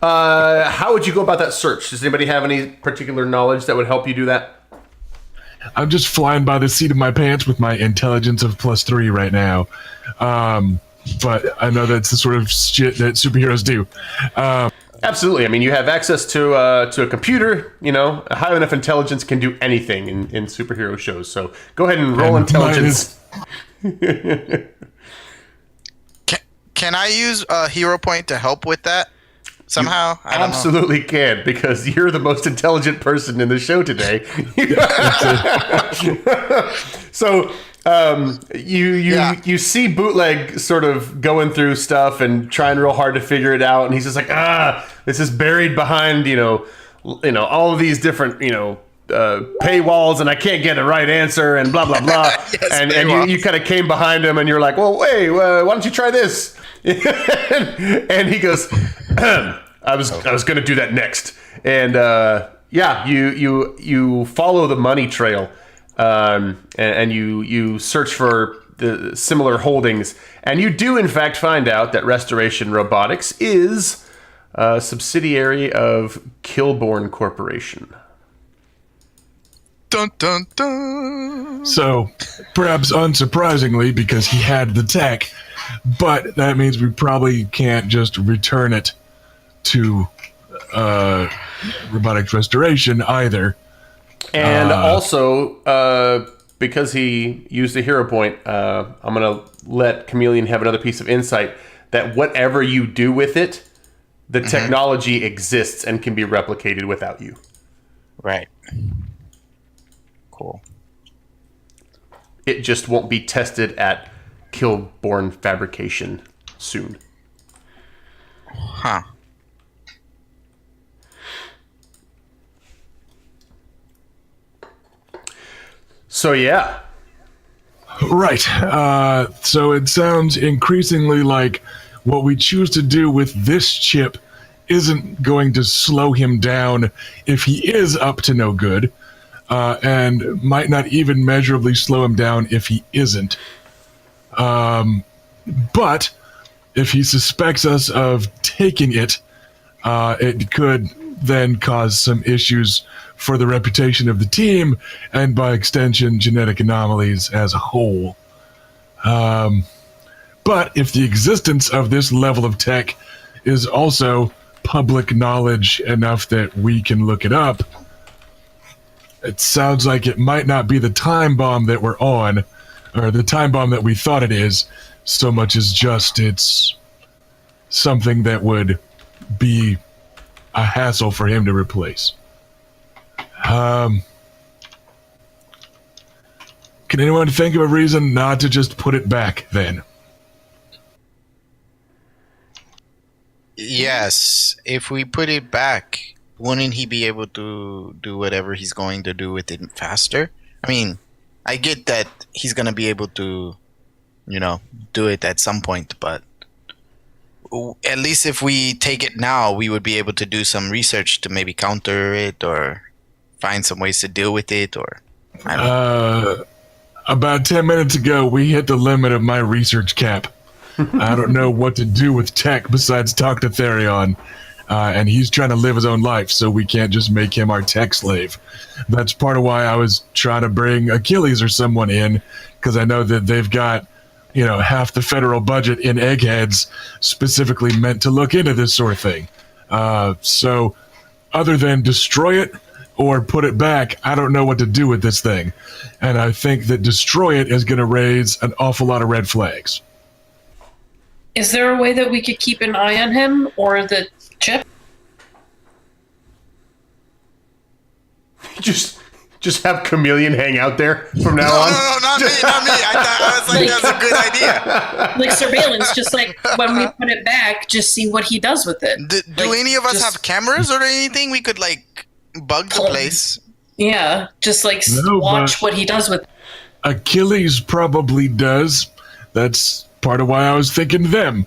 S1: How would you go about that search? Does anybody have any particular knowledge that would help you do that?
S2: I'm just flying by the seat of my pants with my intelligence of +3 right now. But I know that's the sort of shit that superheroes do.
S1: Absolutely. I mean, you have access to a computer. You know, a high enough intelligence can do anything in superhero shows. So go ahead and roll intelligence.
S4: Can I use a hero point to help with that somehow? I don't know.
S1: Absolutely can, because you're the most intelligent person in the show today. So you see Bootleg sort of going through stuff and trying real hard to figure it out, and he's just like, this is buried behind you know all of these different paywalls, and I can't get a right answer, and blah blah blah.
S4: Yes,
S1: and you kind of came behind him, and you're like, well, wait, why don't you try this? And he goes, I was going to do that next. And you follow the money trail, and you search for the similar holdings, and you do in fact find out that Restoration Robotics is a subsidiary of Kilborn Corporation.
S4: Dun dun dun.
S2: So, perhaps unsurprisingly, because he had the tech, but that means we probably can't just return it to Robotics Restoration either.
S1: And also, because he used a hero point, I'm going to let Chameleon have another piece of insight that whatever you do with it, the technology exists and can be replicated without you.
S4: Right. Cool.
S1: It just won't be tested at Kilborn Fabrication soon.
S4: Huh.
S1: So yeah.
S2: Right. So it sounds increasingly like what we choose to do with this chip isn't going to slow him down if he is up to no good, and might not even measurably slow him down if he isn't. But if he suspects us of taking it, it could then cause some issues for the reputation of the team, and by extension, genetic anomalies as a whole. But if the existence of this level of tech is also public knowledge enough that we can look it up, it sounds like it might not be the time bomb that we're on, or the time bomb that we thought it is, so much as just it's something that would be a hassle for him to replace. Can anyone think of a reason not to just put it back then?
S4: Yes, if we put it back, wouldn't he be able to do whatever he's going to do with it faster? I mean, I get that he's going to be able to, do it at some point, but at least if we take it now, we would be able to do some research to maybe counter it or find some ways to deal with it, or I don't know.
S2: About 10 minutes ago, we hit the limit of my research cap. I don't know what to do with tech besides talk to Therion. And he's trying to live his own life, so we can't just make him our tech slave. That's part of why I was trying to bring Achilles or someone in, because I know that they've got, half the federal budget in eggheads specifically meant to look into this sort of thing. So other than destroy it or put it back, I don't know what to do with this thing. And I think that destroy it is going to raise an awful lot of red flags.
S5: Is there a way that we could keep an eye on him or the chip?
S1: Just have Chameleon hang out there from now on.
S4: No, not me. I was like, that's a good idea.
S5: Like surveillance, just like when we put it back, just see what he does with it.
S4: Do any of us have cameras or anything? We could bug the place.
S5: Yeah, just watch what he does with it.
S2: Achilles probably does. That's part of why I was thinking them.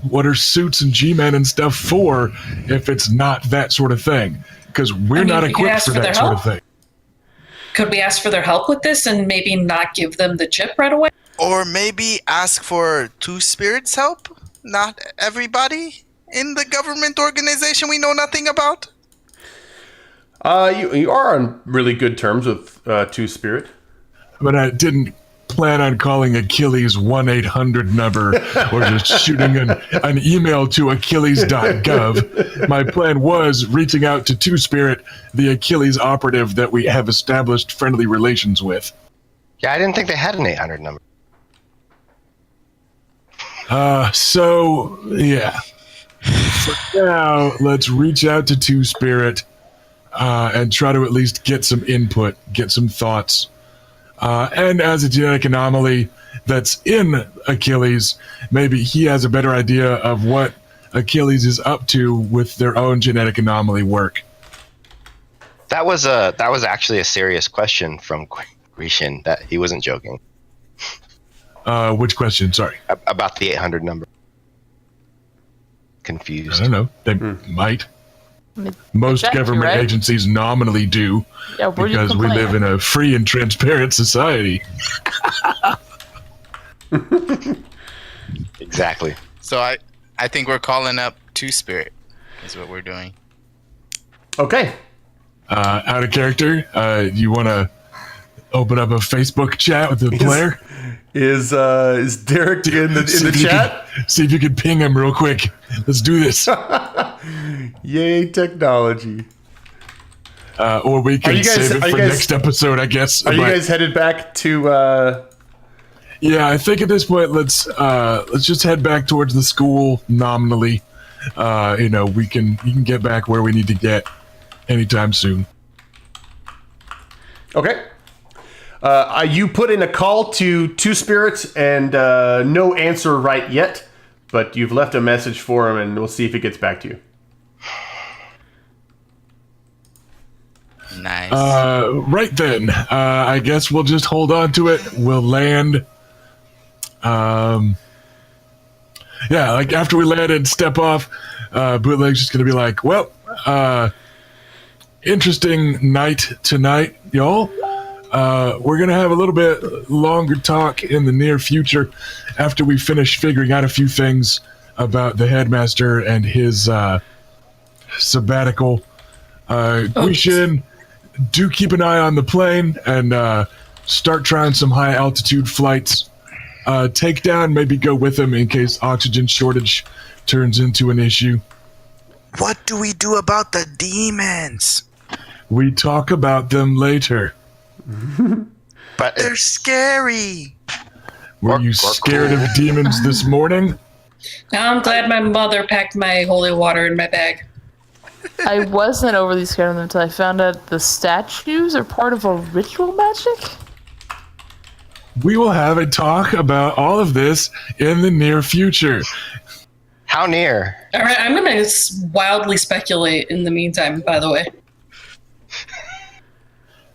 S2: What are suits and G-Men and stuff for if it's not that sort of thing? Because we're not equipped for that sort of thing.
S5: Could we ask for their help with this and maybe not give them the chip right away?
S4: Or maybe ask for Two Spirits' help? Not everybody in the government organization we know nothing about?
S1: You are on really good terms with Two Spirit.
S2: But I didn't plan on calling Achilles 1-800 number or just shooting an email to achilles.gov. My plan was reaching out to Two Spirit, the Achilles operative that we have established friendly relations with.
S3: Yeah, I didn't think they had an 800 number.
S2: So, yeah. For now, let's reach out to Two Spirit and try to at least get some input, get some thoughts. And as a genetic anomaly that's in Achilles, maybe he has a better idea of what Achilles is up to with their own genetic anomaly work.
S3: That was actually a serious question from Grishin. That he wasn't joking.
S2: Which question? Sorry.
S3: About the 800 number. Confused.
S2: I don't know. They might. Most government agencies nominally do, because we live in a free and transparent society.
S3: Exactly.
S4: So I think we're calling up Two Spirit is what we're doing.
S1: Okay.
S2: Out of character, you want to open up a Facebook chat with the player?
S1: Is Derek in the chat?
S2: See if you can ping him real quick. Let's do this.
S1: Yay, technology.
S2: Or we can save it for next episode, I guess.
S1: Are you guys headed back to...
S2: Yeah, I think at this point, let's just head back towards the school nominally. We can get back where we need to get anytime soon.
S1: Okay. You put in a call to Two Spirits and no answer right yet, but you've left a message for him and we'll see if he gets back to you.
S4: Nice.
S2: Right then, I guess we'll just hold on to it. We'll land. Yeah, like after we land and step off, Bootleg's just gonna be like, well, interesting night tonight, y'all. We're gonna have a little bit longer talk in the near future after we finish figuring out a few things about the headmaster and his sabbatical. We should do keep an eye on the plane and start trying some high altitude flights. Take down, maybe go with them in case oxygen shortage turns into an issue.
S4: What do we do about the demons?
S2: We talk about them later.
S3: But
S4: They're scary.
S2: Were you scared of demons this morning?
S5: I'm glad my mother packed my holy water in my bag.
S6: I wasn't overly scared of them until I found out the statues are part of a ritual magic.
S2: We will have a talk about all of this in the near future.
S3: how near?
S5: All right, I'm going to wildly speculate in the meantime, by the way.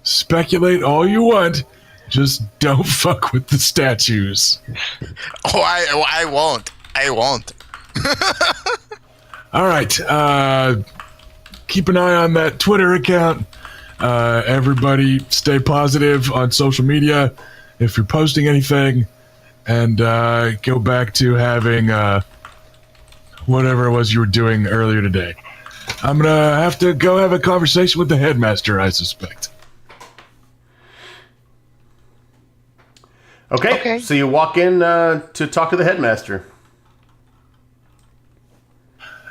S2: Speculate all you want, just don't fuck with the statues.
S4: Oh, I won't. I won't.
S2: All right, keep an eye on that Twitter account. Everybody stay positive on social media if you're posting anything, and go back to having whatever it was you were doing earlier today. I'm gonna have to go have a conversation with the headmaster, I suspect.
S1: Okay. So you walk in to talk to the headmaster.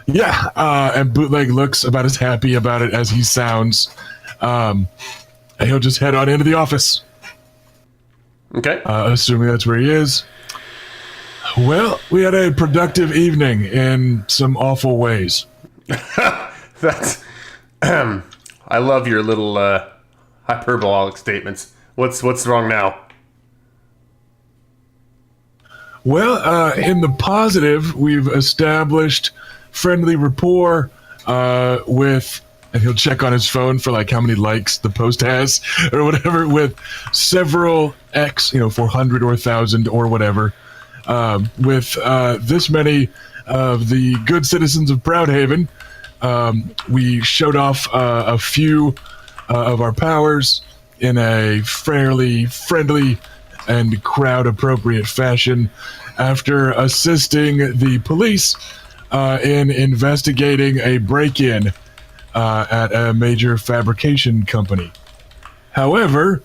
S2: Yeah, and Bootleg looks about as happy about it as he sounds. And he'll just head on into the office.
S1: Okay.
S2: Assuming that's where he is. Well, we had a productive evening in some awful ways.
S1: That's. I love your little hyperbolic statements. What's wrong now?
S2: Well, in the positive, we've established friendly rapport with, and he'll check on his phone for like how many likes the post has or whatever, with several 400 or 1,000 or whatever, with this many of the good citizens of Proudhaven. We showed off a few of our powers in a fairly friendly and crowd-appropriate fashion after assisting the police in investigating a break-in at a major fabrication company. However,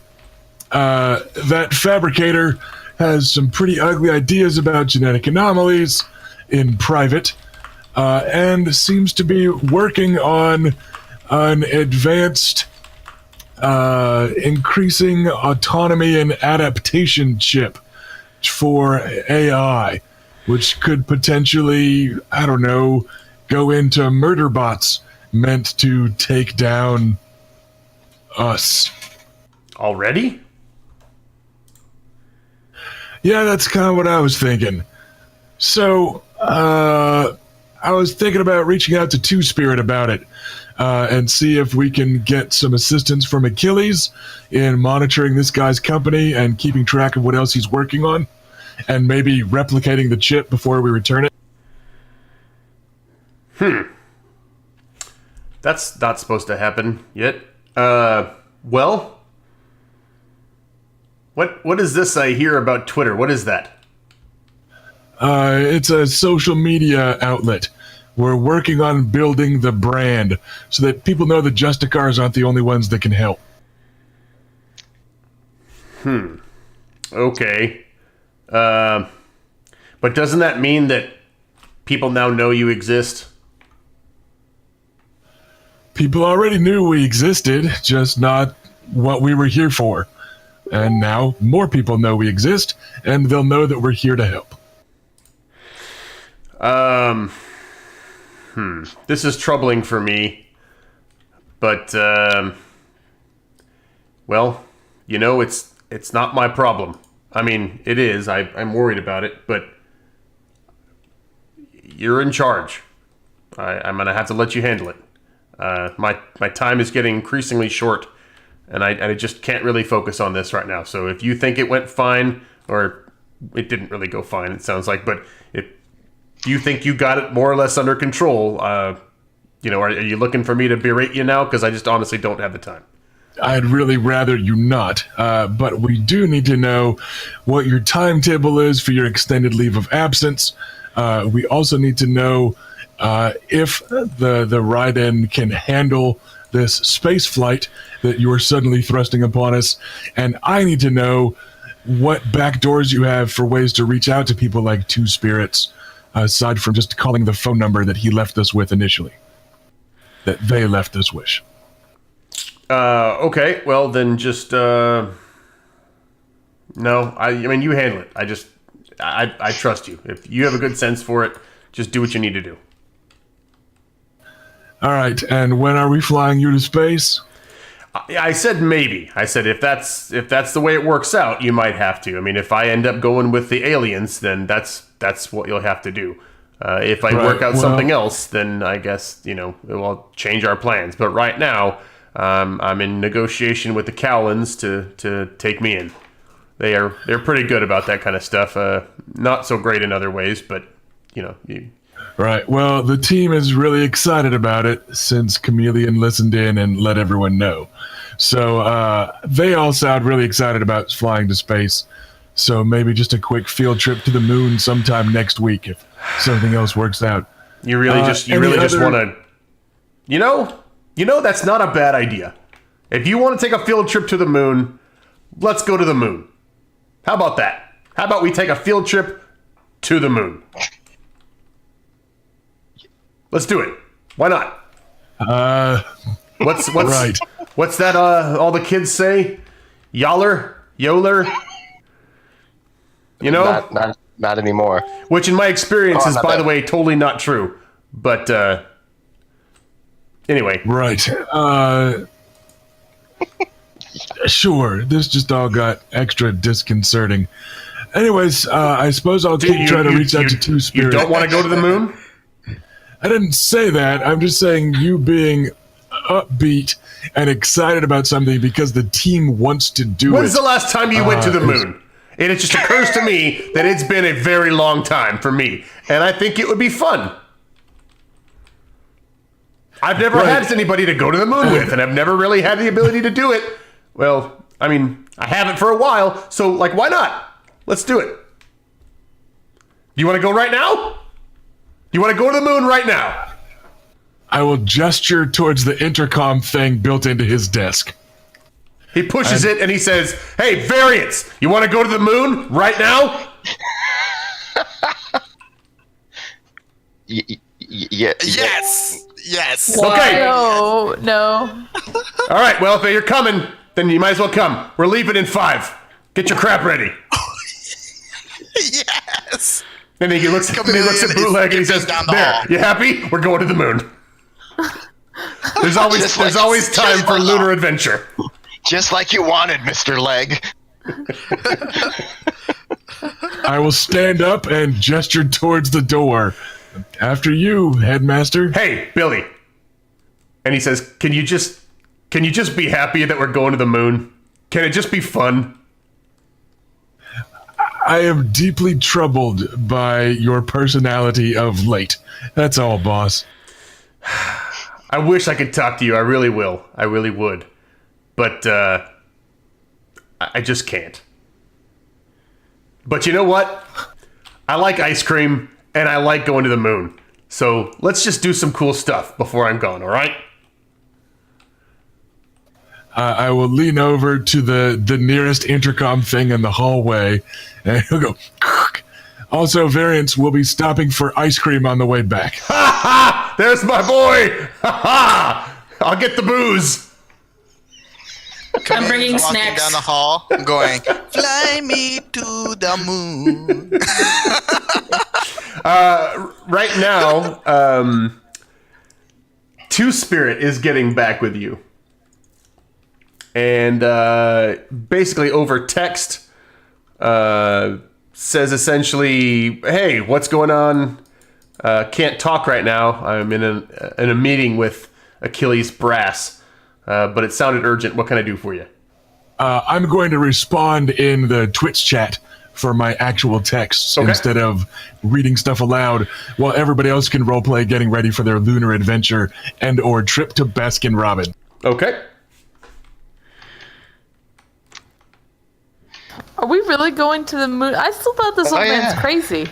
S2: that fabricator has some pretty ugly ideas about genetic anomalies in private, and seems to be working on an advanced increasing autonomy and adaptation chip for AI, which could potentially, I don't know, go into murder bots meant to take down us.
S1: Already?
S2: Yeah, that's kind of what I was thinking. So, I was thinking about reaching out to Two-Spirit about it, and see if we can get some assistance from Achilles in monitoring this guy's company and keeping track of what else he's working on, and maybe replicating the chip before we return it.
S1: That's not supposed to happen yet. Well, what is this I hear about Twitter? What is that?
S2: It's a social media outlet. We're working on building the brand so that people know the Justicars aren't the only ones that can help.
S1: Okay. But doesn't that mean that people now know you exist?
S2: People already knew we existed, just not what we were here for. And now more people know we exist, and they'll know that we're here to help.
S1: This is troubling for me. But, well, it's not my problem. I mean, it is. I'm worried about it, but you're in charge. I'm going to have to let you handle it. My time is getting increasingly short, and I just can't really focus on this right now. So if you think it went fine, or it didn't really go fine, it sounds like, but you think you got it more or less under control. Are you looking for me to berate you now? Because I just honestly don't have the time.
S2: I'd really rather you not, but we do need to know what your timetable is for your extended leave of absence. We also need to know if the Raiden can handle this space flight that you are suddenly thrusting upon us, and I need to know what back doors you have for ways to reach out to people like Two Spirits, aside from just calling the phone number that he left us with initially, that they left us with.
S1: Okay, well then just no. I mean, you handle it. I trust you. If you have a good sense for it, just do what you need to do.
S2: All right, and when are we flying you to space?
S1: I said maybe. I said if that's the way it works out, you might have to. I mean, if I end up going with the aliens, then that's what you'll have to do. If I work out something else, then I guess we'll change our plans. But right now, I'm in negotiation with the Cowlins to take me in. They're pretty good about that kind of stuff. Not so great in other ways, but
S2: Right. Well, the team is really excited about it since Chameleon listened in and let everyone know. So they all sound really excited about flying to space. So maybe just a quick field trip to the moon sometime next week if something else works out.
S1: You really just want to, that's not a bad idea. If you want to take a field trip to the moon, let's go to the moon. How about that? How about we take a field trip to the moon? Let's do it. Why not? What's
S2: right.
S1: What's that? All the kids say, yoller.
S3: Not anymore.
S1: Which, in my experience, is, by the way, totally not true. But anyway,
S2: right. Sure. This just all got extra disconcerting. Anyways, I suppose I'll keep trying to reach out to Two Spirits.
S1: You don't want to go to the moon?
S2: I didn't say that. I'm just saying you being upbeat and excited about something because the team wants to do it.
S1: When's the last time you went to the moon? And it just occurs to me that it's been a very long time for me. And I think it would be fun. I've never had anybody to go to the moon with, and I've never really had the ability to do it. Well, I mean, I haven't for a while, so, why not? Let's do it. You want to go right now? You want to go to the moon right now?
S2: I will gesture towards the intercom thing built into his desk.
S1: He pushes it and he says, "Hey, Variants, you want to go to the moon right now?"
S4: Yes.
S1: Okay.
S6: No.
S1: All right. Well, if you're coming, then you might as well come. We're leaving in 5. Get your crap ready.
S4: Yes.
S1: And then he looks at Bootleg and he says, "There, you happy? We're going to the moon." There's always time for lunar adventure.
S3: Just like you wanted, Mr. Leg.
S2: I will stand up and gesture towards the door. After you, Headmaster.
S1: Hey, Billy. And he says, Can you just be happy that we're going to the moon? Can it just be fun?"
S2: I am deeply troubled by your personality of late. That's all, boss.
S1: I wish I could talk to you. I really will. I really would. But I just can't. But you know what? I like ice cream, and I like going to the moon. So let's just do some cool stuff before I'm gone, all right?
S2: I will lean over to the nearest intercom thing in the hallway, and he'll go, "Kirk." Also, Variants will be stopping for ice cream on the way back.
S1: Ha ha! There's my boy! Ha ha! I'll get the booze.
S5: I'm bringing
S4: walking
S5: snacks.
S4: down the hall. I'm going, fly me to the moon.
S1: Right now, Two Spirit is getting back with you. And basically over text says essentially, "Hey, what's going on? Can't talk right now. I'm in a meeting with Achilles Brass, but it sounded urgent. What can I do for you?"
S2: I'm going to respond in the Twitch chat for my actual texts
S1: Okay.
S2: instead of reading stuff aloud while everybody else can roleplay getting ready for their lunar adventure and or trip to Baskin Robin.
S1: Okay.
S6: Are we really going to the moon? I still thought this old man's
S3: yeah.
S6: crazy.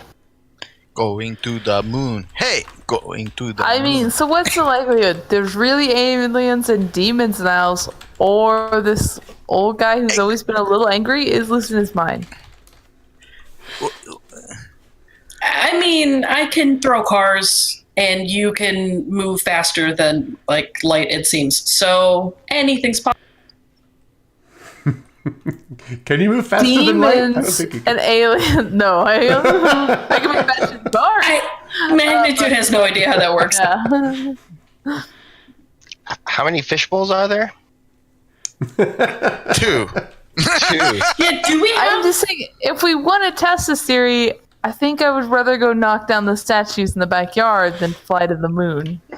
S4: Going to the moon. Hey, going to the
S6: I
S4: moon.
S6: mean, so what's the likelihood? There's really aliens and demons in the house, or this old guy who's always been a little angry is losing his mind.
S5: I mean, I can throw cars, and you can move faster than like light. It seems so. Anything's possible.
S1: Can you move faster than light? I don't
S6: Demons
S1: think you can.
S6: and aliens. No, I can move faster than cars.
S5: Magnitude has no idea how that works.
S6: Yeah.
S3: How many fishbowls are there?
S4: 2.
S3: 2.
S5: Yeah, do we
S6: I'm
S5: have?
S6: just saying, if we want to test this theory, I think I would rather go knock down the statues in the backyard than fly to the moon.
S4: No!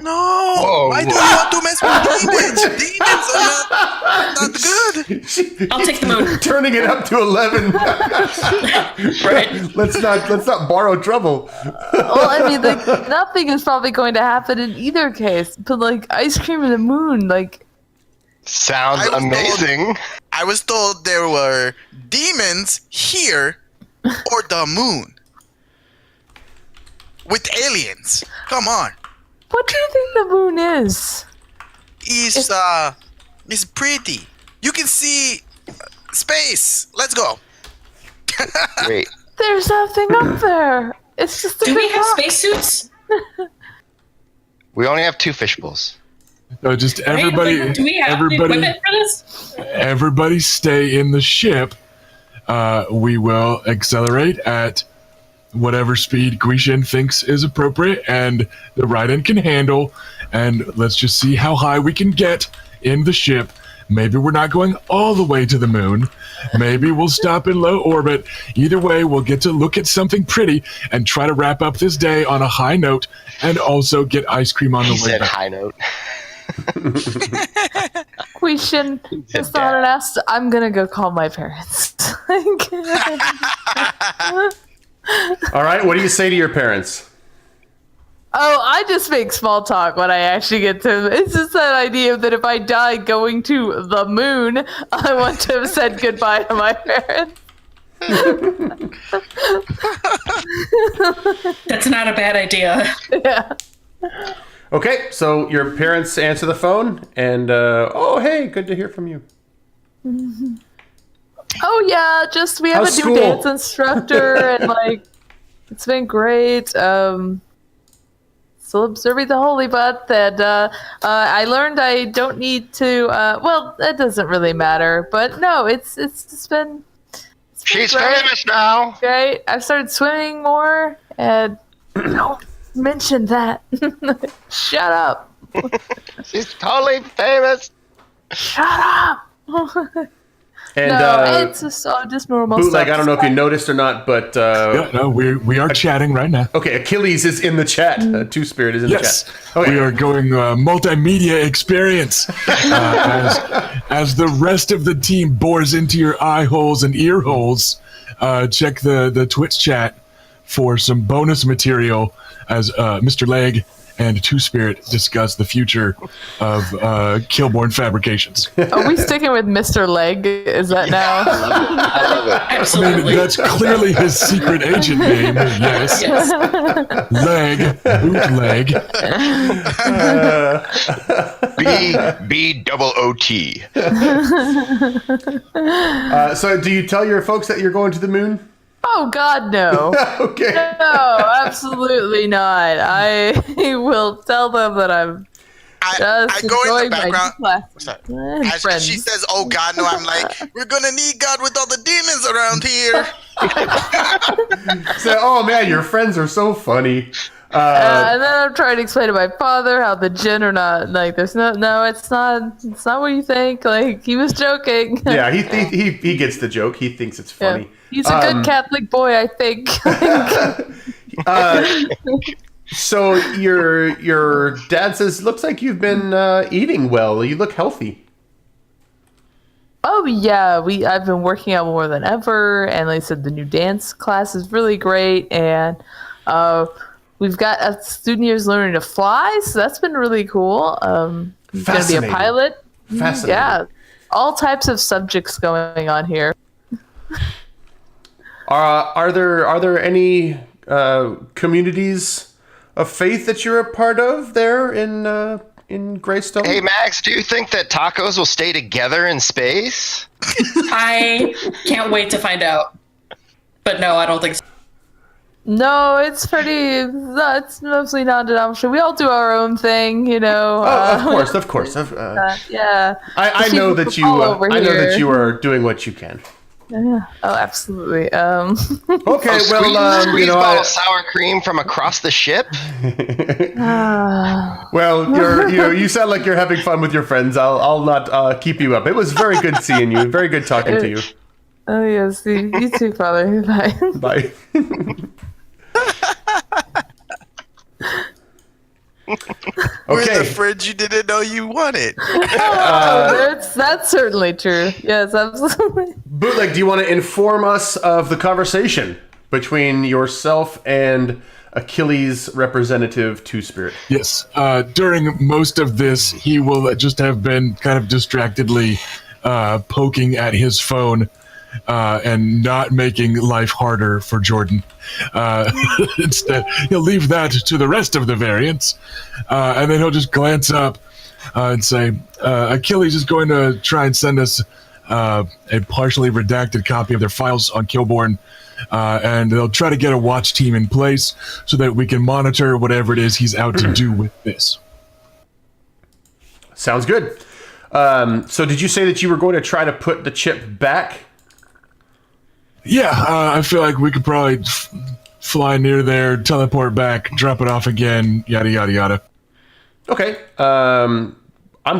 S3: Whoa,
S4: Why do you
S3: whoa.
S4: want to mess with demons? Demons are not good.
S5: I'll take the moon.
S1: Turning it up to 11.
S5: Right.
S1: Let's not borrow trouble.
S6: Well, I mean, like, nothing is probably going to happen in either case. But like, ice cream and the moon, like,
S3: Sounds
S4: I was told-
S3: amazing.
S4: I was told there were demons here or the moon. With aliens. Come on.
S6: what do you think the moon is?
S4: It's pretty. You can see space. Let's go.
S3: Wait.
S6: There's nothing up there. It's just a
S5: Do we
S6: big
S5: have
S6: rock.
S5: spacesuits?
S3: We only have 2 fishbowls.
S2: So just everybody,
S5: Right? Do we have the equipment for this?
S2: everybody stay in the ship. We will accelerate at whatever speed Guishin thinks is appropriate and the Raiden can handle. And let's just see how high we can get in the ship. Maybe we're not going all the way to the moon. Maybe we'll stop in low orbit. Either way, we'll get to look at something pretty and try to wrap up this day on a high note and also get ice cream on
S3: He
S2: the way
S3: said
S2: back.
S3: high note.
S6: Question. It's not an ask. I'm gonna go call my parents.
S1: All right, what do you say to your parents?
S6: Oh, I just make small talk when I actually get to. It's just that idea that if I die going to the moon, I want to have said goodbye to my parents.
S5: That's not a bad idea.
S6: Yeah.
S1: Okay, so your parents answer the phone, and oh, hey, good to hear from you.
S6: Oh yeah, just we have
S1: How's
S6: a new
S1: school?
S6: dance instructor, and like it's been great. Still observing the holy butt. And I learned I don't need to. Well, that doesn't really matter. But no, it's just been.
S3: She's
S6: great.
S3: famous now.
S6: Right? I've started swimming more, and don't mention that. Shut up.
S3: She's totally famous.
S6: Shut up.
S1: And
S6: No, it's just normal
S1: Bootleg,
S6: stuff.
S1: I don't know if you noticed or not, but
S2: Yeah, no, we are chatting right now.
S1: okay, Achilles is in the chat. Two Spirit is in
S2: Yes,
S1: the chat. Okay.
S2: we are going multimedia experience as the rest of the team bores into your eye holes and ear holes. Check the Twitch chat for some bonus material as Mr. Leg and Two Spirit discuss the future of Killborn Fabrications.
S6: Are we sticking with Mr. Leg? Is that now?
S3: I love it.
S2: I mean,
S5: Absolutely.
S2: that's clearly his secret agent name. Yes,
S5: Yes.
S2: Leg, bootleg.
S3: B-double-O-T.
S1: So do you tell your folks that you're going to the moon?
S6: Oh God, no.
S1: Okay.
S6: No, absolutely not. I will tell them that I'm
S4: I
S6: just
S4: go in
S6: enjoying
S4: the
S6: my
S4: background.
S6: classes.
S4: Sorry.
S6: And
S4: As
S6: friends.
S4: she says, "Oh God, no!" I'm like, "We're gonna need God with all the demons around here."
S1: So, oh man, your friends are so funny.
S6: And then I'm trying to explain to my father how the djinn are not like. There's no, it's not what you think. Like he was joking.
S1: Yeah, he gets the joke. He thinks it's
S6: Yeah.
S1: funny.
S6: He's a good Catholic boy, I think.
S1: So your dad says, looks like you've been eating well. You look healthy.
S6: Oh yeah, I've been working out more than ever, and like I said, the new dance class is really great, and we've got a student here who's learning to fly, so that's been really cool. He's going to be a pilot.
S1: Fascinating.
S6: Yeah, all types of subjects going on here.
S1: Are there any communities of faith that you're a part of there in Greystone?
S3: Hey, Max, do you think that tacos will stay together in space?
S5: I can't wait to find out. But no, I don't think so.
S6: No, it's mostly non-denominational. We all do our own thing, you know.
S1: Of course.
S6: Yeah.
S1: I know that you. I know that you are doing what you can.
S6: Yeah. Oh, absolutely.
S1: Okay,
S3: Squeeze bottle of sour cream from across the ship.
S1: Well, you sound like you're having fun with your friends. I'll not keep you up. It was very good seeing you. Very good talking to you.
S6: Oh yes, you too, Father. Bye.
S1: Bye.
S4: We're
S1: Okay.
S4: the fridge you didn't know you wanted.
S6: That's certainly true. Yes, absolutely.
S1: Bootleg, do you want to inform us of the conversation between yourself and Achilles' representative, Two-Spirit?
S2: Yes. During most of this, he will just have been kind of distractedly poking at his phone and not making life harder for Jordan. Instead, he'll leave that to the rest of the variants, and then he'll just glance up and say, Achilles is going to try and send us a partially redacted copy of their files on Kilborn, and they'll try to get a watch team in place so that we can monitor whatever it is he's out to do with this.
S1: Sounds good. So did you say that you were going to try to put the chip back?
S2: Yeah, I feel like we could probably fly near there, teleport back, drop it off again, yada, yada, yada.
S1: Okay. I'm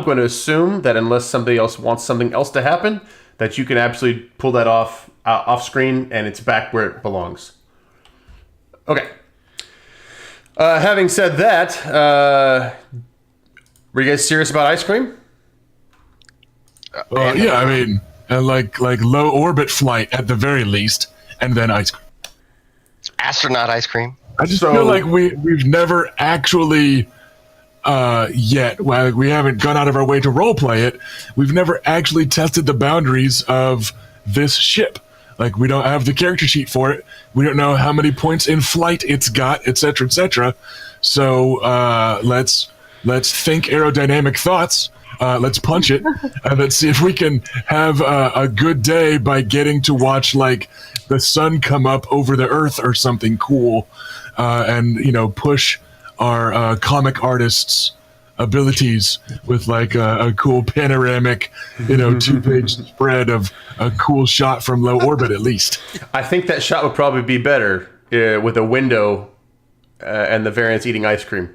S1: going to assume that unless somebody else wants something else to happen, that you can absolutely pull that off screen and it's back where it belongs. Okay. Having said that, were you guys serious about ice cream?
S2: Yeah, I mean, like low orbit flight at the very least, and then ice cream.
S3: Astronaut ice cream.
S2: I just feel like we've never actually yet, while we haven't gone out of our way to roleplay it, we've never actually tested the boundaries of this ship. Like, we don't have the character sheet for it. We don't know how many points in flight it's got, etc., etc. So let's think aerodynamic thoughts. Let's punch it, and let's see if we can have a good day by getting to watch, like, the sun come up over the Earth or something cool, and, push our comic artists' abilities with, like, a cool panoramic, 2-page spread of a cool shot from low orbit, at least.
S1: I think that shot would probably be better with a window and the variants eating ice cream.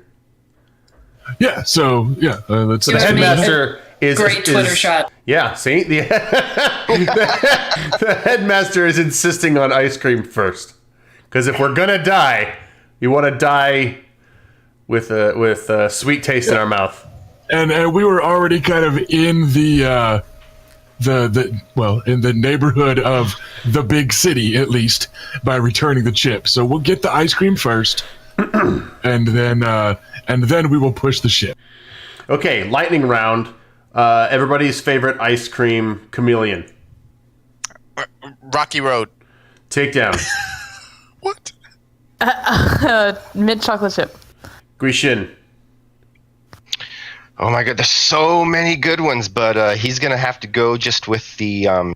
S2: Yeah, so, let's...
S1: So the headmaster is...
S5: Great Twitter shot.
S1: Yeah, see? The headmaster is insisting on ice cream first. Because if we're going to die, you want to die with a sweet taste in our mouth.
S2: And we were already kind of in in the neighborhood of the big city, at least, by returning the chip. So we'll get the ice cream first, and then we will push the ship.
S1: Okay, lightning round. Everybody's favorite ice cream chameleon.
S4: Rocky Road.
S1: Takedown.
S4: What?
S6: Mint chocolate chip.
S1: Guishin.
S3: Oh my god, there's so many good ones, but he's gonna have to go just with the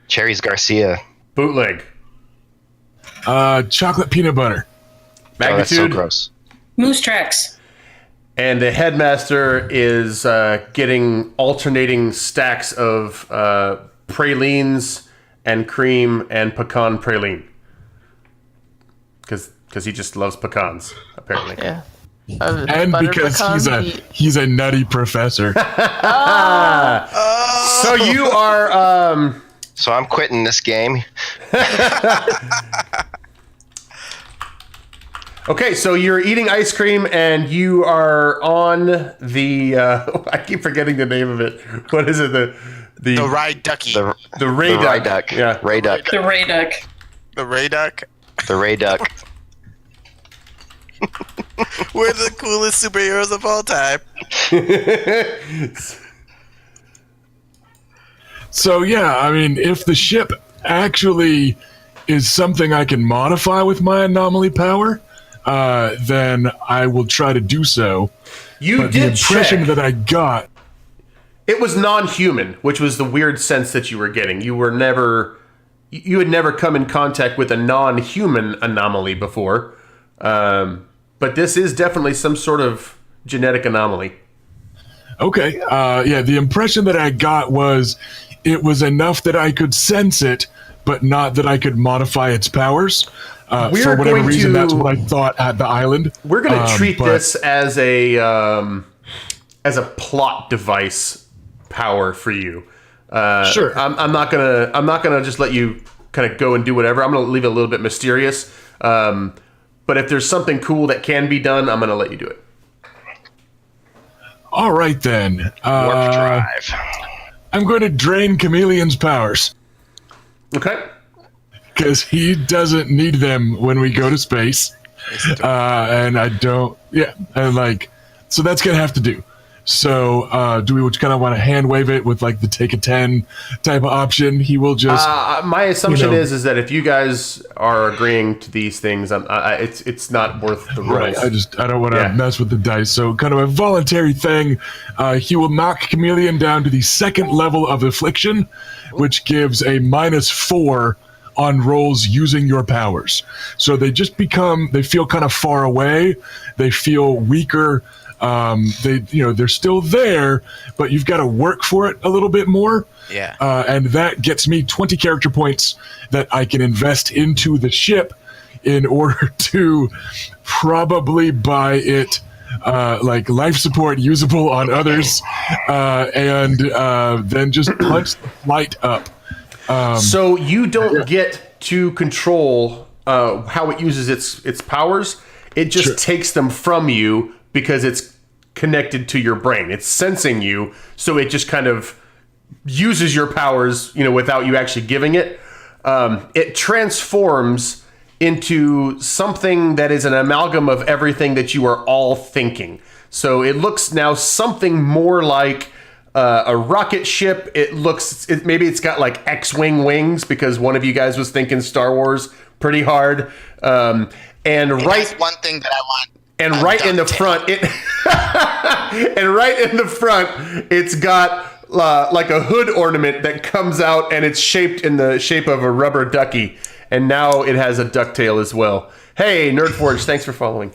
S3: Cherries Garcia.
S1: Bootleg.
S2: Chocolate peanut butter.
S1: Magnitude.
S3: Oh, that's so gross.
S5: Moose tracks.
S1: And the headmaster is getting alternating stacks of pralines and cream and pecan praline. Because he just loves pecans, apparently.
S6: Yeah.
S2: And because he's a nutty professor.
S1: So you are...
S3: So I'm quitting this game.
S1: Okay, so you're eating ice cream and you are on the... I keep forgetting the name of it. What is it?
S4: The Rye Ducky.
S1: The Ray Duck.
S3: Duck.
S1: Yeah.
S3: Ray Duck.
S5: The Ray Duck.
S4: The Ray Duck.
S3: The Ray Duck.
S4: We're the coolest superheroes of all time.
S2: So yeah, I mean, if the ship actually is something I can modify with my anomaly power, then I will try to do so.
S1: You
S2: The
S1: did
S2: impression
S1: check.
S2: that I got.
S1: It was non-human, which was the weird sense that you were getting. You had never come in contact with a non-human anomaly before. But this is definitely some sort of genetic anomaly.
S2: Okay, yeah, the impression that I got was it was enough that I could sense it, but not that I could modify its powers.
S1: We're
S2: For whatever
S1: going
S2: reason,
S1: to-
S2: that's what I thought at the island.
S1: We're going to treat
S2: but-
S1: this as a plot device power for you.
S2: Sure.
S1: I'm not gonna just let you kind of go and do whatever. I'm gonna leave it a little bit mysterious. But if there's something cool that can be done, I'm gonna let you do it.
S2: All right, then.
S3: Warp drive.
S2: I'm going to drain Chameleon's powers,
S1: Okay.
S2: because he doesn't need them when we go to space. And I don't... Yeah, and so that's going to have to do. So, do we kind of want to hand wave it with, the take a 10 type of option? He will just...
S1: My assumption
S2: You know-
S1: is that if you guys are agreeing to these things, it's not worth the
S2: Right,
S1: rules.
S2: I don't want to
S1: Yeah.
S2: mess with the dice. So kind of a voluntary thing. He will knock Chameleon down to the second level of affliction, which gives a -4 on rolls using your powers. So they just they feel kind of far away. They feel weaker. They're still there, but you've got to work for it a little bit more.
S4: Yeah.
S2: And that gets me 20 character points that I can invest into the ship in order to probably buy it life support usable on others, and then just punch the flight up.
S1: So you don't get to control how it uses its powers. It just
S2: Sure.
S1: takes them from you because it's connected to your brain. It's sensing you, so it just kind of uses your powers, without you actually giving it. It transforms into something that is an amalgam of everything that you are all thinking. So it looks now something more like a rocket ship. Maybe it's got X-wing wings because one of you guys was thinking Star Wars pretty hard. And
S4: That's one thing that I want.
S1: And right in the front, it's got a hood ornament that comes out, and it's shaped in the shape of a rubber ducky. And now it has a ducktail as well. Hey, Nerdforge, thanks for following.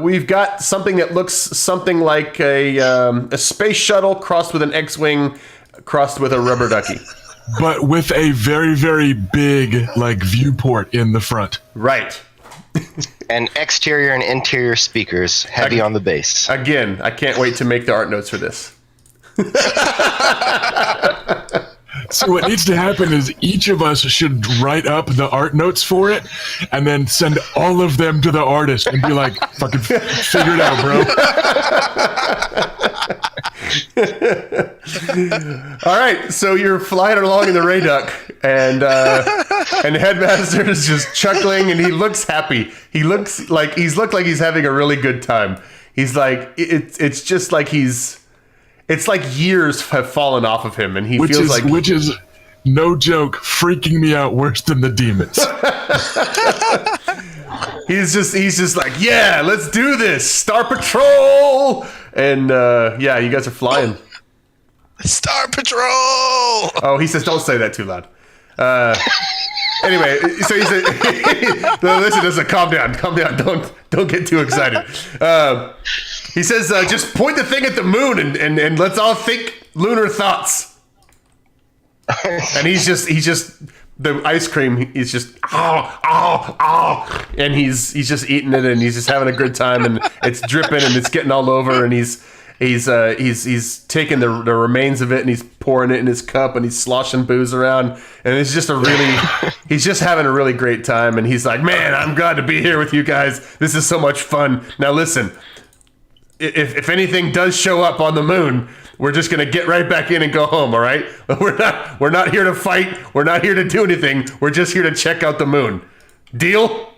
S1: We've got something that looks something like a space shuttle crossed with an X-wing, crossed with a rubber ducky.
S2: But with a very, very big viewport in the front.
S1: Right.
S3: And exterior and interior speakers, heavy on the bass.
S1: Again, I can't wait to make the art notes for this.
S2: So what needs to happen is each of us should write up the art notes for it and then send all of them to the artist and be like, fucking figure it out, bro.
S1: All right, so you're flying along in the Ray Duck, and Headmaster is just chuckling, and he looks happy. He looks like he's having a really good time. He's like, it's just like it's like years have fallen off of him, and he feels like,
S2: which is no joke, freaking me out worse than the demons.
S1: he's just like, yeah, let's do this, Star Patrol, and you guys are flying.
S4: Star Patrol!
S1: Oh, he says, don't say that too loud. Anyway, so he said, listen, calm down, don't get too excited. He says, just point the thing at the moon and let's all think lunar thoughts. And he's just the ice cream is just and he's just eating it, and he's just having a good time, and it's dripping and it's getting all over, and he's taking the remains of it, and he's pouring it in his cup, and he's sloshing booze around, and it's just he's just having a really great time, and he's like, man, I'm glad to be here with you guys. This is so much fun. Now listen, if anything does show up on the moon, we're just gonna get right back in and go home. All right? We're not here to fight. We're not here to do anything. We're just here to check out the moon. Deal?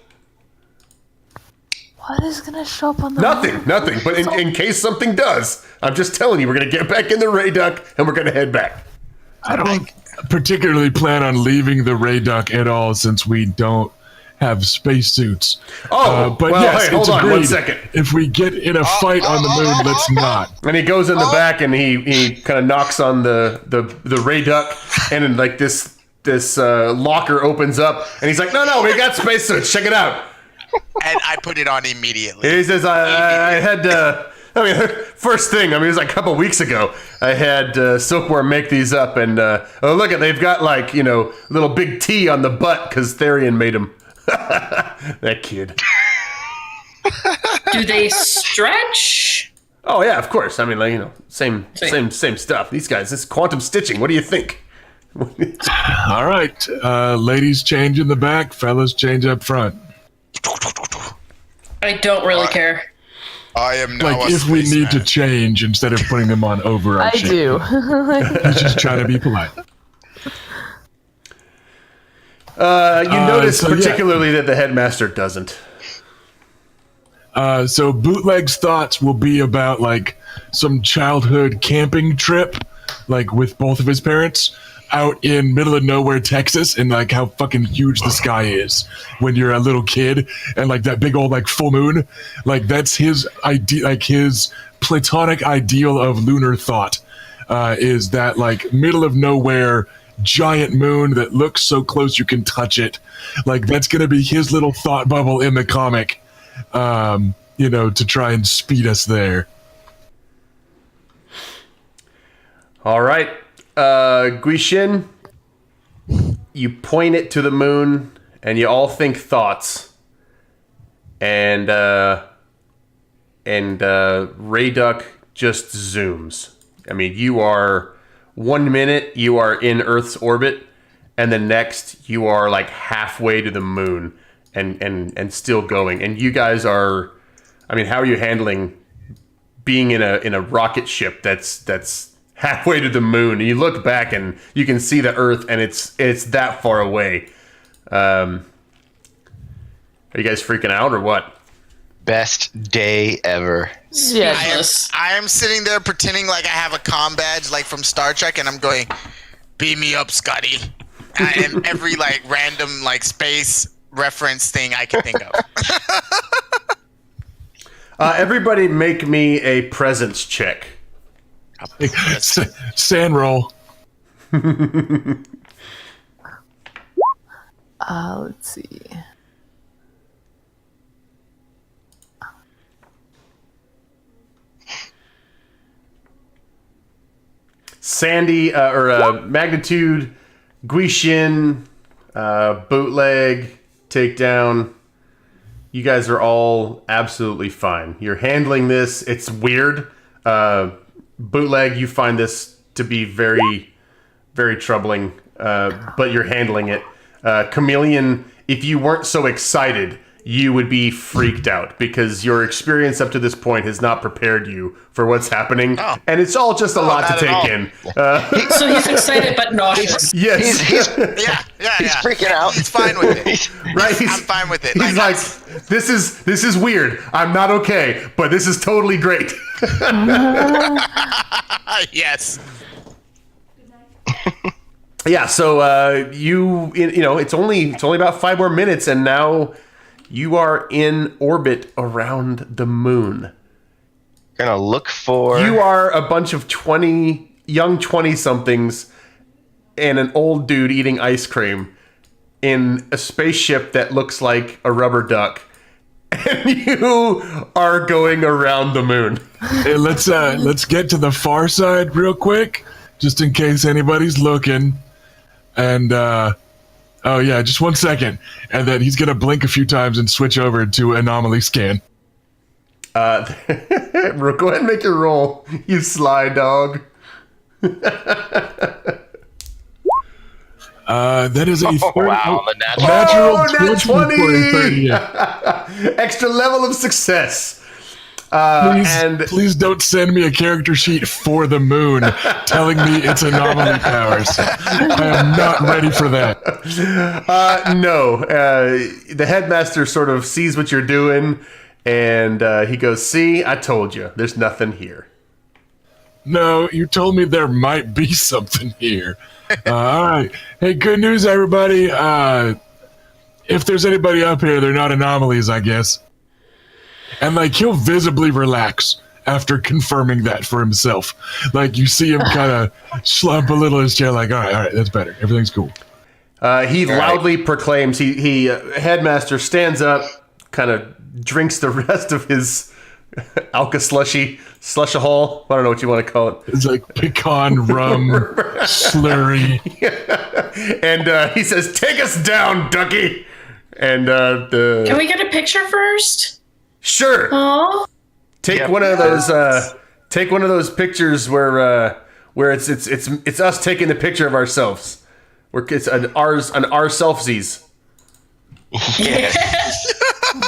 S6: What is gonna show up on the
S1: Nothing. But in case something does, I'm just telling you, we're gonna get back in the Ray Duck and we're gonna head back.
S2: I don't particularly plan on leaving the Ray Duck at all since we don't have spacesuits.
S1: Oh,
S2: but
S1: well,
S2: yes,
S1: hey, hold
S2: it's
S1: on
S2: agreed.
S1: 1 second.
S2: If we get in a fight on the moon, let's not.
S1: And he goes in the back and he kind of knocks on the Ray Duck, and then like this locker opens up, and he's like, no, we got spacesuits. Check it out.
S4: And I put it on immediately.
S1: He says, I had, first thing, it was like a couple weeks ago, I had Silkworm make these up, and look at, they've got like, little big T on the butt because Therian made them. That kid.
S5: Do they stretch?
S1: Oh yeah, of course. Same stuff. These guys, this is quantum stitching. What do you think?
S2: All right, ladies change in the back, fellas change up front.
S5: I don't really care.
S4: I am now
S2: Like
S4: a
S2: if we need to
S4: spaceman.
S2: change instead of putting them on over our
S6: I
S2: ship.
S6: do.
S2: He's just trying to be polite.
S1: You notice
S2: so yeah.
S1: particularly that the headmaster doesn't.
S2: So Bootleg's thoughts will be about like some childhood camping trip, like with both of his parents, out in middle of nowhere Texas, and like how fucking huge the sky is when you're a little kid, and like that big old like full moon, like that's his idea, like his platonic ideal of lunar thought, is that like middle of nowhere giant moon that looks so close you can touch it. Like that's gonna be his little thought bubble in the comic, to try and speed us there.
S1: All right, Guishin, you point it to the moon, and you all think thoughts, and Ray Duck just zooms. You are 1 minute you are in Earth's orbit, and the next you are like halfway to the moon, and still going. And you guys are, how are you handling being in a rocket ship that's halfway to the moon? And you look back and you can see the Earth, and it's that far away. Are you guys freaking out or what?
S3: Best day ever.
S5: Speechless.
S4: I am sitting there pretending like I have a comm badge like from Star Trek, and I'm going, beam me up, Scotty. And every like random like space reference thing I can think of.
S1: Everybody make me a presence check.
S2: Sand roll.
S6: Let's see.
S1: Sandy, Magnitude, Guishin, Bootleg, Takedown. You guys are all absolutely fine. You're handling this. It's weird. Bootleg, you find this to be very, very troubling, but you're handling it. Chameleon, if you weren't so excited, you would be freaked out because your experience up to this point has not prepared you for what's happening, and it's all just a lot to take in.
S5: So he's excited but nauseous.
S1: Yes,
S3: He's
S4: Yeah.
S3: freaking out.
S4: He's fine with it.
S1: right.
S4: I'm fine with it.
S1: He's like, this is weird. I'm not okay, but this is totally great.
S4: Yes.
S1: Yeah. So it's only about 5 more minutes, and now you are in orbit around the moon.
S3: Gonna look for.
S1: You are a bunch of young 20-somethings and an old dude eating ice cream in a spaceship that looks like a rubber duck. And you are going around the moon.
S2: Hey, let's get to the far side real quick, just in case anybody's looking. And oh yeah, just 1 second, and then he's gonna blink a few times and switch over to anomaly scan.
S1: Go ahead and make your roll, you sly dog.
S2: That is a
S3: Wow, the
S2: natural
S1: nat
S2: 20 for a 30.
S1: Extra level of success.
S2: Please don't send me a character sheet for the moon telling me it's anomaly powers. I am not ready for that.
S1: No. The headmaster sort of sees what you're doing, and he goes, "See, I told you. There's nothing here."
S2: No, you told me there might be something here. All right. Hey, good news, everybody. If there's anybody up here, they're not anomalies, I guess. And, like, he'll visibly relax after confirming that for himself. Like, you see him kind of slump a little in his chair, like, all right, that's better. Everything's cool.
S1: He loudly proclaims, headmaster stands up, kind of drinks the rest of his slush-a-hole. I don't know what you want to call it.
S2: It's like pecan rum slurry.
S1: And he says, "Take us down, Ducky." And
S5: Can we get a picture first?
S1: Sure.
S5: Aww.
S1: Take one of those. Take one of those pictures where it's us taking the picture of ourselves. Where it's an ourselfsies.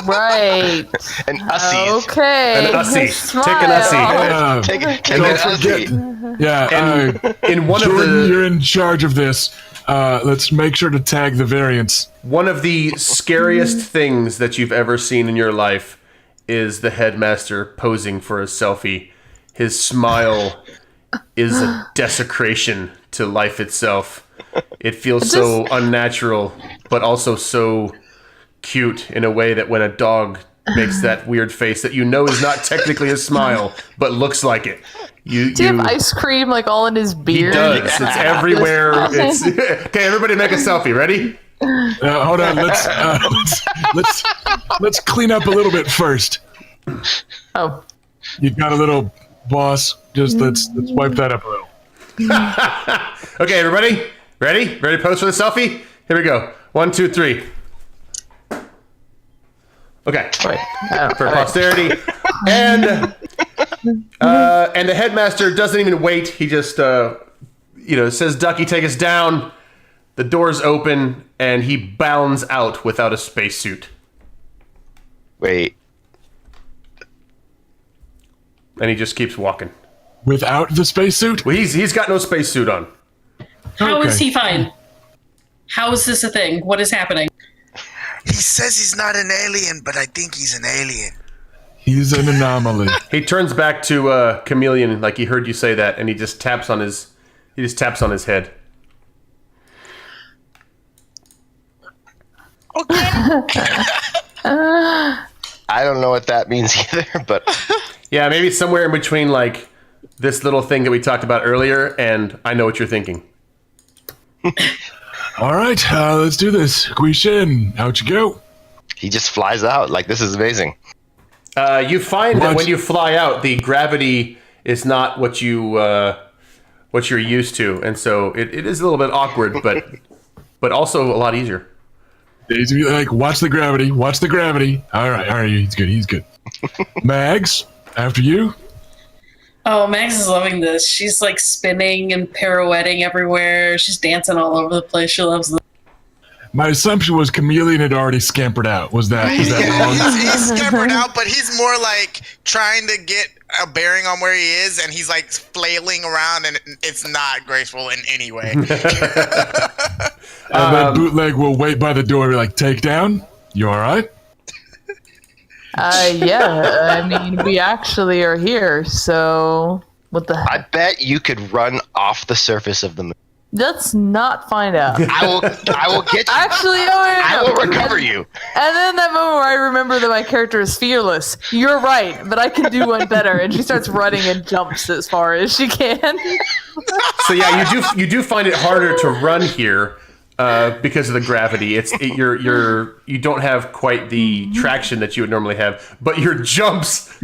S6: Right.
S3: An ussies.
S6: Okay.
S1: An ussie.
S6: Smile.
S1: Take an ussie.
S3: Take
S2: Don't
S3: an
S2: forget.
S3: ussie.
S2: Yeah.
S1: In one
S2: Jordan,
S1: of the
S2: you're in charge of this. Let's make sure to tag the variants.
S1: one of the scariest things that you've ever seen in your life is the headmaster posing for a selfie. His smile is a desecration to life itself. It feels so unnatural, but also so cute in a way that when a dog makes that weird face that you know is not technically a smile, but looks like it.
S6: Do you have ice cream like all in his
S1: He
S6: beard?
S1: does. It's everywhere. It's okay. Everybody, make a selfie. Ready?
S2: Hold on. Let's clean up a little bit first.
S6: Oh.
S2: You've got a little boss. Just let's wipe that up a little.
S1: Okay, everybody, ready? Ready to pose for the selfie? Here we go. 1, 2, 3. Okay.
S6: Wait.
S1: For posterity. And the headmaster doesn't even wait. He just says, "Ducky, take us down." The doors open and he bounds out without a spacesuit.
S3: Wait.
S1: And he just keeps walking.
S2: Without the spacesuit?
S1: Well, he's got no spacesuit on.
S5: How is
S2: Okay.
S5: he fine? How is this a thing? What is happening?
S4: He says he's not an alien, but I think he's an alien.
S2: He's an anomaly.
S1: He turns back to Chameleon, like he heard you say that, and he just taps on his head.
S3: I don't know what that means either, but
S1: Yeah, maybe somewhere in between like this little thing that we talked about earlier, and I know what you're thinking.
S2: All right, let's do this. Guishin, out you go.
S3: he just flies out. Like, this is amazing.
S1: You find that
S2: What?
S1: when you fly out, the gravity is not what you're used to, and so it is a little bit awkward, but also a lot easier.
S2: Daisy, like, watch the gravity. Watch the gravity. All right, he's good. He's good. Mags, after you.
S5: Oh, Max is loving this. She's like spinning and pirouetting everywhere. She's dancing all over the place. She loves this.
S2: My assumption was Chameleon had already scampered out. Is that wrong?
S4: He's scampered out, but he's more like trying to get a bearing on where he is, and he's like flailing around, and it's not graceful in any way.
S2: And then Bootleg will wait by the door and be like, take down? You all right?
S6: Yeah. I mean, we actually are here, so what the heck?
S3: I bet you could run off the surface of the moon.
S6: Let's not find out.
S3: I will get you.
S6: Actually,
S3: I will recover you.
S6: And then that moment where I remember that my character is fearless. You're right, but I can do one better. And she starts running and jumps as far as she can.
S1: So yeah, you do find it harder to run here because of the gravity. You don't have quite the traction that you would normally have, but your jumps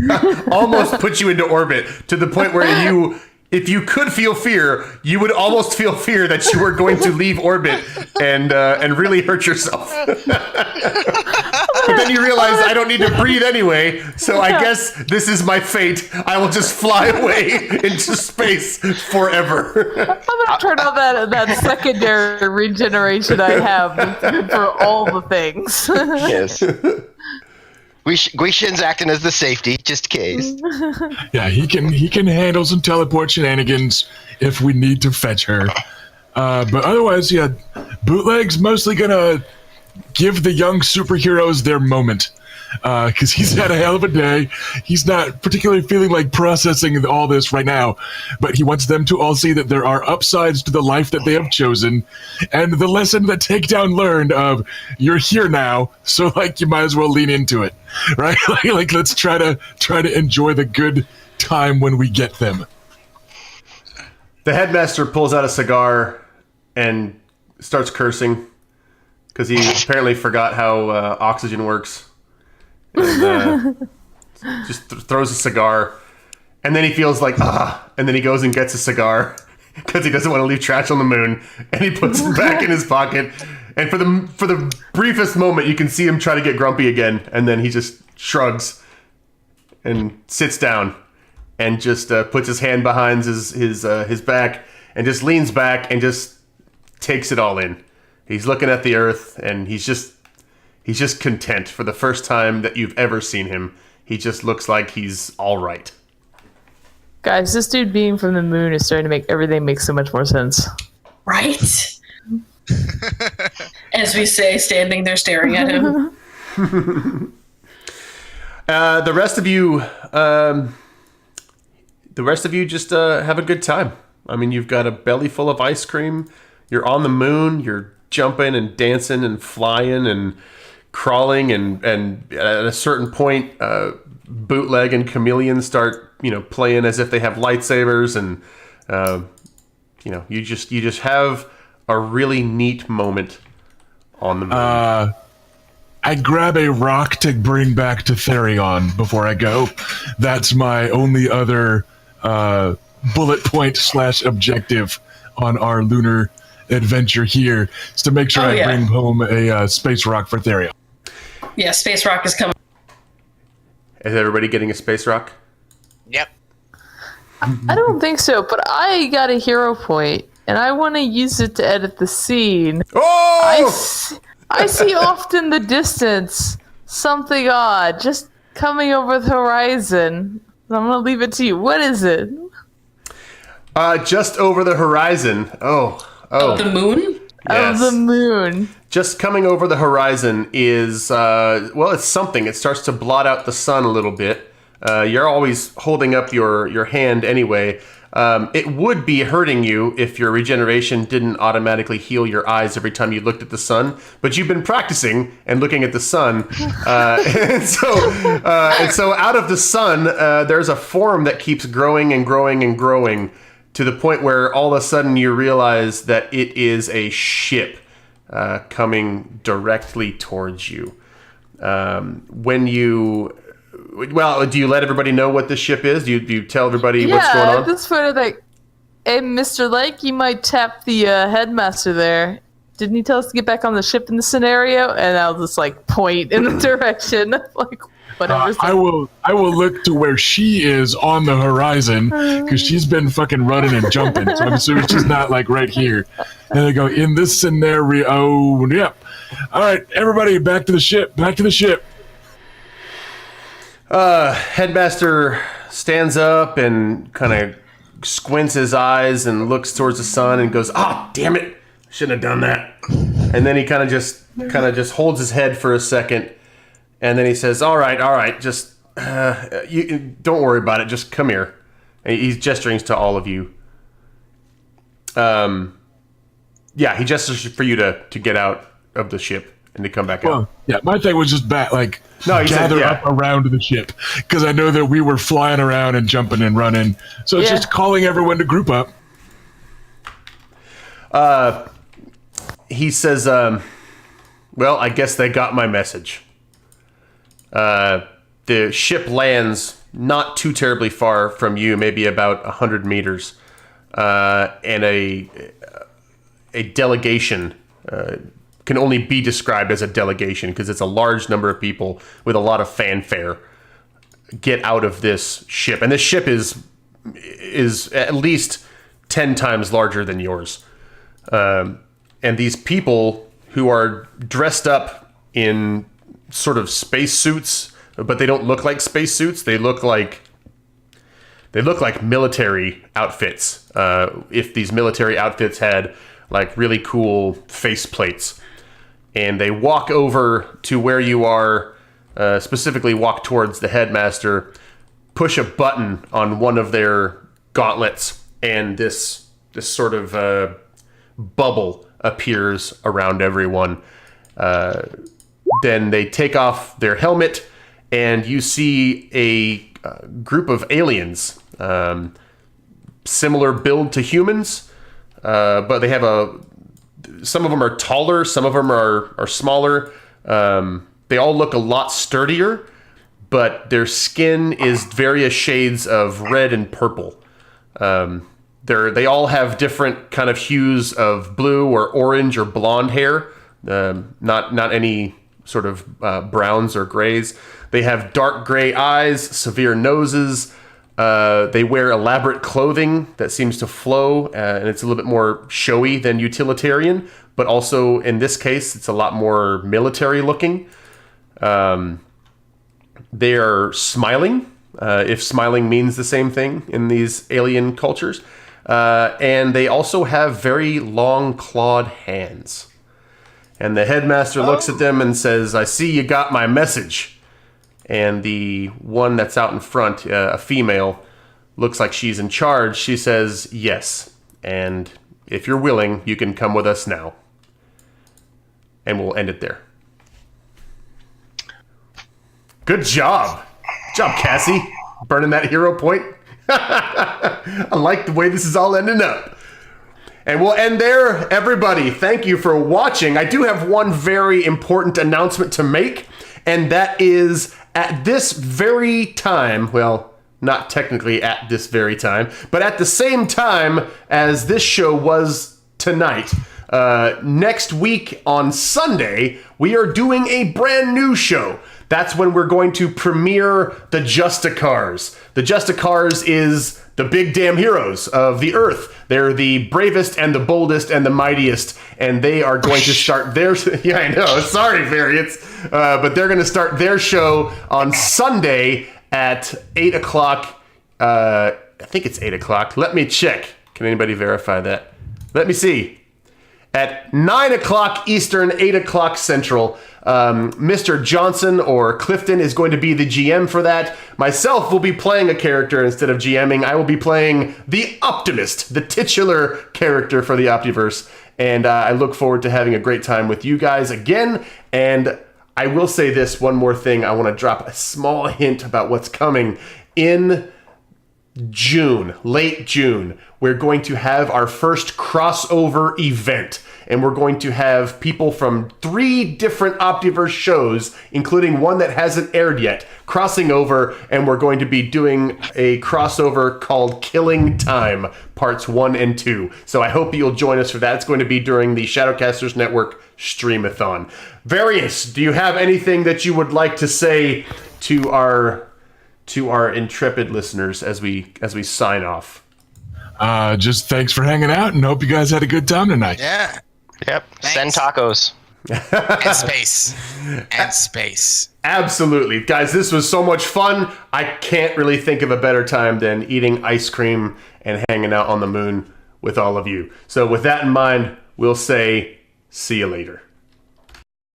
S1: almost put you into orbit to the point where if you could feel fear, you would almost feel fear that you were going to leave orbit and really hurt yourself. But then you realize I don't need to breathe anyway, so I guess this is my fate. I will just fly away into space forever.
S6: I'm gonna turn on that secondary regeneration I have for all the things.
S3: Yes. Guishin's acting as the safety, just in case.
S2: Yeah, he can handle some teleport shenanigans if we need to fetch her. But otherwise, yeah, Bootleg's mostly gonna give the young superheroes their moment. Because he's had a hell of a day. He's not particularly feeling like processing all this right now, but he wants them to all see that there are upsides to the life that they have chosen, and the lesson that Takedown learned of you're here now, so like you might as well lean into it, right? like let's try to enjoy the good time when we get them.
S1: The headmaster pulls out a cigar and starts cursing because he apparently forgot how oxygen works. And just throws a cigar, and then he feels like and then he goes and gets a cigar because he doesn't want to leave trash on the moon, and he puts it back in his pocket. And for the briefest moment, you can see him try to get grumpy again, and then he just shrugs and sits down and just puts his hand behind his back and just leans back and just takes it all in. He's looking at the earth, and he's just content for the first time that you've ever seen him. He just looks like he's all right.
S6: Guys, this dude being from the moon is starting to make everything make so much more sense.
S5: Right? As we say, standing there staring at him.
S1: The rest of you just have a good time. I mean, you've got a belly full of ice cream. You're on the moon. You're jumping and dancing and flying and crawling, and at a certain point, Bootleg and Chameleon start, playing as if they have lightsabers, and you just have a really neat moment on the moon.
S2: I grab a rock to bring back to Therion before I go. That's my only other bullet point / objective on our lunar adventure here, is to make sure I bring home a space rock for Therion.
S5: Yeah, space rock is coming.
S1: Is everybody getting a space rock?
S4: Yep.
S6: I don't think so, but I got a hero point, and I want to use it to edit the scene.
S1: Oh!
S6: I see off in the distance something odd just coming over the horizon. I'm going to leave it to you. What is it?
S1: Just over the horizon. Oh.
S5: The moon?
S1: Yes.
S6: Of the moon.
S1: Just coming over the horizon is, it's something. It starts to blot out the sun a little bit. You're always holding up your hand anyway. It would be hurting you if your regeneration didn't automatically heal your eyes every time you looked at the sun. But you've been practicing and looking at the sun. And so out of the sun, there's a form that keeps growing and growing and growing to the point where all of a sudden you realize that it is a ship coming directly towards you. Do you let everybody know what this ship is? Do you tell everybody what's going on?
S6: Yeah, at this point, like, hey, Mr. Lake, you might tap the headmaster there. Didn't he tell us to get back on the ship in the scenario? And I'll just, point in the direction of, whatever.
S2: I will look to where she is on the horizon, because she's been fucking running and jumping, so I'm assuming she's not, right here. And they go, in this scenario, yep. All right, everybody, back to the ship.
S1: Headmaster stands up and kind of squints his eyes and looks towards the sun and goes, damn it, shouldn't have done that. And then he kind of just holds his head for a second, and then he says, all right, just you don't worry about it, just come here. And he's gesturing to all of you. He gestures for you to get out of the ship and to come back out.
S2: Yeah, my thing was just gather up around the ship, because I know that we were flying around and jumping and running, so it's just calling everyone to group up.
S1: He says, I guess they got my message. The ship lands not too terribly far from you, maybe about 100 meters, and a delegation can only be described as a delegation because it's a large number of people with a lot of fanfare get out of this ship. And this ship is at least 10 times larger than yours. And these people who are dressed up in sort of space suits but they don't look like spacesuits. They look like military outfits. If these military outfits had like really cool face plates, and they walk over to where you are, specifically walk towards the headmaster, push a button on one of their gauntlets, and this sort of bubble appears around everyone. Then they take off their helmet, and you see a group of aliens, similar build to humans, but they have some of them are taller, some of them are smaller. They all look a lot sturdier, but their skin is various shades of red and purple. They all have different kind of hues of blue or orange or blonde hair, not any sort of browns or grays. They have dark gray eyes, severe noses. They wear elaborate clothing that seems to flow, and it's a little bit more showy than utilitarian, but also in this case, it's a lot more military looking. They are smiling, if smiling means the same thing in these alien cultures. And they also have very long clawed hands. And the headmaster looks at them and says, "I see you got my message." And the one that's out in front, a female, looks like she's in charge. She says, "Yes. And if you're willing, you can come with us now." And we'll end it there. Good job. Good job, Cassie. Burning that hero point. I like the way this is all ending up. And we'll end there, everybody. Thank you for watching. I do have one very important announcement to make, and that is at this very time, well, not technically at this very time, but at the same time as this show was tonight, next week on Sunday, we are doing a brand new show. That's when we're going to premiere the Justicars. The Justicars is the big damn heroes of the Earth. They're the bravest and the boldest and the mightiest, and they are going to start their... Yeah, I know. Sorry, Variants. But they're going to start their show on Sunday at 8 o'clock. I think it's 8 o'clock. Let me check. Can anybody verify that? Let me see. At 9 o'clock Eastern, 8 o'clock Central. Mr. Johnson or Clifton is going to be the GM for that. Myself will be playing a character instead of GMing. I will be playing the Optimist, the titular character for the Optiverse. And I look forward to having a great time with you guys again. And I will say this one more thing. I want to drop a small hint about what's coming in June, late June. We're going to have our first crossover event, and we're going to have people from 3 different Optiverse shows, including one that hasn't aired yet, crossing over, and we're going to be doing a crossover called Killing Time, parts 1 and 2. So I hope you'll join us for that. It's going to be during the Shadowcasters Network Streamathon. Various, do you have anything that you would like to say to our intrepid listeners as we sign off?
S2: Just thanks for hanging out, and hope you guys had a good time tonight.
S4: Yeah.
S3: Yep.
S4: Thanks.
S3: Send tacos.
S4: And space. And space.
S1: Absolutely. Guys, this was so much fun. I can't really think of a better time than eating ice cream and hanging out on the moon with all of you. So with that in mind, we'll say, see you later.